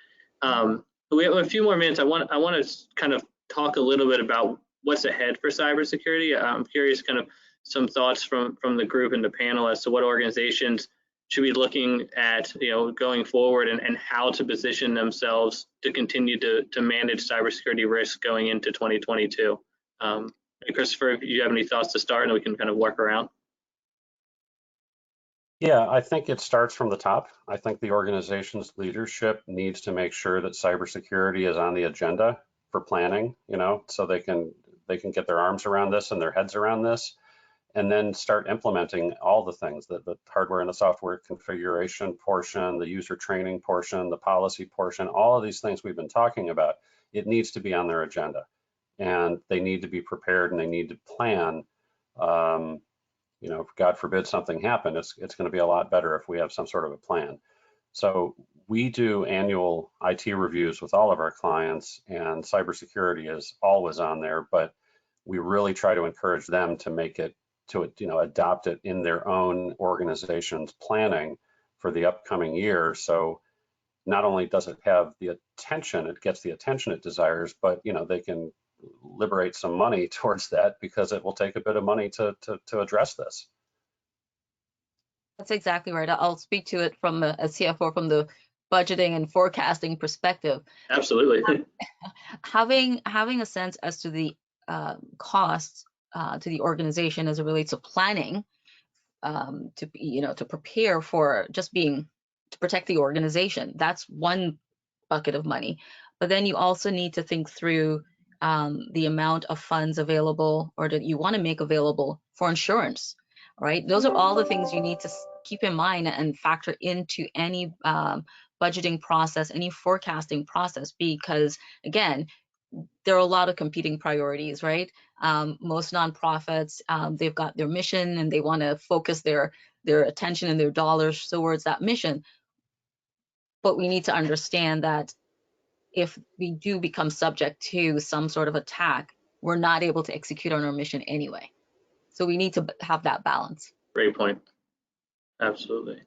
We have a few more minutes. I want to kind of talk a little bit about what's ahead for cybersecurity. I'm curious, kind of some thoughts from the group and the panel as to what organizations should be looking at, you know, going forward, and how to position themselves to continue to manage cybersecurity risks going into 2022. Christopher, if you have any thoughts to start, and we can kind of work around. Yeah, I think it starts from the top. I think the organization's leadership needs to make sure that cybersecurity is on the agenda for planning, you know, so they can get their arms around this and their heads around this, and then start implementing all the things, the hardware and the software configuration portion, the user training portion, the policy portion, all of these things we've been talking about. It needs to be on their agenda, and they need to be prepared, and they need to plan. You know, God forbid something happen, it's going to be a lot better if we have some sort of a plan. So we do annual IT reviews with all of our clients, and cybersecurity is always on there, but we really try to encourage them to make it, to, you know, adopt it in their own organization's planning for the upcoming year. So not only does it have the attention, it gets the attention it desires, but, you know, they can liberate some money towards that, because it will take a bit of money to address this. That's exactly right. I'll speak to it from a CFO, from the budgeting and forecasting perspective. Absolutely. Having a sense as to the costs to the organization as it relates to planning, to prepare for just to protect the organization. That's one bucket of money. But then you also need to think through the amount of funds available, or that you want to make available for insurance, right? Those are all the things you need to keep in mind and factor into any budgeting process, any forecasting process, because again, there are a lot of competing priorities, right? Most nonprofits, they've got their mission and they want to focus their attention and their dollars towards that mission. But we need to understand that if we do become subject to some sort of attack, we're not able to execute on our mission anyway. So we need to have that balance. Great point. Absolutely.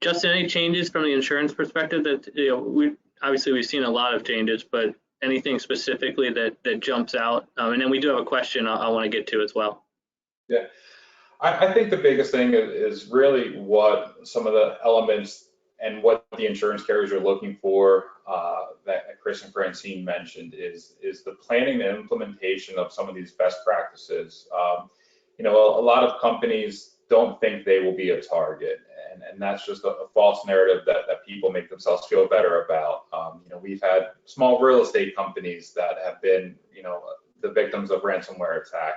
Justin, any changes from the insurance perspective that, we've seen a lot of changes, but anything specifically that jumps out? And then we do have a question I want to get to as well. Yeah, I think the biggest thing is really what some of the elements and what the insurance carriers are looking for that Chris and Francine mentioned is the planning and implementation of some of these best practices. A lot of companies don't think they will be a target, and that's just a false narrative that people make themselves feel better about. We've had small real estate companies that have been, the victims of ransomware attack.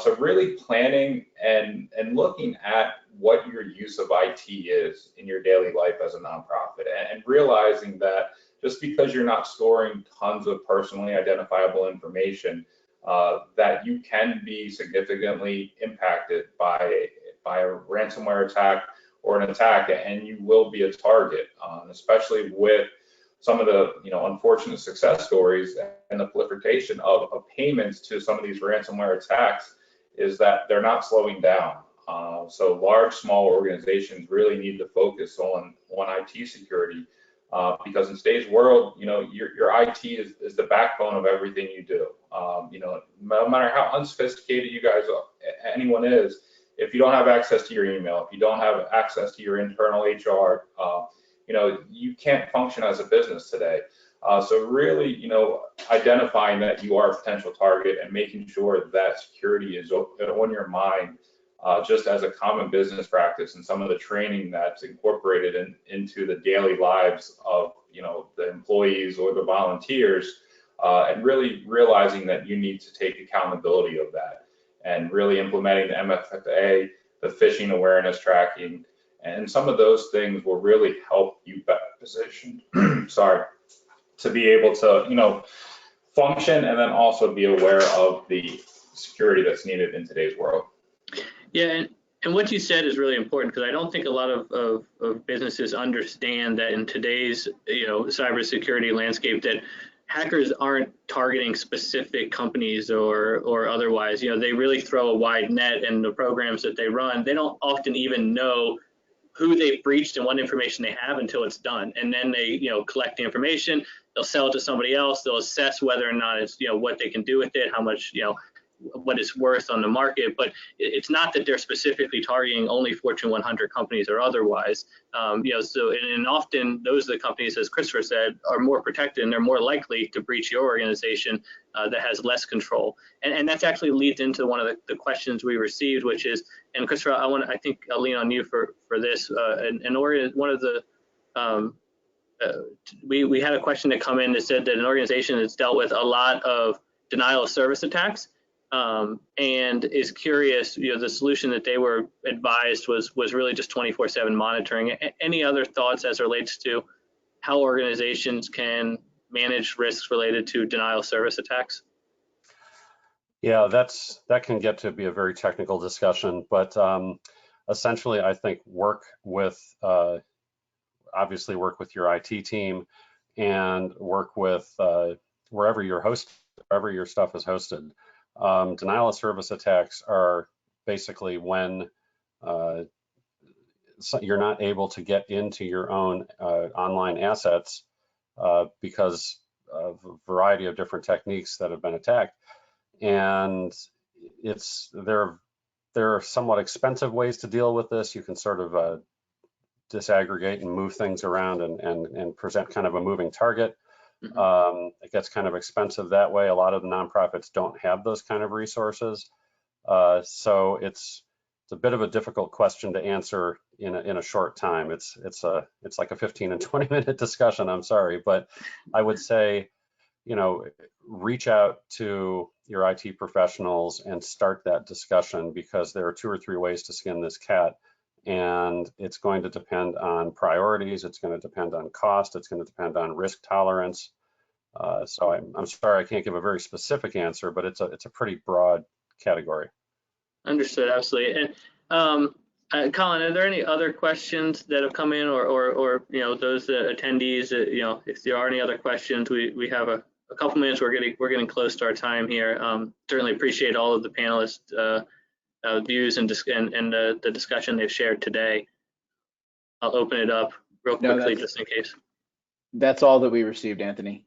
So really planning and looking at what your use of IT is in your daily life as a nonprofit, and realizing that just because you're not storing tons of personally identifiable information, that you can be significantly impacted by a ransomware attack or an attack, and you will be a target, especially with some of the unfortunate success stories and the proliferation of payments to some of these ransomware attacks is that they're not slowing down. So large, small organizations really need to focus on IT security, because in today's world, your IT is the backbone of everything you do. No matter how unsophisticated you guys are, anyone is, if you don't have access to your email, if you don't have access to your internal HR, you can't function as a business today. So really, identifying that you are a potential target and making sure that security is on your mind, just as a common business practice, and some of the training that's incorporated into the daily lives of, the employees or the volunteers, and really realizing that you need to take accountability of that, and really implementing the MFA, the phishing awareness tracking, and some of those things will really help you better position, to be able to, function, and then also be aware of the security that's needed in today's world. Yeah, and what you said is really important, because I don't think a lot of businesses understand that in today's cybersecurity landscape, that hackers aren't targeting specific companies or otherwise. They really throw a wide net, and the programs that they run, they don't often even know who they've breached and what information they have until it's done. And then they, collect the information, they'll sell it to somebody else, they'll assess whether or not it's, what they can do with it, how much, what it's worth on the market. But it's not that they're specifically targeting only Fortune 100 companies or otherwise. So and often those are the companies, as Christopher said, are more protected, and they're more likely to breach your organization that has less control. And that's actually leads into one of the questions we received, which is, and Christopher, I think I'll lean on you for this. One of the we had a question that come in that said that an organization that's dealt with a lot of denial of service attacks, and is curious, the solution that they were advised was really just 24/7 monitoring. Any other thoughts as it relates to how organizations can manage risks related to denial of service attacks? Yeah, that can get to be a very technical discussion, but essentially, I think obviously work with your IT team, and work with wherever your stuff is hosted. Denial of service attacks are basically when you're not able to get into your own online assets because of a variety of different techniques that have been attacked. And there are somewhat expensive ways to deal with this. You can sort of disaggregate and move things around and present kind of a moving target. It gets kind of expensive that way. A lot of the nonprofits don't have those kind of resources. So it's a bit of a difficult question to answer in a short time. It's like a 15 and 20 minute discussion, I'm sorry, but I would say, reach out to your IT professionals and start that discussion, because there are 2 or 3 ways to skin this cat. And it's going to depend on priorities. It's going to depend on cost. It's going to depend on risk tolerance. So I'm sorry, I can't give a very specific answer, but it's a pretty broad category. Understood, absolutely. And Colin, are there any other questions that have come in, or those attendees? If there are any other questions, we have a couple minutes. We're getting close to our time here. Certainly appreciate all of the panelists' views and the discussion they've shared today. I'll open it up real quickly just in case. That's all that we received, Anthony.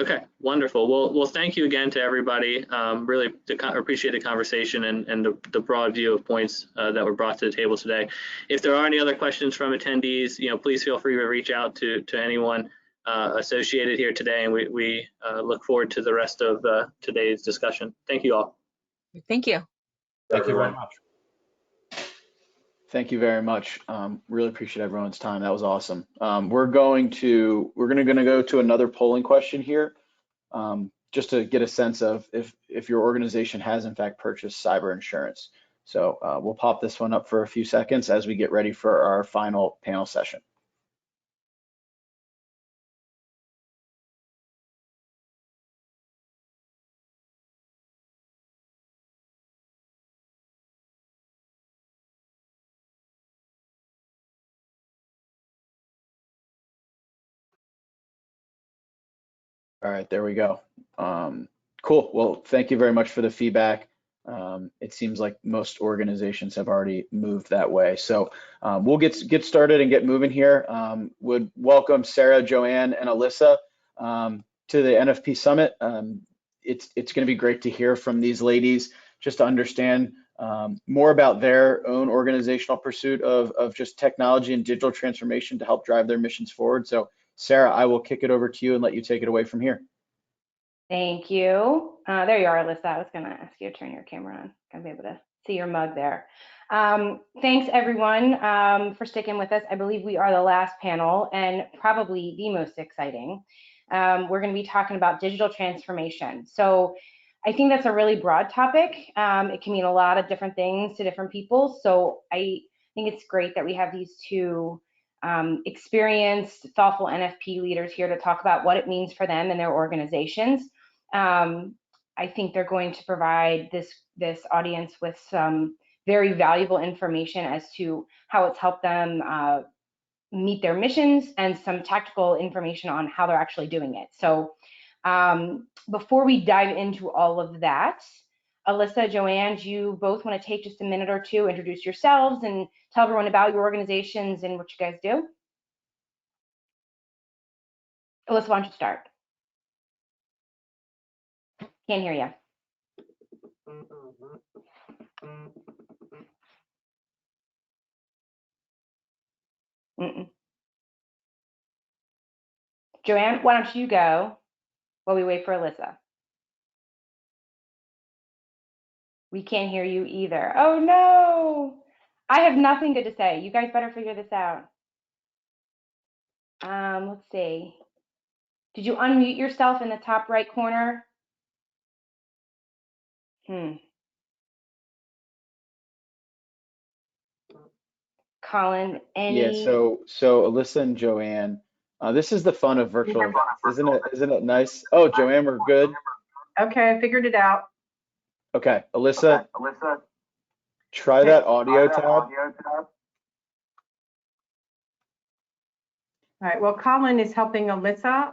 Okay, wonderful. Well, thank you again to everybody. Really appreciate the conversation and the broad view of points that were brought to the table today. If there are any other questions from attendees, please feel free to reach out to anyone associated here today, and we look forward to the rest of today's discussion. Thank you all. Thank you. Thank you very much. Thank you very much. Really appreciate everyone's time. That was awesome. We're going to go to another polling question here, just to get a sense of if your organization has in fact purchased cyber insurance. So we'll pop this one up for a few seconds as we get ready for our final panel session. All right, there we go. Cool. Well, thank you very much for the feedback. It seems like most organizations have already moved that way. So we'll get started and get moving here. Would welcome Sarah, Joanne, and Alyssa to the NFP Summit. It's going to be great to hear from these ladies, just to understand more about their own organizational pursuit of just technology and digital transformation to help drive their missions forward. So Sarah, I will kick it over to you and let you take it away from here. Thank you. There you are, Alyssa. I was going to ask you to turn your camera on. Going to be able to see your mug there. Thanks, everyone, for sticking with us. I believe we are the last panel and probably the most exciting. We're going to be talking about digital transformation. So I think that's a really broad topic. It can mean a lot of different things to different people. So I think it's great that we have these two experienced, thoughtful NFP leaders here to talk about what it means for them and their organizations. I think they're going to provide this audience with some very valuable information as to how it's helped them meet their missions, and some tactical information on how they're actually doing it. So before we dive into all of that, Alyssa, Joanne, do you both want to take just a minute or two, introduce yourselves and tell everyone about your organizations and what you guys do? Alyssa, why don't you start? Can't hear you. Joanne, why don't you go while we wait for Alyssa? We can't hear you either. Oh no, I have nothing good to say. You guys better figure this out. Let's see. Did you unmute yourself in the top right corner? Colin, any? Yeah, so Alyssa and Joanne, this is the fun of virtual events, isn't it nice? Oh, Joanne, we're good. Okay, I figured it out. Okay, Alyssa, try that audio tab. All right, well, Colin is helping Alyssa.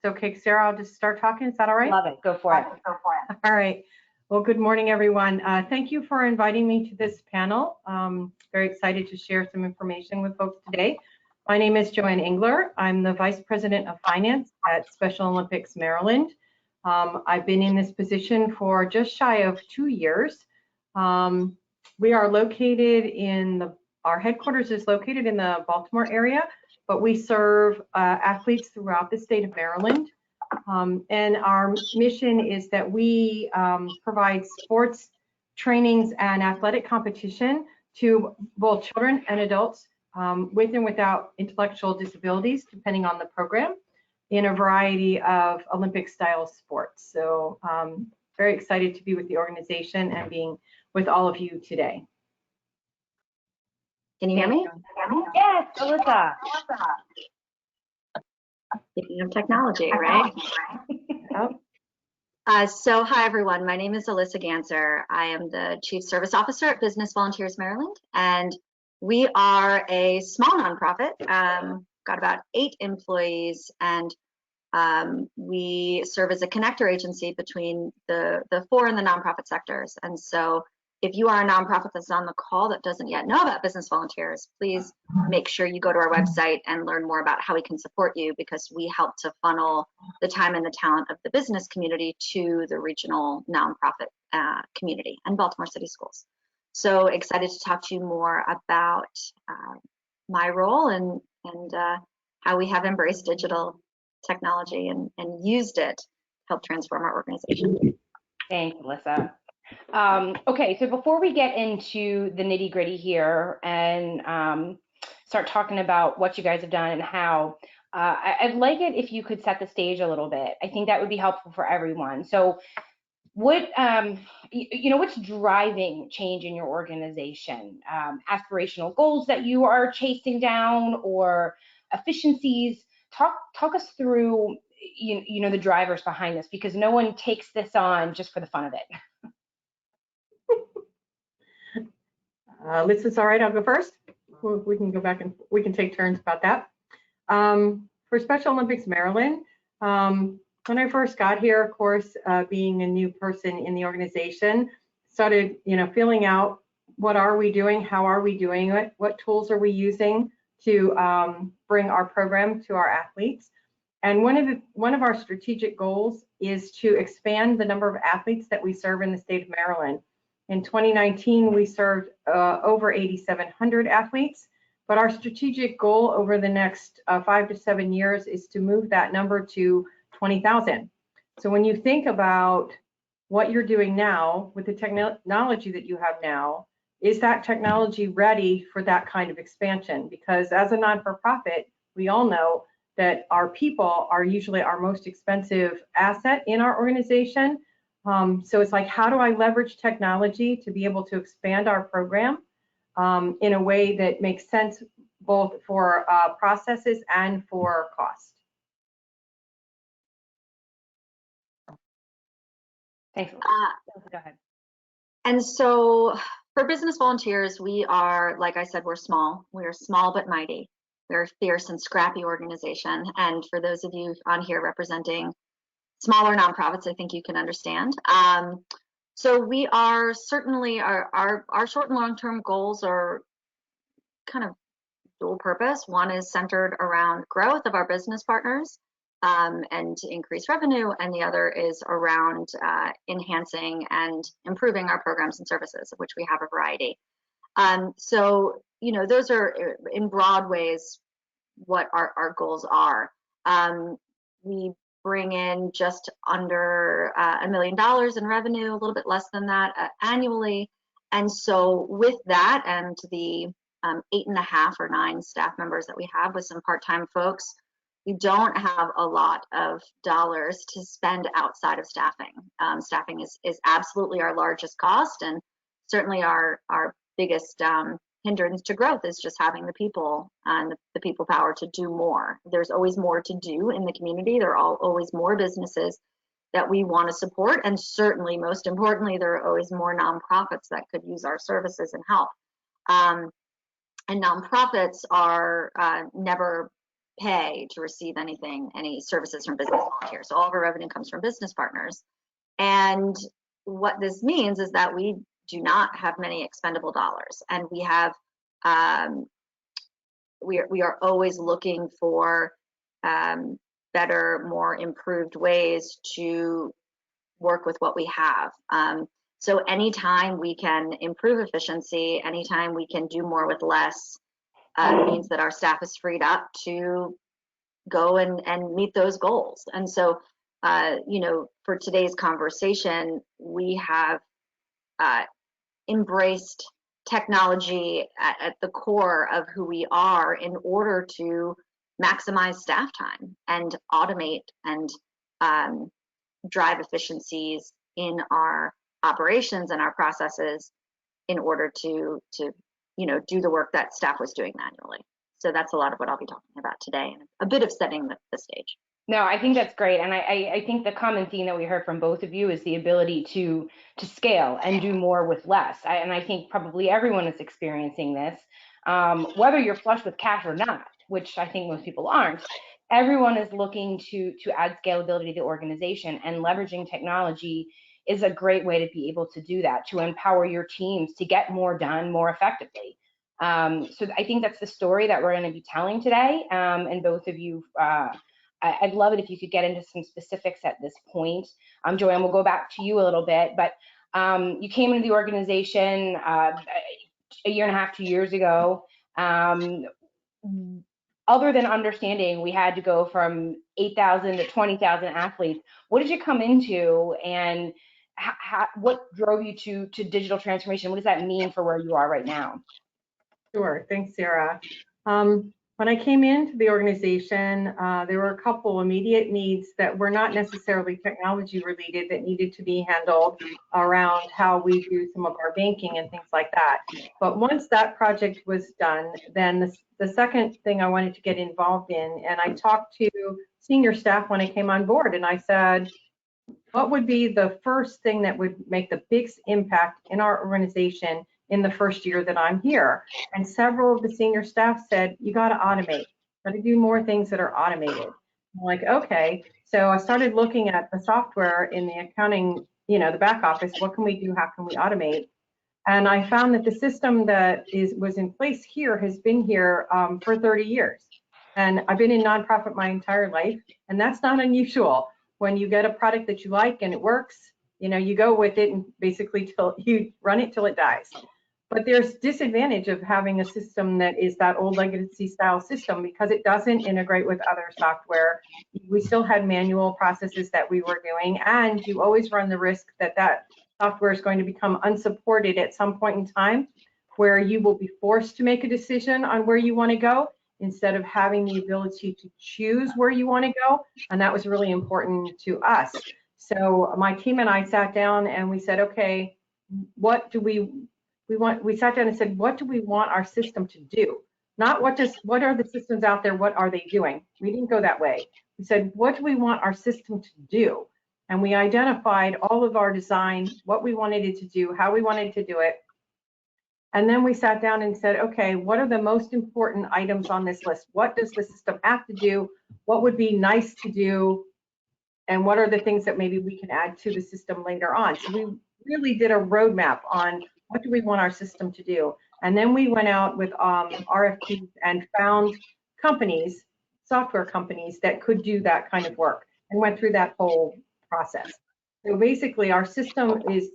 Okay, Sarah, I'll just start talking. Is that all right? Love it. Go for it. All right. Well, good morning, everyone. Thank you for inviting me to this panel. Very excited to share some information with folks today. My name is Joanne Engler. I'm the Vice President of Finance at Special Olympics Maryland. I've been in this position for just shy of 2 years. We are located in our headquarters is located in the Baltimore area, but we serve athletes throughout the state of Maryland. And our mission is that we provide sports trainings and athletic competition to both children and adults with and without intellectual disabilities, depending on the program, in a variety of Olympic style sports. So very excited to be with the organization and being with all of you today. Can you hear me? Yes, Alyssa. Speaking of technology, right? So hi everyone, my name is Alyssa Ganser. I am the Chief Service Officer at Business Volunteers Maryland, and we are a small nonprofit, got about 8 employees, and we serve as a connector agency between the 4 in the nonprofit sectors. And so if you are a nonprofit that's on the call that doesn't yet know about Business Volunteers, please make sure you go to our website and learn more about how we can support you, because we help to funnel the time and the talent of the business community to the regional nonprofit community and Baltimore City Schools. So excited to talk to you more about my role and how we have embraced digital technology and used it to help transform our organization. Thanks, Alyssa. Okay, so before we get into the nitty gritty here and start talking about what you guys have done and how, I'd like it if you could set the stage a little bit. I think that would be helpful for everyone. So what, what's driving change in your organization? Aspirational goals that you are chasing down, or efficiencies? Talk us through, the drivers behind this, because no one takes this on just for the fun of it. Liz, it's all right, I'll go first. We can go back and we can take turns about that. For Special Olympics Maryland, when I first got here, of course, being a new person in the organization, started, feeling out what are we doing, how are we doing it, what tools are we using to bring our program to our athletes. And one of our strategic goals is to expand the number of athletes that we serve in the state of Maryland. In 2019, we served over 8,700 athletes, but our strategic goal over the next 5 to 7 years is to move that number to 20,000. So when you think about what you're doing now with the technology that you have now, is that technology ready for that kind of expansion? Because as a non-for-profit, we all know that our people are usually our most expensive asset in our organization. So it's like, how do I leverage technology to be able to expand our program in a way that makes sense both for processes and for cost? Thanks. Go ahead. And so for Business Volunteers, we are, like I said, we're small. We are small but mighty. We're a fierce and scrappy organization. And for those of you on here representing smaller nonprofits, I think you can understand. So we are certainly, our short and long-term goals are kind of dual purpose. One is centered around growth of our business partners and to increase revenue, and the other is around enhancing and improving our programs and services, of which we have a variety. So, those are in broad ways what our goals are. We bring in just under $1 million in revenue, a little bit less than that annually. And so with that and the 8.5 or 9 staff members that we have with some part-time folks, we don't have a lot of dollars to spend outside of staffing. Staffing is absolutely our largest cost, and certainly our biggest hindrance to growth is just having the people and the people power to do more. There's always more to do in the community. There are always more businesses that we want to support, and certainly, most importantly, there are always more nonprofits that could use our services and help. And nonprofits are never pay to receive any services from business volunteers. So all of our revenue comes from business partners. And what this means is that we do not have many expendable dollars, and we have we are always looking for better, more improved ways to work with what we have. So anytime we can improve efficiency, anytime we can do more with less, means that our staff is freed up to go and meet those goals. And so, for today's conversation, we have embraced technology at the core of who we are in order to maximize staff time and automate and drive efficiencies in our operations and our processes in order to do the work that staff was doing manually. So that's a lot of what I'll be talking about today, and a bit of setting the stage. No, I think that's great. And I think the common theme that we heard from both of you is the ability to scale and do more with less. And I think probably everyone is experiencing this, whether you're flush with cash or not, which I think most people aren't. Everyone is looking to add scalability to the organization, and leveraging technology is a great way to be able to do that, to empower your teams to get more done more effectively. So I think that's the story that we're going to be telling today. And both of you, I'd love it if you could get into some specifics at this point. Joanne, we'll go back to you a little bit, but you came into the organization a year and a half, 2 years ago. Other than understanding we had to go from 8,000 to 20,000 athletes, what did you come into, and what drove you to digital transformation? What does that mean for where you are right now? Sure, thanks, Sarah. When I came into the organization, there were a couple immediate needs that were not necessarily technology related that needed to be handled around how we do some of our banking and things like that. But once that project was done, then the second thing I wanted to get involved in, and I talked to senior staff when I came on board, and I said, what would be the first thing that would make the biggest impact in our organization in the first year that I'm here? And several of the senior staff said, you got to automate, got to do more things that are automated. I'm like, okay. So I started looking at the software in the accounting, the back office. What can we do? How can we automate? And I found that the system that was in place here has been here for 30 years. And I've been in nonprofit my entire life, and that's not unusual. When you get a product that you like and it works, you go with it and basically till you run it till it dies. But there's disadvantage of having a system that is that old legacy style system, because it doesn't integrate with other software. We still had manual processes that we were doing, and you always run the risk that that software is going to become unsupported at some point in time, where you will be forced to make a decision on where you want to go instead of having the ability to choose where you want to go. And that was really important to us. So my team and I sat down and we said, okay, what do we want? We sat down and said, what do we want our system to do? Not what are the systems out there, what are they doing? We didn't go that way. We said, what do we want our system to do? And we identified all of our design, what we wanted it to do, how we wanted to do it. And then we sat down and said, okay, what are the most important items on this list? What does the system have to do? What would be nice to do? And what are the things that maybe we can add to the system later on? So we really did a roadmap on what do we want our system to do? And then we went out with RFPs and found companies, software companies that could do that kind of work, and went through that whole process. So basically our system is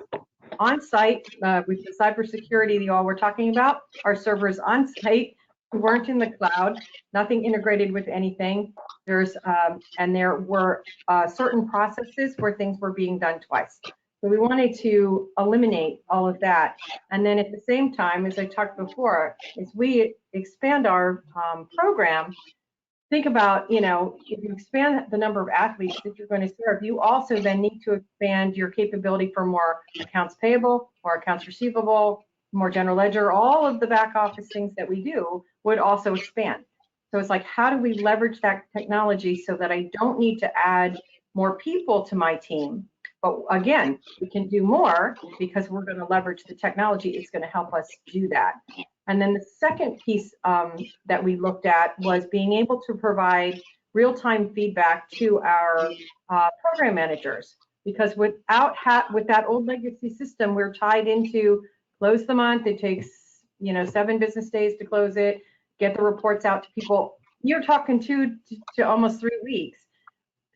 on site with the cybersecurity that you all were talking about. Our servers on site, we weren't in the cloud, nothing integrated with anything. And there were certain processes where things were being done twice. So we wanted to eliminate all of that. And then at the same time, as I talked before, as we expand our program, think about, if you expand the number of athletes that you're going to serve, you also then need to expand your capability for more accounts payable, more accounts receivable, more general ledger. All of the back office things that we do would also expand. So it's like, how do we leverage that technology so that I don't need to add more people to my team? But again, we can do more because we're going to leverage the technology. It's going to help us do that. And then the second piece that we looked at was being able to provide real-time feedback to our program managers, because with that old legacy system, we're tied into close the month. It takes 7 business days to close it, get the reports out to people. You're talking 2 to almost 3 weeks.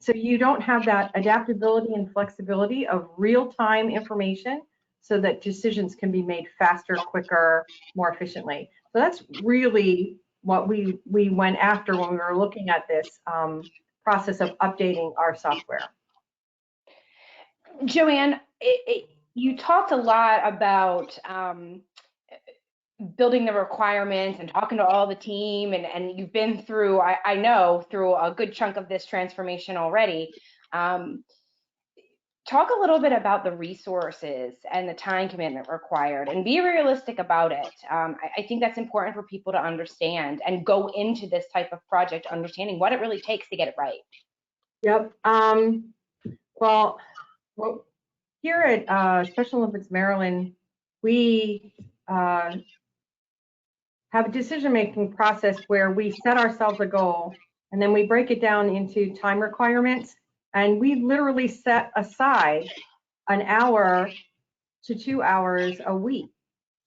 So you don't have that adaptability and flexibility of real-time information so that decisions can be made faster, quicker, more efficiently. So that's really what we went after when we were looking at this process of updating our software. Joanne, you talked a lot about building the requirements and talking to all the team, and you've been through, I know, through a good chunk of this transformation already. talk a little bit about the resources and the time commitment required, and be realistic about it. I think that's important for people to understand and go into this type of project understanding what it really takes to get it right. Yep. Well, here at Special Olympics Maryland, we have a decision-making process where we set ourselves a goal and then we break it down into time requirements, and we literally set aside an hour to 2 hours a week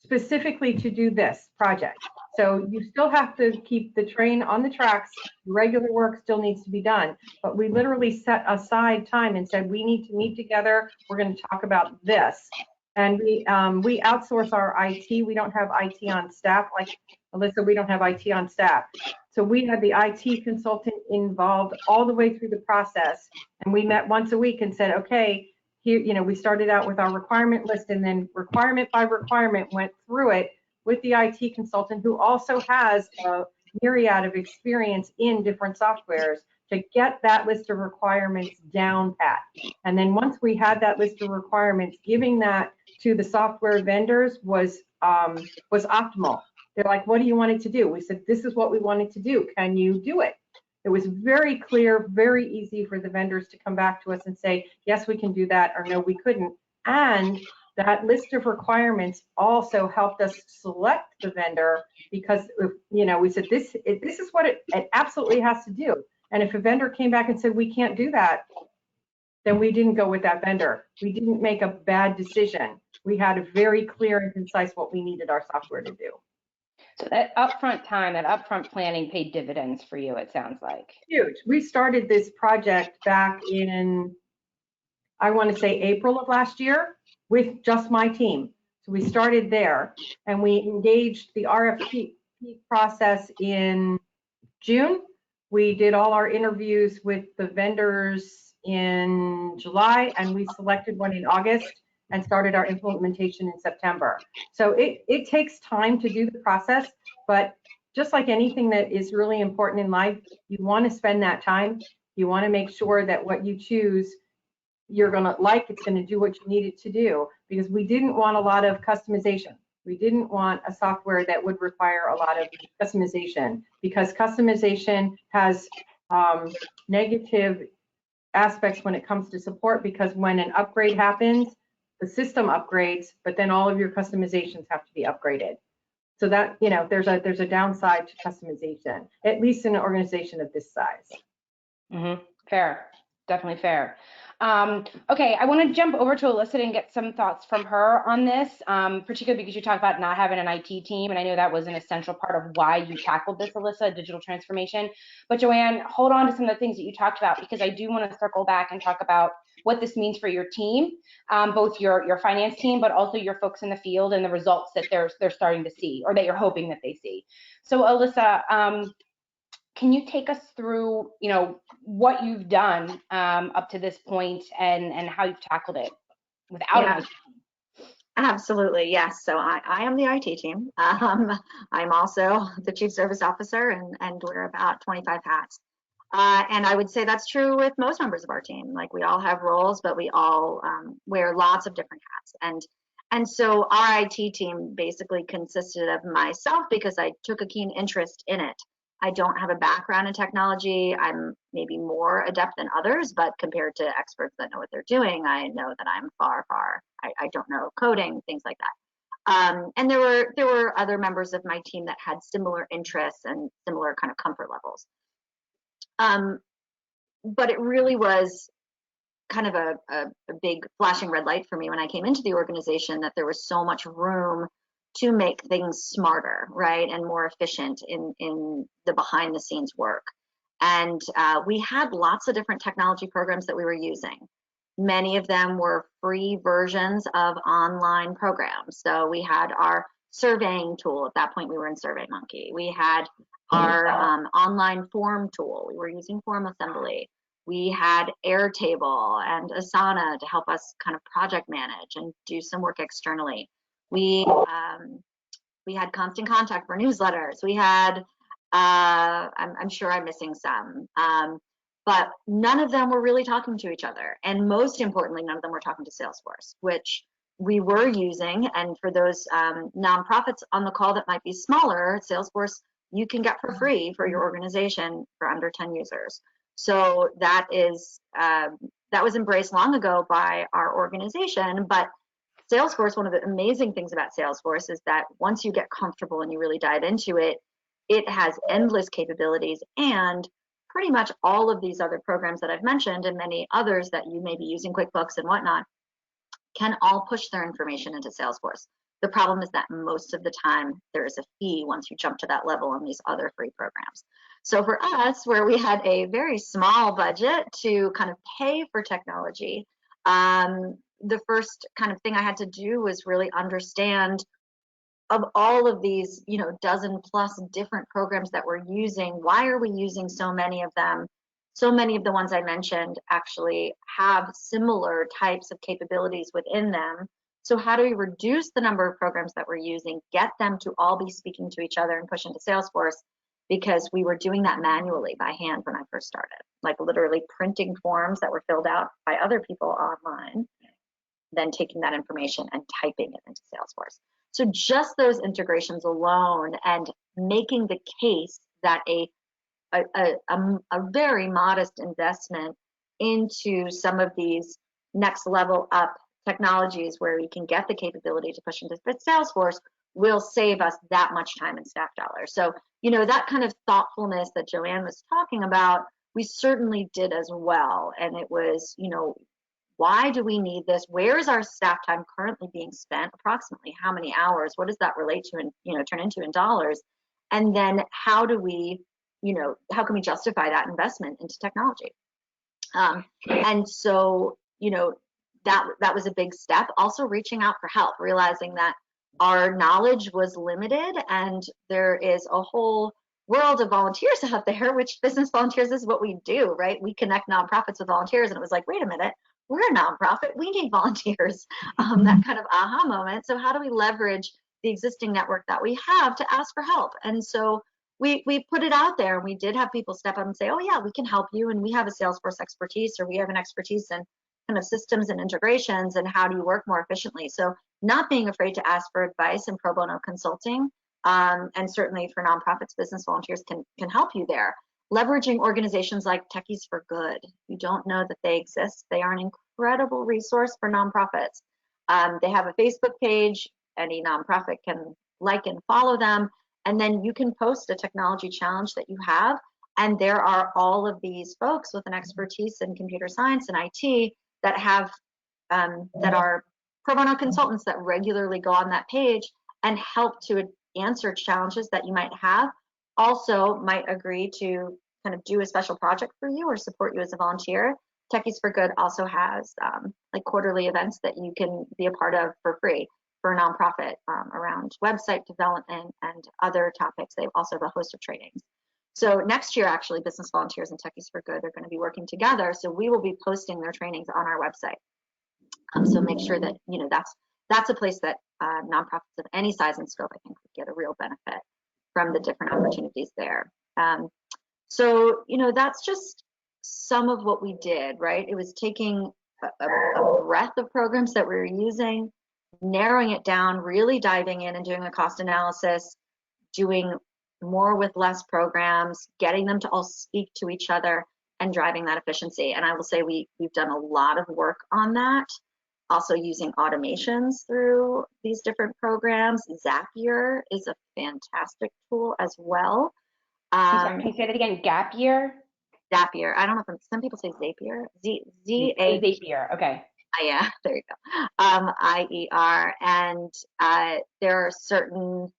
specifically to do this project. So you still have to keep the train on the tracks, regular work still needs to be done, but we literally set aside time and said, we need to meet together, we're going to talk about this. And we outsource our IT. We don't have IT on staff. Like Alyssa, we don't have IT on staff. So we had the IT consultant involved all the way through the process. And we met once a week and said, okay, here, you know, we started out with our requirement list, and then requirement by requirement went through it with the IT consultant, who also has a myriad of experience in different softwares, to get that list of requirements down pat. And then once we had that list of requirements, giving that to the software vendors was optimal. They're like, what do you want it to do? We said, this is what we want it to do. Can you do it? It was very clear, very easy for the vendors to come back to us and say, yes, we can do that, or no, we couldn't. And that list of requirements also helped us select the vendor, because, you know, we said, this is what it absolutely has to do. And if a vendor came back and said, we can't do that, then we didn't go with that vendor. We didn't make a bad decision. We had a very clear and concise what we needed our software to do. So that upfront time, that upfront planning paid dividends for you, it sounds like. Huge. We started this project back in, I want to say, April of last year with just my team. So we started there, and we engaged the RFP process in June. We did all our interviews with the vendors in July, and we selected one in August and started our implementation in September. So it takes time to do the process, but just like anything that is really important in life, you want to spend that time. You want to make sure that what you choose, you're going to like, it's going to do what you need it to do, because we didn't want a lot of customization. We didn't want a software that would require a lot of customization, because customization has negative aspects when it comes to support, because when an upgrade happens, the system upgrades, but then all of your customizations have to be upgraded. So that, you know, there's a downside to customization, at least in an organization of this size. Fair, definitely fair. Okay, I want to jump over to Alyssa and get some thoughts from her on this, particularly because you talked about not having an IT team, and I know that was an essential part of why you tackled this, Alyssa, digital transformation. But Joanne, hold on to some of the things that you talked about, because I do want to circle back and talk about what this means for your team, both your finance team, but also your folks in the field and the results that they're starting to see, or that you're hoping that they see. So Alyssa, can you take us through, you know, what you've done up to this point, and how you've tackled it without an IT team? Absolutely, yes. So I am the IT team. I'm also the Chief Service Officer, and we're about 25 hats. And I would say that's true with most members of our team. Like, we all have roles, but we all wear lots of different hats. And so our IT team basically consisted of myself, because I took a keen interest in it. I don't have a background in technology. I'm maybe more adept than others, but compared to experts that know what they're doing, I know that I'm far. I don't know coding, things like that. And there were other members of my team that had similar interests and similar kind of comfort levels. But it really was kind of a big flashing red light for me when I came into the organization, that there was so much room to make things smarter, right, and more efficient in the behind the scenes work. And we had lots of different technology programs that we were using. Many of them were free versions of online programs. So we had our surveying tool. At that point, we were in SurveyMonkey. We had our online form tool. We were using Form Assembly. We had Airtable and Asana to help us kind of project manage and do some work externally. We had Constant Contact for newsletters. We had, I'm sure I'm missing some. but none of them were really talking to each other. And most importantly, none of them were talking to Salesforce, which we were using. And for those nonprofits on the call that might be smaller, Salesforce you can get for free for your organization for under 10 users. So that is that was embraced long ago by our organization. But Salesforce, one of the amazing things about Salesforce is that once you get comfortable and you really dive into it, it has endless capabilities, and pretty much all of these other programs that I've mentioned and many others that you may be using, QuickBooks and whatnot, can all push their information into Salesforce. The problem is that most of the time there is a fee once you jump to that level on these other free programs. So for us, where we had a very small budget to kind of pay for technology, the first kind of thing I had to do was really understand, of all of these, you know, dozen plus different programs that we're using, why are we using so many of them? So many of the ones I mentioned actually have similar types of capabilities within them. So how do we reduce the number of programs that we're using, get them to all be speaking to each other and push into Salesforce? Because we were doing that manually by hand when I first started, like literally printing forms that were filled out by other people online, then taking that information and typing it into Salesforce. So just those integrations alone and making the case that a very modest investment into some of these next level up technologies where we can get the capability to push into Salesforce will save us that much time and staff dollars. So, you know, that kind of thoughtfulness that Joanne was talking about, we certainly did as well. And it was, you know, why do we need this? Where is our staff time currently being spent? Approximately how many hours? What does that relate to and, you know, turn into in dollars? And then how do we, you know, how can we justify that investment into technology? And so, you know, that was a big step. Also reaching out for help, realizing that our knowledge was limited and there is a whole world of volunteers out there, which business volunteers is what we do, right? We connect nonprofits with volunteers, and it was like, wait a minute, we're a nonprofit, we need volunteers. That kind of aha moment. So how do we leverage the existing network that we have to ask for help? And so we put it out there, and we did have people step up and say, oh yeah, we can help you, and we have a Salesforce expertise, or we have an expertise in kind of systems and integrations, and how do you work more efficiently? So not being afraid to ask for advice and pro bono consulting, and certainly for nonprofits, business volunteers can help you there. Leveraging organizations like Techies for Good. You don't know that they exist. They are an incredible resource for nonprofits. They have a Facebook page. Any nonprofit can like and follow them. And then you can post a technology challenge that you have. And there are all of these folks with an expertise in computer science and IT that have, that are pro bono consultants that regularly go on that page and help to answer challenges that you might have. Also might agree to kind of do a special project for you or support you as a volunteer. Techies for Good also has like quarterly events that you can be a part of for free for a nonprofit around website development and other topics. They also have a host of trainings. So next year, actually, business volunteers and Techies for Good are going to be working together. So we will be posting their trainings on our website. So make sure that, you know, that's a place that nonprofits of any size and scope, I think, would get a real benefit from the different opportunities there. So, you know, that's just some of what we did, right? It was taking a breadth of programs that we were using, narrowing it down, really diving in and doing a cost analysis, doing more with less programs, getting them to all speak to each other and driving that efficiency. And I will say we've done a lot of work on that. Also using automations through these different programs. Zapier is a fantastic tool as well. I'm sorry, can you say that again? Gap year? Zapier. I don't know if some people say Zapier. Zapier. Okay. Yeah, there you go. IER, and there are certain.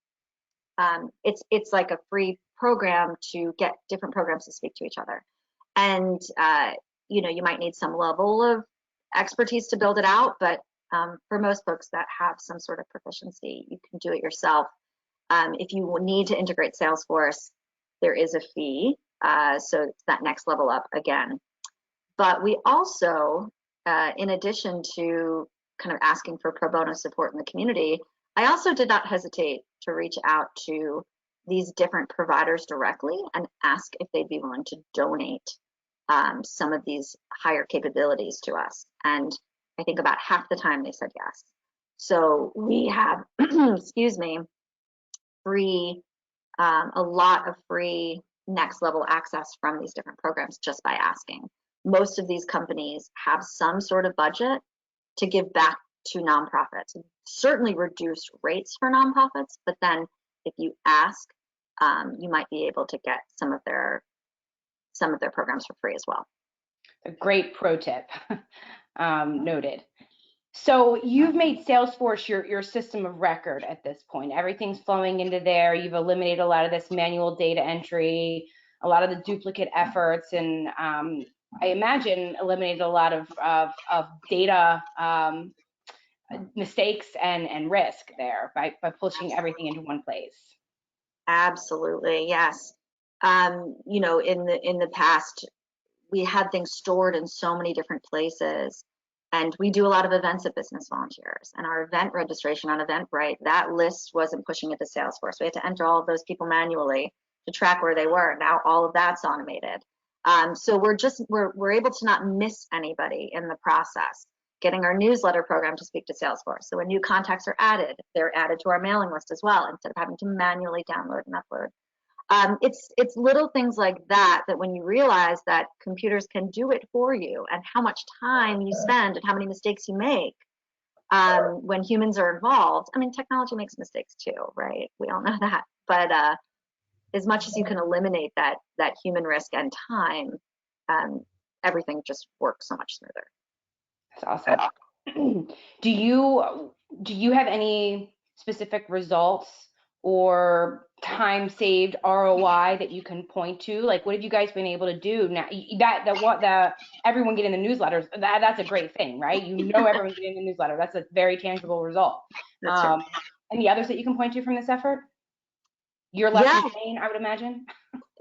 It's like a free program to get different programs to speak to each other, and you know, you might need some level of expertise to build it out, but for most folks that have some sort of proficiency, you can do it yourself. If you need to integrate Salesforce, there is a fee, so it's that next level up again. But we also, in addition to kind of asking for pro bono support in the community, I also did not hesitate to reach out to these different providers directly and ask if they'd be willing to donate some of these higher capabilities to us. And I think about half the time they said yes. So we have, excuse me, a lot of free next level access from these different programs just by asking. Most of these companies have some sort of budget to give back to nonprofits. Certainly reduced rates for nonprofits, but then if you ask, you might be able to get some of their programs for free as well. A great pro tip. Noted. So you've made Salesforce your system of record at this point. Everything's flowing into there. You've eliminated a lot of this manual data entry, a lot of the duplicate efforts, and I imagine eliminated a lot of data mistakes and risk there by pushing everything into one place. Absolutely, yes. You know, in the past, we had things stored in so many different places. And we do a lot of events at Business Volunteers, and our event registration on Eventbrite, that list wasn't pushing it to Salesforce. We had to enter all of those people manually to track where they were. Now all of that's automated. So we're able to not miss anybody in the process. Getting our newsletter program to speak to Salesforce. So when new contacts are added, they're added to our mailing list as well, instead of having to manually download and upload. It's little things like that when you realize that computers can do it for you, and how much time you spend and how many mistakes you make when humans are involved. I mean, technology makes mistakes too, right? We all know that. But as much as you can eliminate that human risk and time, everything just works so much smoother. That's awesome. Do you have any specific results or time saved ROI that you can point to? Like, what have you guys been able to do now? Everyone getting the newsletters, that's a great thing, right? You know, everyone's getting the newsletter. That's a very tangible result. Any others that you can point to from this effort? You're left in pain, I would imagine.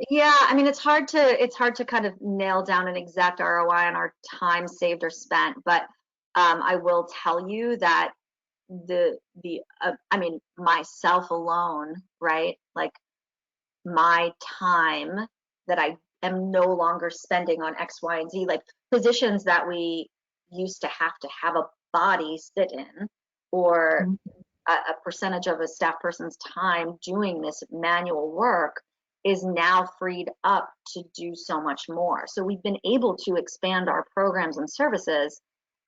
Yeah, I mean, it's hard to kind of nail down an exact ROI on our time saved or spent, but I will tell you that I mean, myself alone, right? Like, my time that I am no longer spending on X, Y, and Z, like positions that we used to have a body sit in, or a percentage of a staff person's time doing this manual work is now freed up to do so much more. So we've been able to expand our programs and services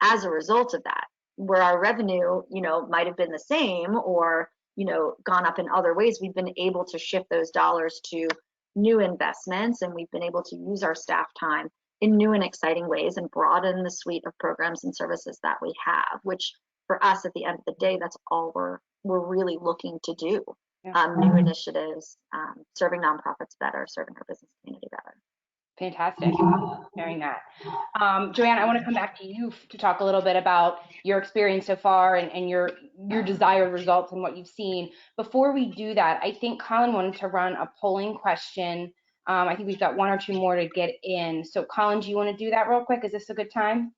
as a result of that, where our revenue, you know, might have been the same or, you know, gone up in other ways. We've been able to shift those dollars to new investments, and we've been able to use our staff time in new and exciting ways and broaden the suite of programs and services that we have, which for us at the end of the day, that's all we're really looking to do. New initiatives, serving nonprofits better, serving our business community better. Fantastic. Sharing that. Joanne, I want to come back to you to talk a little bit about your experience so far and your desired results and what you've seen. Before we do that, I think Colin wanted to run a polling question. I think we've got one or two more to get in. So Colin, do you want to do that real quick? Is this a good time?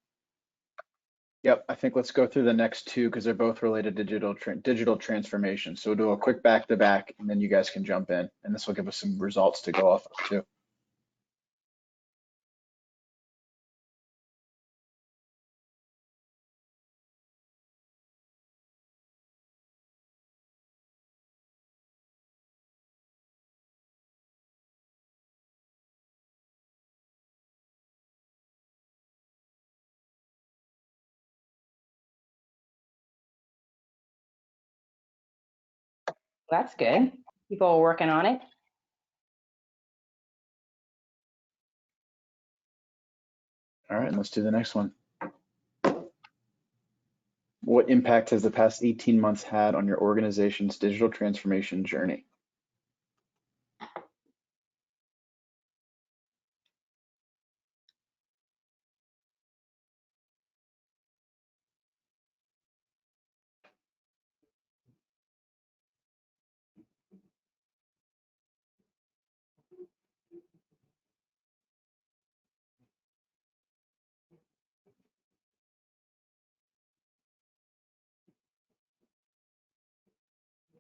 Yep, I think let's go through the next two because they're both related to digital transformation. So we'll do a quick back-to-back, and then you guys can jump in, and this will give us some results to go off of too. That's good. People are working on it. All right, let's do the next one. What impact has the past 18 months had on your organization's digital transformation journey?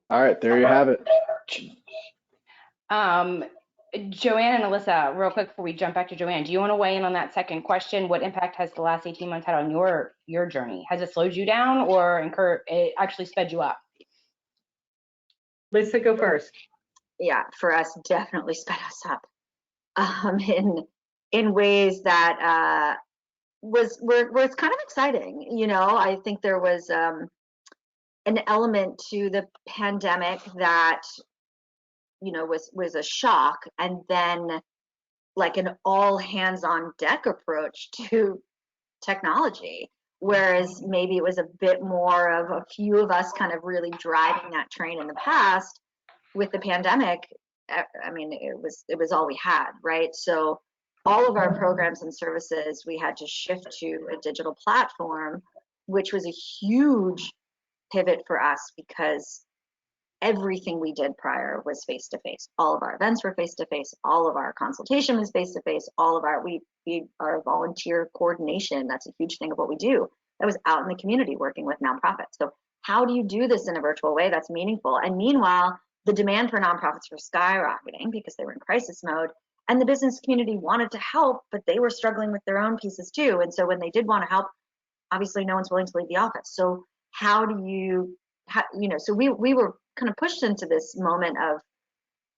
All right, there you have it. Joanne and Alyssa, real quick before we jump back to Joanne, do you want to weigh in on that second question? What impact has the last 18 months had on your journey? Has it slowed you down or it actually sped you up? Lisa, go first. Yeah, for us, definitely sped us up in ways that were kind of exciting. You know, I think there was an element to the pandemic that, you know, was a shock, and then like an all hands on deck approach to technology, whereas maybe it was a bit more of a few of us kind of really driving that train in the past. With the pandemic, I mean, it was all we had, right? So all of our programs and services, we had to shift to a digital platform, which was a huge pivot for us because everything we did prior was face-to-face. All of our events were face-to-face. All of our consultation was face-to-face. All of our volunteer coordination, that's a huge thing of what we do. That was out in the community working with nonprofits. So how do you do this in a virtual way that's meaningful? And meanwhile, the demand for nonprofits were skyrocketing because they were in crisis mode. And the business community wanted to help, but they were struggling with their own pieces too. And so when they did want to help, obviously no one's willing to leave the office. So how do you, so we were kind of pushed into this moment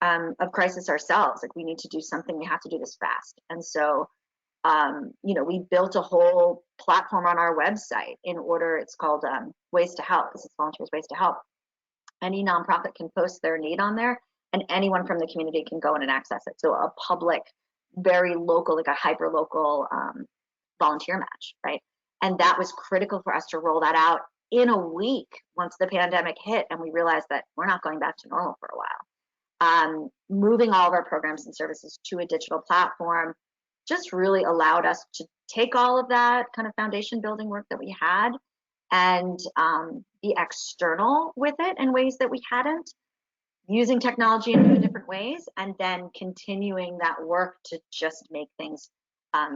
of crisis ourselves. Like, we need to do something, we have to do this fast. And so, we built a whole platform on our website it's called Ways to Help. This is Volunteers Ways to Help. Any nonprofit can post their need on there, and anyone from the community can go in and access it. So a public, very local, like a hyper local volunteer match, right? And that was critical for us to roll that out in a week once the pandemic hit, and we realized that we're not going back to normal for a while. Moving all of our programs and services to a digital platform just really allowed us to take all of that kind of foundation building work that we had and be external with it in ways that we hadn't, using technology in new different ways, and then continuing that work to just make things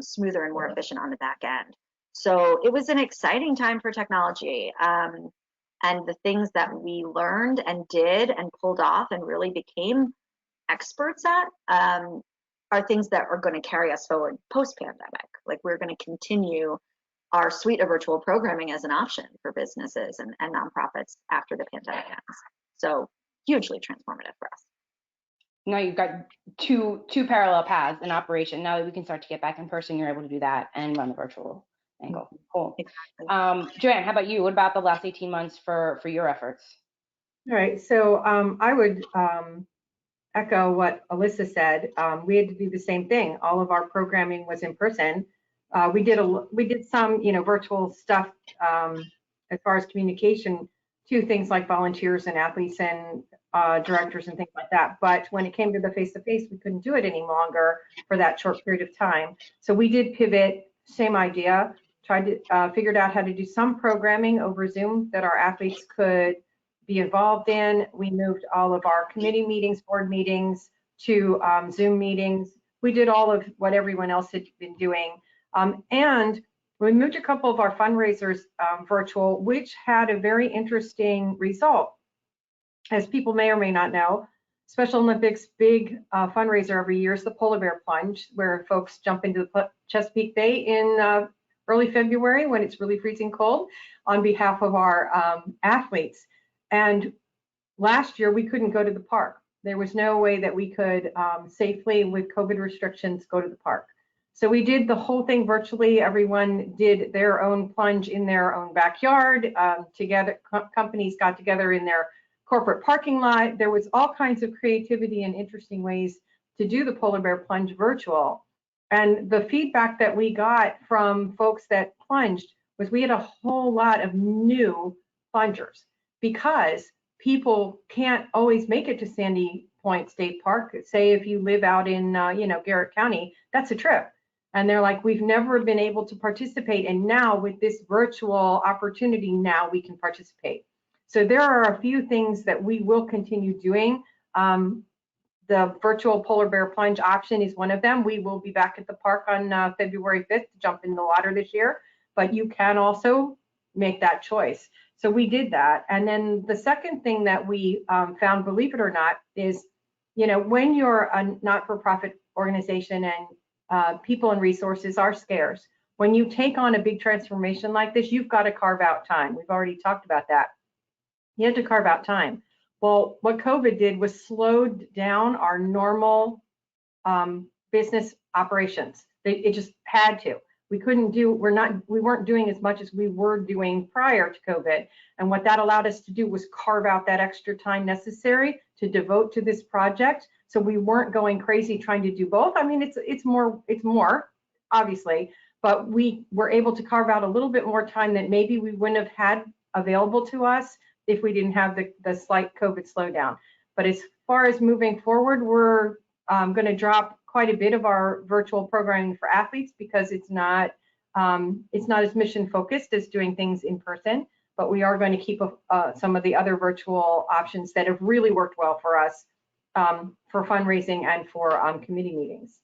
smoother and more efficient on the back end. So it was an exciting time for technology. And the things that we learned and did and pulled off and really became experts at are things that are going to carry us forward post-pandemic. Like, we're going to continue our suite of virtual programming as an option for businesses and nonprofits after the pandemic ends. So hugely transformative for us. Now you've got two parallel paths in operation. Now that we can start to get back in person, you're able to do that and run the virtual angle. Cool. Exactly. Joanne, how about you? What about the last 18 months for your efforts? All right, so I would echo what Alyssa said. We had to do the same thing. All of our programming was in person. We did some, virtual stuff as far as communication to things like volunteers and athletes and directors and things like that. But when it came to the face-to-face, we couldn't do it any longer for that short period of time. So we did pivot, same idea, tried to figured out how to do some programming over Zoom that our athletes could be involved in. We moved all of our committee meetings, board meetings to Zoom meetings. We did all of what everyone else had been doing. And we moved a couple of our fundraisers virtual, which had a very interesting result. As people may or may not know, Special Olympics' big fundraiser every year is the Polar Bear Plunge, where folks jump into the Chesapeake Bay in early February when it's really freezing cold on behalf of our athletes. And last year, we couldn't go to the park. There was no way that we could safely, with COVID restrictions, go to the park. So we did the whole thing virtually. Everyone did their own plunge in their own backyard. Together, companies got together in their corporate parking lot. There was all kinds of creativity and interesting ways to do the Polar Bear Plunge virtual. And the feedback that we got from folks that plunged was we had a whole lot of new plungers, because people can't always make it to Sandy Point State Park. Say if you live out in Garrett County, that's a trip. And they're like, we've never been able to participate, and now with this virtual opportunity, now we can participate. So there are a few things that we will continue doing. The virtual Polar Bear Plunge option is one of them. We will be back at the park on February 5th to jump in the water this year, but you can also make that choice. So we did that. And then the second thing that we found, believe it or not, is you know, when you're a not-for-profit organization and people and resources are scarce, when you take on a big transformation like this, you've got to carve out time. We've already talked about that. You have to carve out time. Well, what COVID did was slowed down our normal business operations. It just had to. We weren't doing as much as we were doing prior to COVID. And what that allowed us to do was carve out that extra time necessary to devote to this project. So we weren't going crazy trying to do both. I mean, it's more obviously, but we were able to carve out a little bit more time that maybe we wouldn't have had available to us if we didn't have the slight COVID slowdown. But as far as moving forward, we're going to drop quite a bit of our virtual programming for athletes because it's not as mission focused as doing things in person, but we are going to keep some of the other virtual options that have really worked well for us for fundraising and for committee meetings.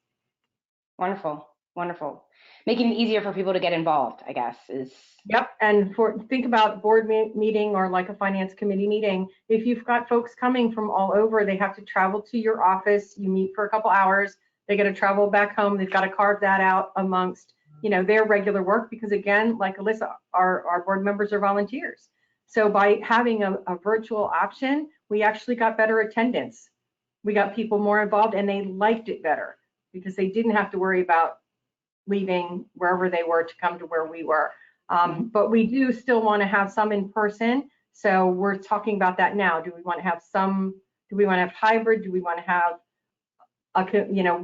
Wonderful, wonderful. Making it easier for people to get involved, I guess, is. Yep, and think about board meeting or like a finance committee meeting. If you've got folks coming from all over, they have to travel to your office, you meet for a couple hours, they got to travel back home, they've got to carve that out amongst, you know, their regular work, because again, like Alyssa, our board members are volunteers. So by having a virtual option, we actually got better attendance. We got people more involved and they liked it better because they didn't have to worry about leaving wherever they were to come to where we were. But we do still want to have some in person. So we're talking about that now. Do we want to have hybrid? Do we want to have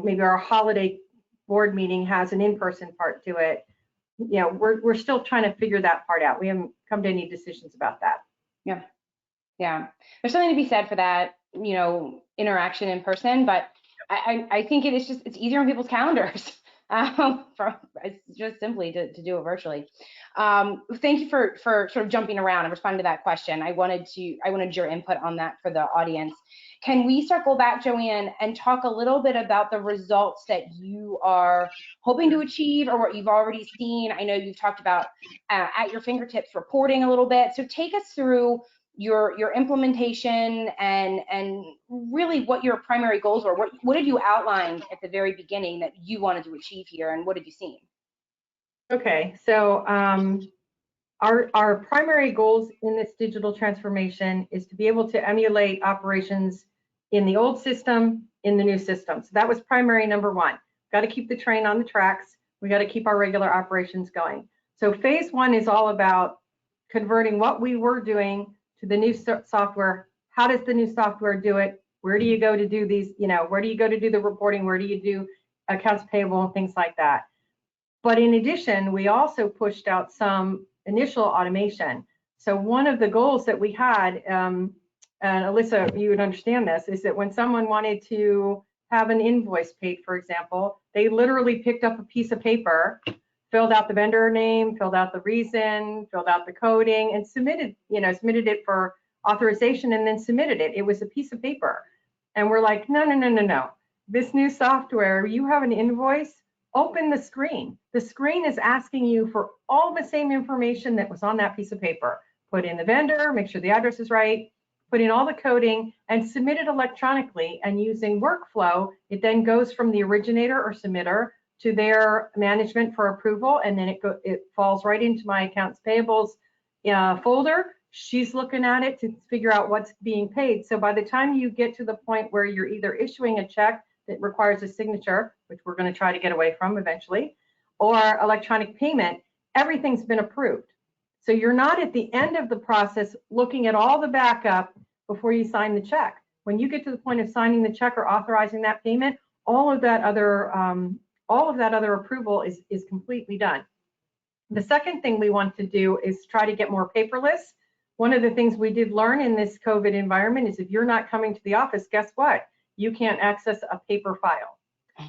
maybe our holiday board meeting has an in-person part to it? You know, we're still trying to figure that part out. We haven't come to any decisions about that. Yeah. There's something to be said for that, you know, interaction in person, but I think it's easier on people's calendars. It's just simply to do it virtually. Thank you for sort of jumping around and responding to that question. I wanted your input on that for the audience. Can we circle back, Joanne, and talk a little bit about the results that you are hoping to achieve or what you've already seen? I know you've talked about at your fingertips reporting a little bit. So take us through your implementation and really what your primary goals were. What did you outline at the very beginning that you wanted to achieve here, and what have you seen? Okay, so our primary goals in this digital transformation is to be able to emulate operations in the old system, in the new system. So that was primary number one. Got to keep the train on the tracks. We got to keep our regular operations going. So phase one is all about converting what we were doing to the new software. How does the new software do it? Where do you go to do these, where do you go to do the reporting? Where do you do accounts payable and things like that? But in addition, we also pushed out some initial automation. So one of the goals that we had, and Alyssa, you would understand this, is that when someone wanted to have an invoice paid, for example, they literally picked up a piece of paper, filled out the vendor name, filled out the reason, filled out the coding, and submitted it for authorization and then submitted it. It was a piece of paper. And we're like, no. This new software, you have an invoice, open the screen. The screen is asking you for all the same information that was on that piece of paper. Put in the vendor, make sure the address is right, put in all the coding, and submit it electronically. And using workflow, it then goes from the originator or submitter to their management for approval, and then it falls right into my accounts payables folder. She's looking at it to figure out what's being paid. So by the time you get to the point where you're either issuing a check that requires a signature, which we're going to try to get away from eventually, or electronic payment, everything's been approved. So you're not at the end of the process looking at all the backup before you sign the check. When you get to the point of signing the check or authorizing that payment, all of that other approval is completely done. The second thing we want to do is try to get more paperless. One of the things we did learn in this COVID environment is if you're not coming to the office, guess what? You can't access a paper file.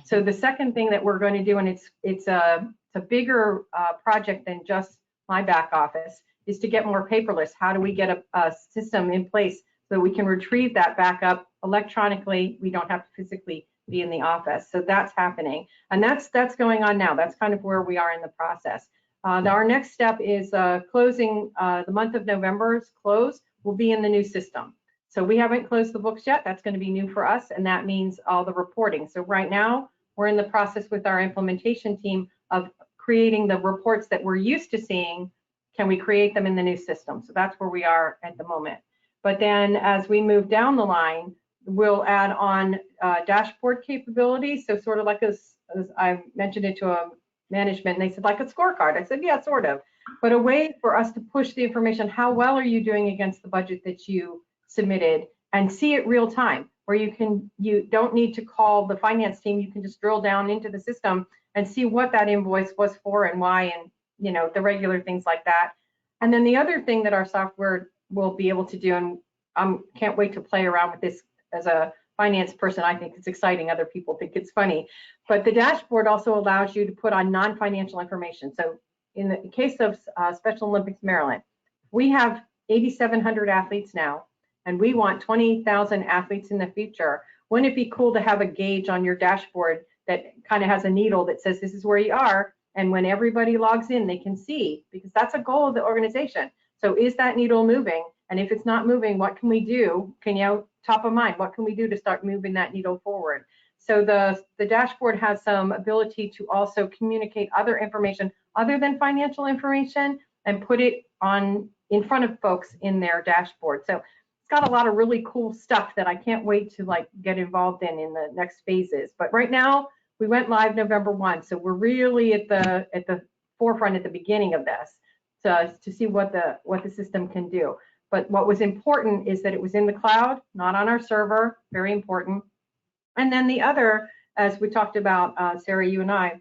So the second thing that we're going to do, and it's a bigger project than just my back office, is to get more paperless. How do we get a system in place so we can retrieve that backup electronically? We don't have to physically be in the office. So that's happening, and that's going on now. That's kind of where we are in the process. Our next step is closing the month of November's close will be in the new system. So we haven't closed the books yet. That's going to be new for us, and that means all the reporting. So right now, we're in the process with our implementation team of creating the reports that we're used to seeing. Can we create them in the new system? So that's where we are at the moment. But then as we move down the line, we'll add on dashboard capabilities. So sort of like as I mentioned it to a management, and they said like a scorecard. I said, yeah, sort of. But a way for us to push the information, how well are you doing against the budget that you submitted, and see it real time, where you don't need to call the finance team. You can just drill down into the system and see what that invoice was for and why, and the regular things like that. And then the other thing that our software will be able to do, and I can't wait to play around with this as a finance person. I think it's exciting. Other people think it's funny. But the dashboard also allows you to put on non-financial information. So in the case of Special Olympics Maryland, we have 8,700 athletes now, and we want 20,000 athletes in the future. Wouldn't it be cool to have a gauge on your dashboard that kind of has a needle that says this is where you are, and when everybody logs in, they can see, because that's a goal of the organization. So is that needle moving? And if it's not moving, what can we do? Top of mind, what can we do to start moving that needle forward? So the dashboard has some ability to also communicate other information other than financial information and put it on in front of folks in their dashboard. So it's got a lot of really cool stuff that I can't wait to get involved in the next phases. But right now, we went live November 1, so we're really at the forefront at the beginning of this, to see what the system can do. But what was important is that it was in the cloud, not on our server. Very important. And then the other, as we talked about, Sarah, you and I,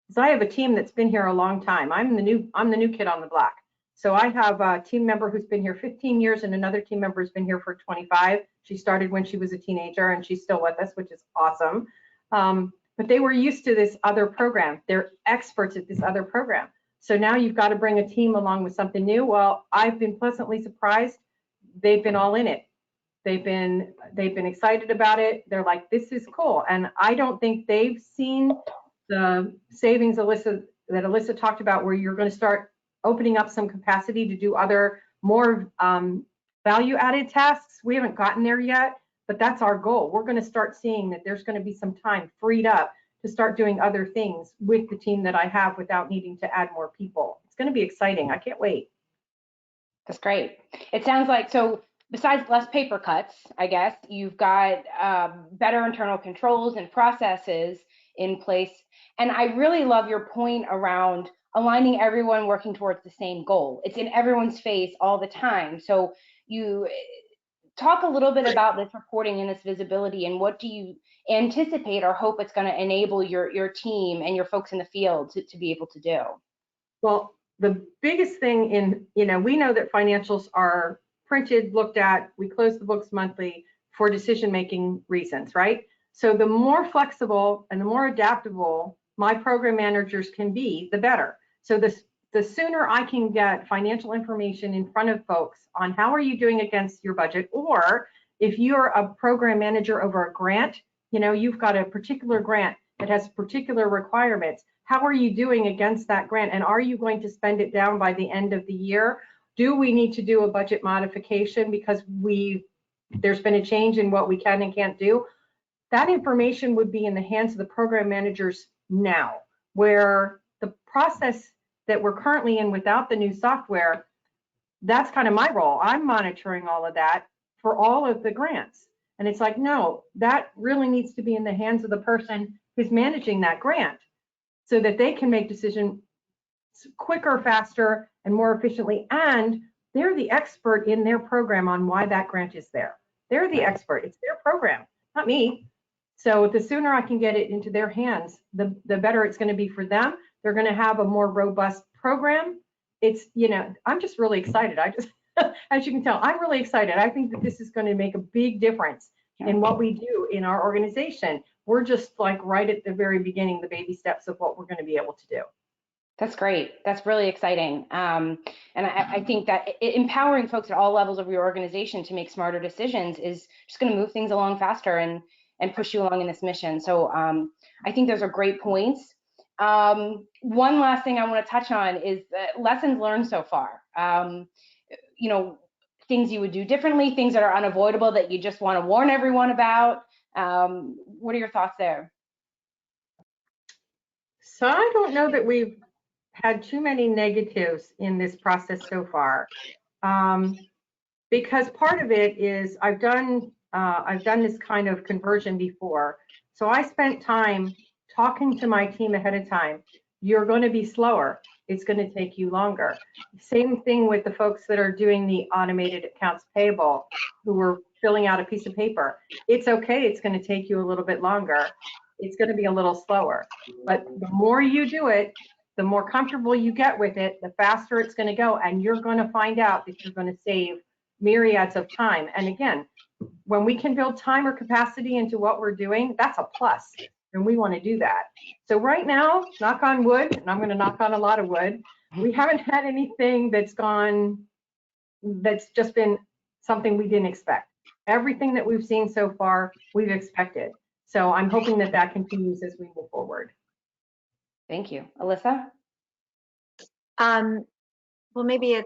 is I have a team that's been here a long time. I'm the new kid on the block. So I have a team member who's been here 15 years, and another team member has been here for 25. She started when she was a teenager, and she's still with us, which is awesome. But they were used to this other program. They're experts at this other program. So now you've got to bring a team along with something new. Well, I've been pleasantly surprised. They've been all in it. They've been excited about it. They're like, this is cool. And I don't think they've seen the savings that Alyssa talked about, where you're going to start opening up some capacity to do other more value-added tasks. We haven't gotten there yet, but that's our goal. We're going to start seeing that there's going to be some time freed up to start doing other things with the team that I have without needing to add more people. It's going to be exciting. I can't wait. That's great. It sounds like, so besides less paper cuts, I guess, you've got better internal controls and processes in place. And I really love your point around aligning everyone working towards the same goal. It's in everyone's face all the time. So you talk a little bit about this reporting and this visibility, and what do you anticipate or hope it's going to enable your team and your folks in the field to be able to do? Well, the biggest thing we know that financials are printed, looked at, we close the books monthly for decision-making reasons, right? So the more flexible and the more adaptable my program managers can be, the better. So the sooner I can get financial information in front of folks on how are you doing against your budget, or if you're a program manager over a grant, you've got a particular grant that has particular requirements. How are you doing against that grant? And are you going to spend it down by the end of the year? Do we need to do a budget modification because there's been a change in what we can and can't do? That information would be in the hands of the program managers now, where the process that we're currently in without the new software, that's kind of my role. I'm monitoring all of that for all of the grants. And it's like, no, that really needs to be in the hands of the person who's managing that grant, so that they can make decisions quicker, faster, and more efficiently. And they're the expert in their program on why that grant is there. They're the expert. It's their program, not me. So the sooner I can get it into their hands, the better it's going to be for them. They're going to have a more robust program. It's, I'm just really excited. As you can tell, I'm really excited. I think that this is going to make a big difference in what we do in our organization. We're just right at the very beginning, the baby steps of what we're going to be able to do. That's great. That's really exciting. And I think that empowering folks at all levels of your organization to make smarter decisions is just going to move things along faster and push you along in this mission. So I think those are great points. One last thing I want to touch on is lessons learned so far. things you would do differently, things that are unavoidable that you just want to warn everyone about? What are your thoughts there? So I don't know that we've had too many negatives in this process so far, because part of it is I've done this kind of conversion before. So I spent time talking to my team ahead of time. You're going to be slower. It's going to take you longer. Same thing with the folks that are doing the automated accounts payable, who were filling out a piece of paper. It's okay. It's going to take you a little bit longer. It's going to be a little slower. But the more you do it, the more comfortable you get with it, the faster it's going to go. And you're going to find out that you're going to save myriads of time. And again, when we can build time or capacity into what we're doing, that's a plus. And we want to do that. So right now, knock on wood, and I'm going to knock on a lot of wood, we haven't had anything that's just been something we didn't expect. Everything that we've seen so far, we've expected. So I'm hoping that that continues as we move forward. Thank you. Alyssa? Well, maybe a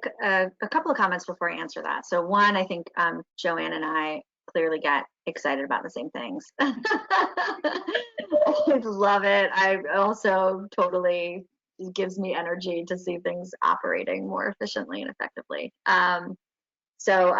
couple of comments before I answer that. So one, I think Joanne and I clearly get excited about the same things. I love it. I also totally, it gives me energy to see things operating more efficiently and effectively. So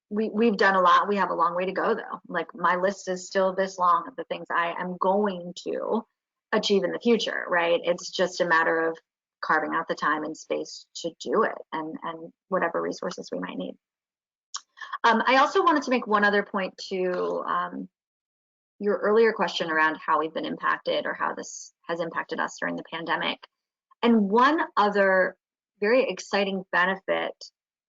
we've done a lot. We have a long way to go though. Like my list is still this long of the things I am going to achieve in the future, right? It's just a matter of carving out the time and space to do it and whatever resources we might need. I also wanted to make one other point to your earlier question around how we've been impacted or how this has impacted us during the pandemic. And one other very exciting benefit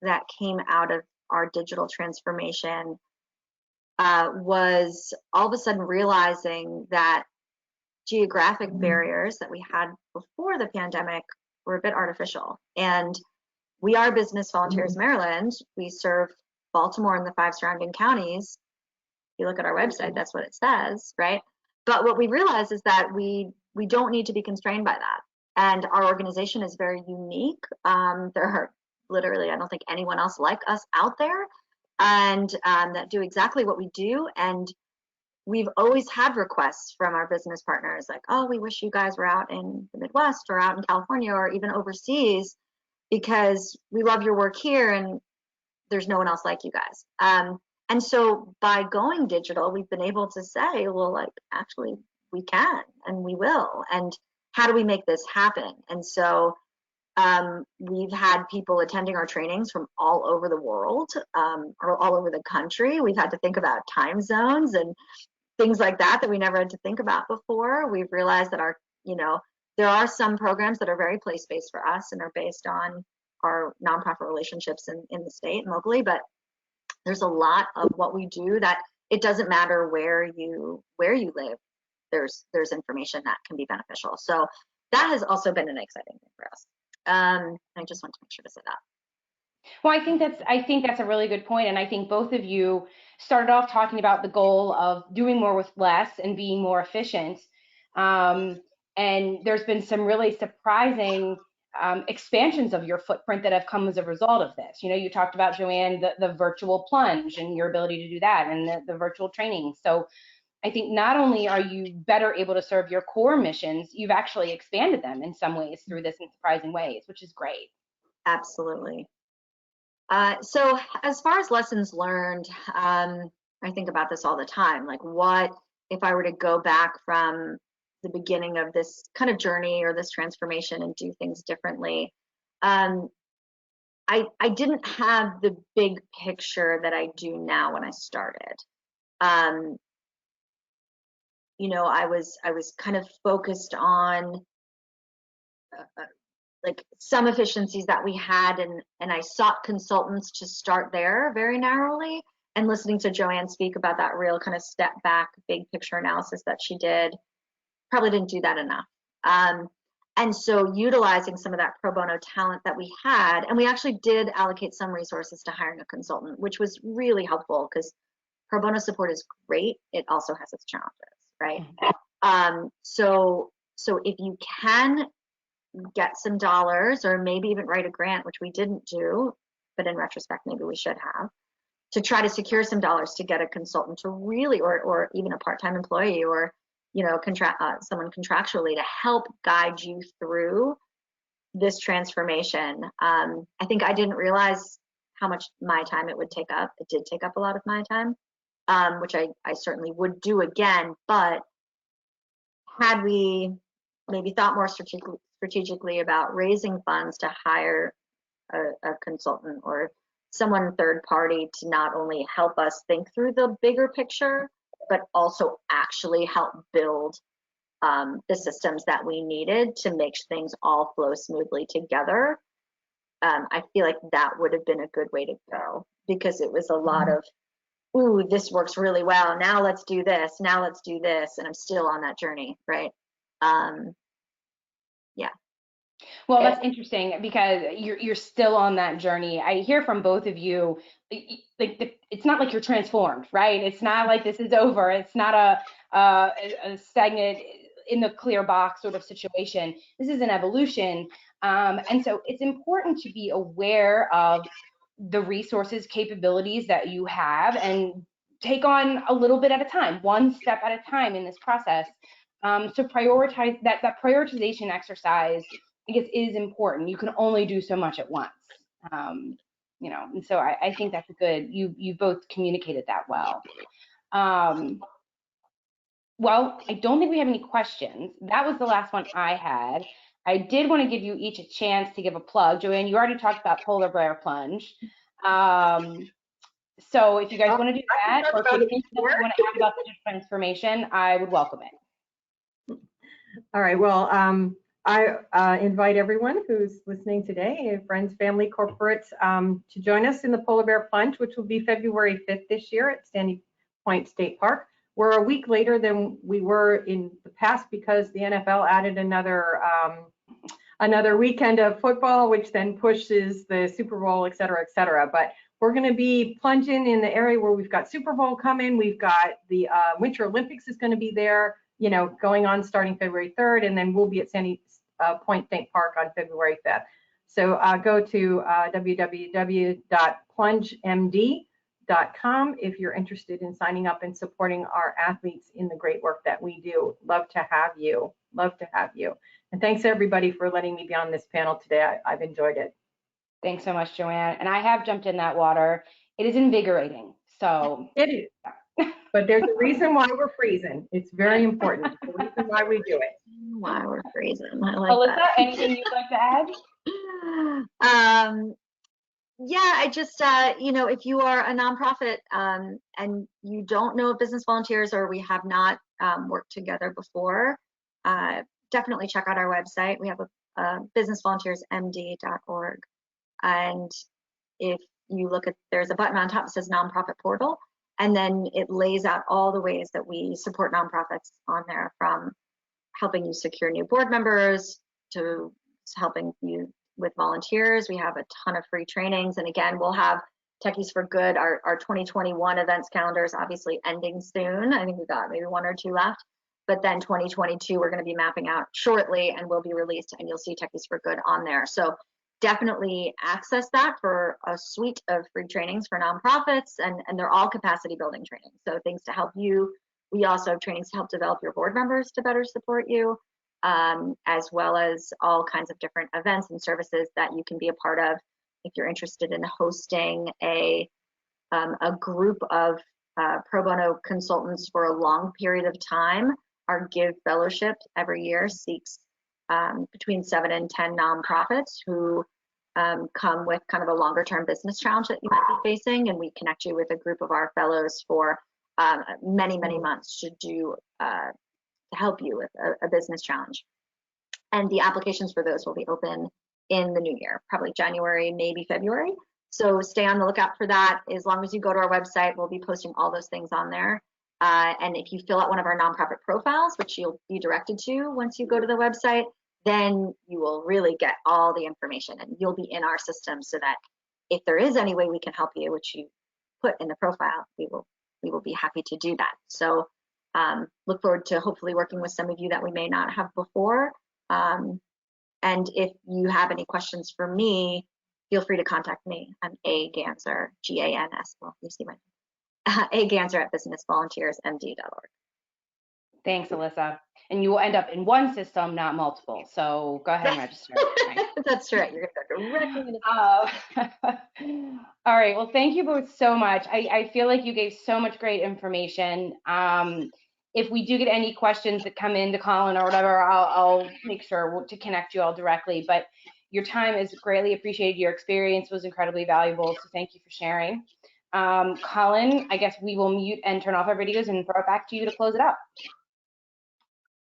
that came out of our digital transformation was all of a sudden realizing that geographic barriers that we had before the pandemic were a bit artificial. And we are Business Volunteers Maryland. We serve Baltimore and the 5 surrounding counties. If you look at our website, that's what it says, right? But what we realize is that we don't need to be constrained by that. And our organization is very unique. There are literally, I don't think anyone else like us out there, and that do exactly what we do. And we've always had requests from our business partners like, oh, we wish you guys were out in the Midwest or out in California or even overseas because we love your work here and there's no one else like you guys. And so by going digital, we've been able to say, well, like, actually, we can and we will. And how do we make this happen? And so we've had people attending our trainings from all over the world or all over the country. We've had to think about time zones and things like that we never had to think about before. We've realized that there are some programs that are very place-based for us and are based on our nonprofit relationships in the state and locally, but there's a lot of what we do that it doesn't matter where you live. There's information that can be beneficial. So that has also been an exciting thing for us. I just want to make sure to say that. Well, I think that's a really good point, and I think both of you started off talking about the goal of doing more with less and being more efficient. And there's been some really surprising expansions of your footprint that have come as a result of this. You talked about, Joanne, the virtual plunge and your ability to do that, and the virtual training. So I think not only are you better able to serve your core missions, you've actually expanded them in some ways through this in surprising ways, which is great. Absolutely. So as far as lessons learned, I think about this all the time. Like, what if I were to go back from the beginning of this kind of journey or this transformation and do things differently? I didn't have the big picture that I do now when I started. I was kind of focused on like some efficiencies that we had, and I sought consultants to start there very narrowly. And listening to Joanne speak about that real kind of step back, big picture analysis that she did, probably didn't do that enough. And so utilizing some of that pro bono talent that we had, and we actually did allocate some resources to hiring a consultant, which was really helpful because pro bono support is great. It also has its challenges, right? So if you can get some dollars or maybe even write a grant, which we didn't do, but in retrospect, maybe we should have, to try to secure some dollars to get a consultant to really, or even a part-time employee, or someone contractually to help guide you through this transformation. I think I didn't realize how much my time it would take up. It did take up a lot of my time, which I certainly would do again. But had we maybe thought more strategically about raising funds to hire a consultant or someone third party to not only help us think through the bigger picture, but also actually help build the systems that we needed to make things all flow smoothly together, I feel like that would have been a good way to go, because it was a lot of, ooh, this works really well, now let's do this, now let's do this, and I'm still on that journey, right? Yeah. Well, that's interesting because you're still on that journey. I hear from both of you, like it's not like you're transformed, right? It's not like this is over. It's not a stagnant in the clear box sort of situation. This is an evolution. And so it's important to be aware of the resources, capabilities that you have, and take on a little bit at a time, one step at a time in this process. So prioritize that prioritization exercise, I guess, is important. You can only do so much at once. And so I think that's good. You both communicated that well. Well, I don't think we have any questions. That was the last one I had. I did want to give you each a chance to give a plug. Joanne, you already talked about polar bear plunge. So if you guys want to do that, or if there's anything else you want to add about the transformation, I would welcome it. All right, well, I invite everyone who's listening today, friends, family, corporates, to join us in the Polar Bear Plunge, which will be February 5th this year at Sandy Point State Park. We're a week later than we were in the past because the NFL added another weekend of football, which then pushes the Super Bowl, et cetera, et cetera. But we're going to be plunging in the area where we've got Super Bowl coming. We've got the Winter Olympics is going to be there, going on starting February 3rd, and then we'll be at Sandy Point State Park on February 5th. So go to www.plungemd.com if you're interested in signing up and supporting our athletes in the great work that we do. Love to have you. Love to have you. And thanks everybody for letting me be on this panel today. I've enjoyed it. Thanks so much, Joanne. And I have jumped in that water. It is invigorating. So it is. But there's a reason why we're freezing. It's very important. The reason why we do it. Why we're freezing. I like Alyssa, that. anything you'd like to add? Yeah, I just, if you are a nonprofit and you don't know of business volunteers, or we have not worked together before, definitely check out our website. We have a businessvolunteersmd.org. And if you look at, there's a button on top that says nonprofit portal, and then it lays out all the ways that we support nonprofits on there, from helping you secure new board members to helping you with volunteers. We have a ton of free trainings. And again, we'll have Techies for Good, our 2021 events calendar is obviously ending soon. I think we've got maybe 1 or 2 left. But then 2022, we're going to be mapping out shortly and will be released, and you'll see Techies for Good on there. So definitely access that for a suite of free trainings for nonprofits, and they're all capacity building trainings. So things to help you. We also have trainings to help develop your board members to better support you, as well as all kinds of different events and services that you can be a part of if you're interested in hosting a group of pro bono consultants for a long period of time. Our Give Fellowship every year seeks between 7 and 10 nonprofits who come with kind of a longer term business challenge that you might be facing, and we connect you with a group of our fellows for many months to help you with a business challenge. And the applications for those will be open in the new year, probably January, maybe February. So stay on the lookout for that. As long as you go to our website, we'll be posting all those things on there. And if you fill out one of our nonprofit profiles, which you'll be directed to once you go to the website, then you will really get all the information, and you'll be in our system, so that if there is any way we can help you, which you put in the profile, we will be happy to do that. So look forward to hopefully working with some of you that we may not have before. And if you have any questions for me, feel free to contact me. I'm A Ganser, G-A-N-S. Well, you see my A Ganser at businessvolunteersmd.org. Thanks, Alyssa. And you will end up in one system, not multiple. So go ahead and register. Right. That's right. You're going to go directly into all right. Well, thank you both so much. I feel like you gave so much great information. If we do get any questions that come in to Colin or whatever, I'll make sure to connect you all directly. But your time is greatly appreciated. Your experience was incredibly valuable. So thank you for sharing. Colin, I guess we will mute and turn off our videos and throw it back to you to close it out.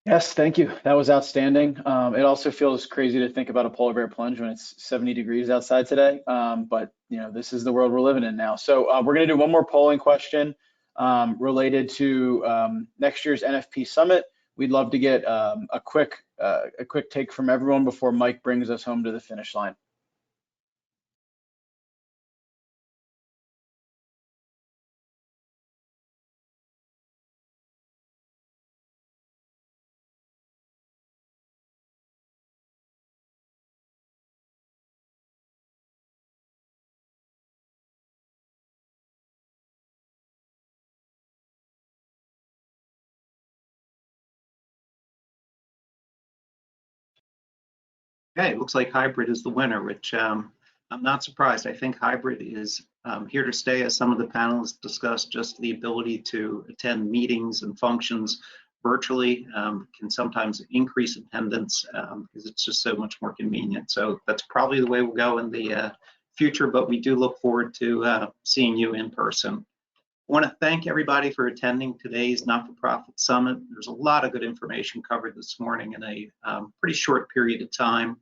Yes, thank you. That was outstanding. It also feels crazy to think about a polar bear plunge when it's 70 degrees outside today. But this is the world we're living in now. So we're going to do one more polling question related to next year's NFP Summit. We'd love to get a quick take from everyone before Mike brings us home to the finish line. Okay, it looks like hybrid is the winner, which I'm not surprised. I think hybrid is here to stay, as some of the panelists discussed. Just the ability to attend meetings and functions virtually can sometimes increase attendance because it's just so much more convenient. So that's probably the way we'll go in the future, but we do look forward to seeing you in person. I want to thank everybody for attending today's Not-for-Profit Summit. There's a lot of good information covered this morning in a pretty short period of time.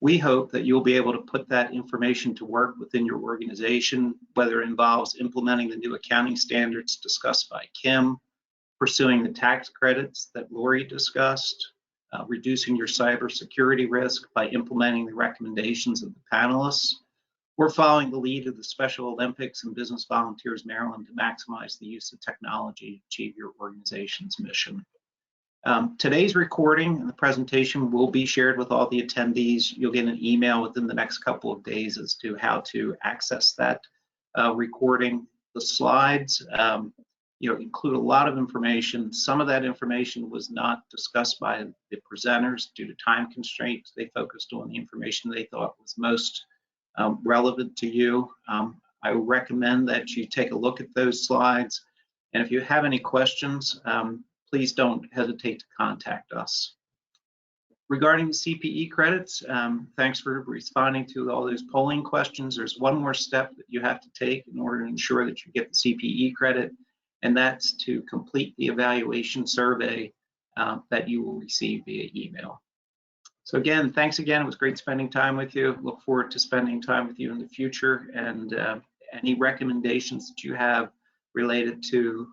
We hope that you'll be able to put that information to work within your organization, whether it involves implementing the new accounting standards discussed by Kim, pursuing the tax credits that Lori discussed, reducing your cybersecurity risk by implementing the recommendations of the panelists. We're following the lead of the Special Olympics and Business Volunteers Maryland to maximize the use of technology to achieve your organization's mission. Today's recording and the presentation will be shared with all the attendees. You'll get an email within the next couple of days as to how to access that recording. The slides include a lot of information. Some of that information was not discussed by the presenters due to time constraints. They focused on the information they thought was most relevant to you. I recommend that you take a look at those slides. And if you have any questions, please don't hesitate to contact us. Regarding the CPE credits, thanks for responding to all those polling questions. There's one more step that you have to take in order to ensure that you get the CPE credit, and that's to complete the evaluation survey that you will receive via email. So again, thanks again. It was great spending time with you. Look forward to spending time with you in the future, and any recommendations that you have related to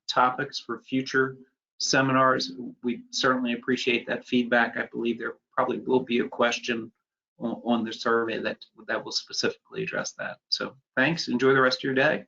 topics for future seminars, we certainly appreciate that feedback. I believe there probably will be a question on the survey that will specifically address that. So thanks. Enjoy the rest of your day.